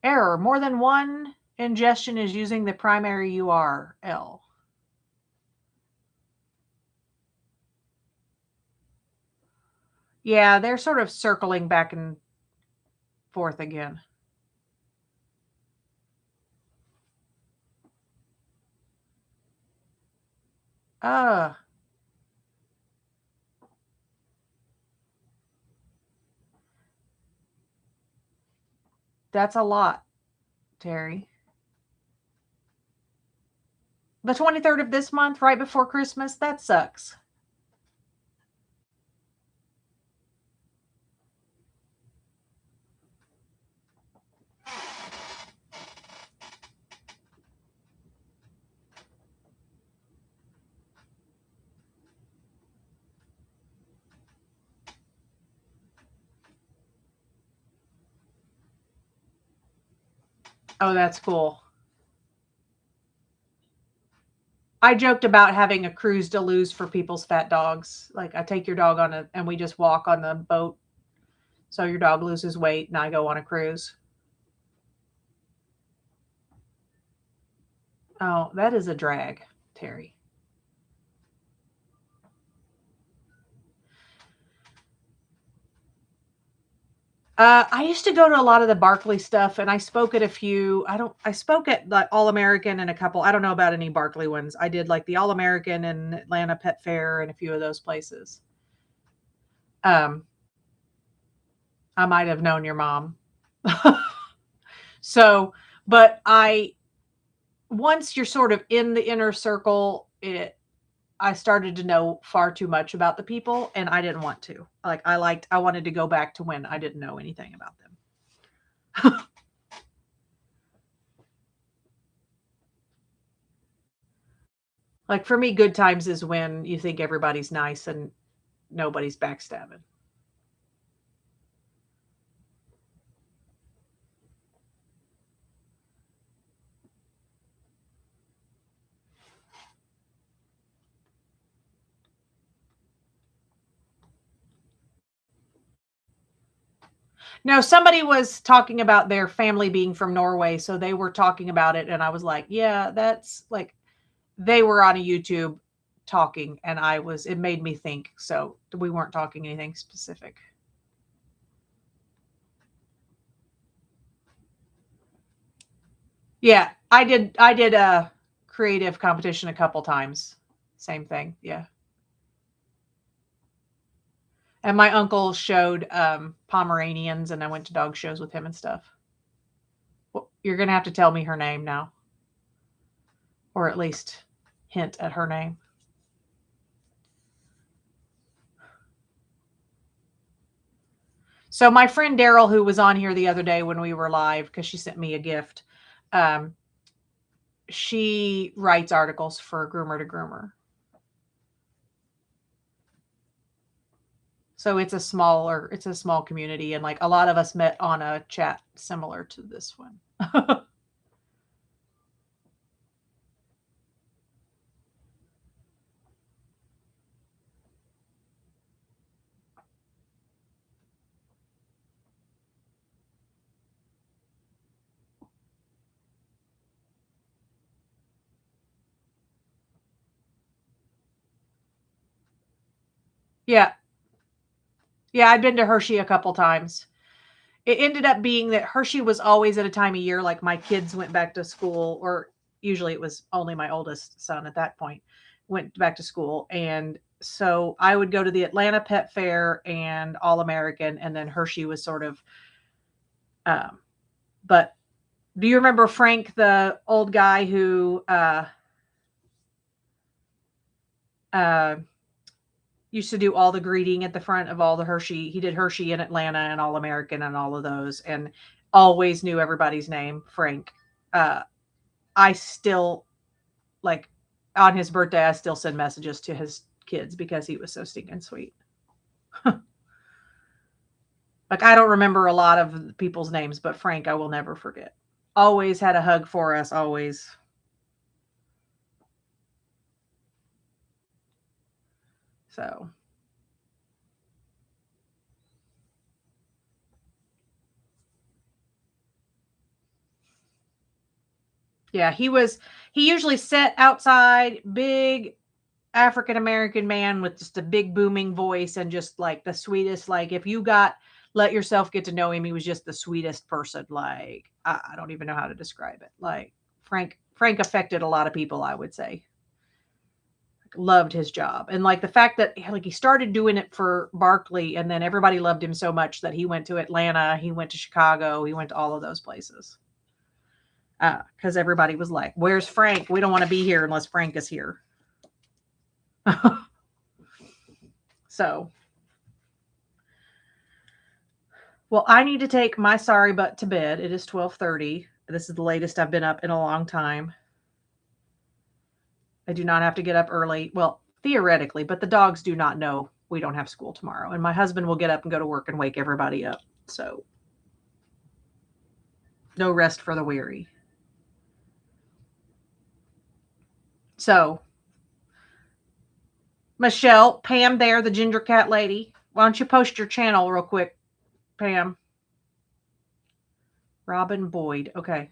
Error. More than one ingestion is using the primary URL. Yeah, they're sort of circling back and forth again. Uh, that's a lot, Terry. The 23rd of this month, right before Christmas, that sucks. Oh, that's cool. I joked about having a cruise to lose for people's fat dogs. Like I take your dog and we just walk on the boat so your dog loses weight and I go on a cruise. Oh, that is a drag, Terry. I used to go to a lot of the Barkley stuff, and I spoke at a few. I spoke at the All American and a couple. I don't know about any Barkley ones. I did like the All American and Atlanta Pet Fair and a few of those places. Um, I might have known your mom. So, but once you're sort of in the inner circle, I started to know far too much about the people, and I didn't want to. Like, I wanted to go back to when I didn't know anything about them. Like for me, good times is when you think everybody's nice and nobody's backstabbing. No, somebody was talking about their family being from Norway, so they were talking about it, and I was like, "Yeah, that's like." They were on a YouTube talking, and it made me think. So we weren't talking anything specific. Yeah, I did a creative competition a couple times. Same thing. Yeah. And my uncle showed Pomeranians, and I went to dog shows with him and stuff. Well, you're gonna have to tell me her name now, or at least hint at her name. So my friend Daryl, who was on here the other day when we were live, because she sent me a gift, um, she writes articles for Groomer to Groomer. So it's a small community, and like a lot of us met on a chat similar to this one. Yeah. Yeah, I'd been to Hershey a couple times. It ended up being that Hershey was always at a time of year like my kids went back to school, or usually it was only my oldest son at that point went back to school. And so I would go to the Atlanta Pet Fair and All American, and then Hershey was sort of um but do you remember Frank, the old guy who uh used to do all the greeting at the front of all the Hershey? He did Hershey in Atlanta and All American and all of those, and always knew everybody's name, Frank. Uh, I still, like, on his birthday, I still send messages to his kids because he was so stinking sweet. Like, I don't remember a lot of people's names, but Frank, I will never forget. Always had a hug for us, always. So, yeah, he usually sat outside, big African American man with just a big booming voice and just like the sweetest. Like, if you let yourself get to know him, he was just the sweetest person. Like, I don't even know how to describe it. Like, Frank affected a lot of people, I would say. Loved his job. And like the fact that like he started doing it for Barkley, and then everybody loved him so much that he went to Atlanta, he went to Chicago, he went to all of those places. Because everybody was like, "Where's Frank? We don't want to be here unless Frank is here." So, well, I need to take my sorry butt to bed. It is 12:30. This is the latest I've been up in a long time. I do not have to get up early. Well, theoretically, but the dogs do not know we don't have school tomorrow. And my husband will get up and go to work and wake everybody up. So, no rest for the weary. So, Michelle, Pam there, the ginger cat lady. Why don't you post your channel real quick, Pam? Robin Boyd. Okay.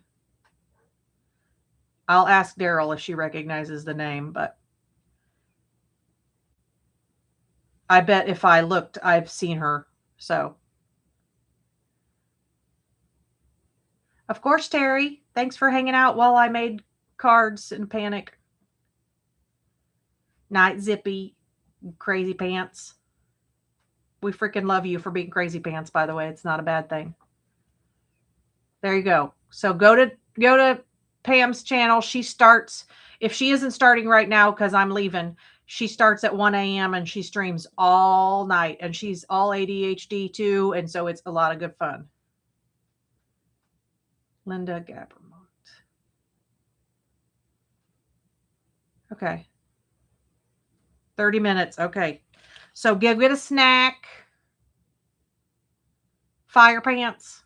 I'll ask Daryl if she recognizes the name, but I bet if I looked, I've seen her. So, of course, Terry, thanks for hanging out while I made cards and panic. Night Zippy, crazy pants. We freaking love you for being crazy pants, by the way. It's not a bad thing. There you go. So go to Pam's channel. She starts, if she isn't starting right now because I'm leaving, she starts at 1 a.m. and she streams all night, and she's all ADHD too. And so it's a lot of good fun. Linda Gabermont. Okay. 30 minutes. Okay. So get a snack. Fire pants.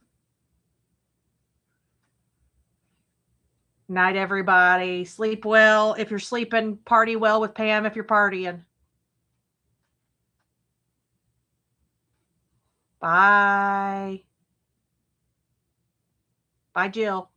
Night, everybody. Sleep well. If you're sleeping, party well with Pam if you're partying. Bye. Bye, Jill.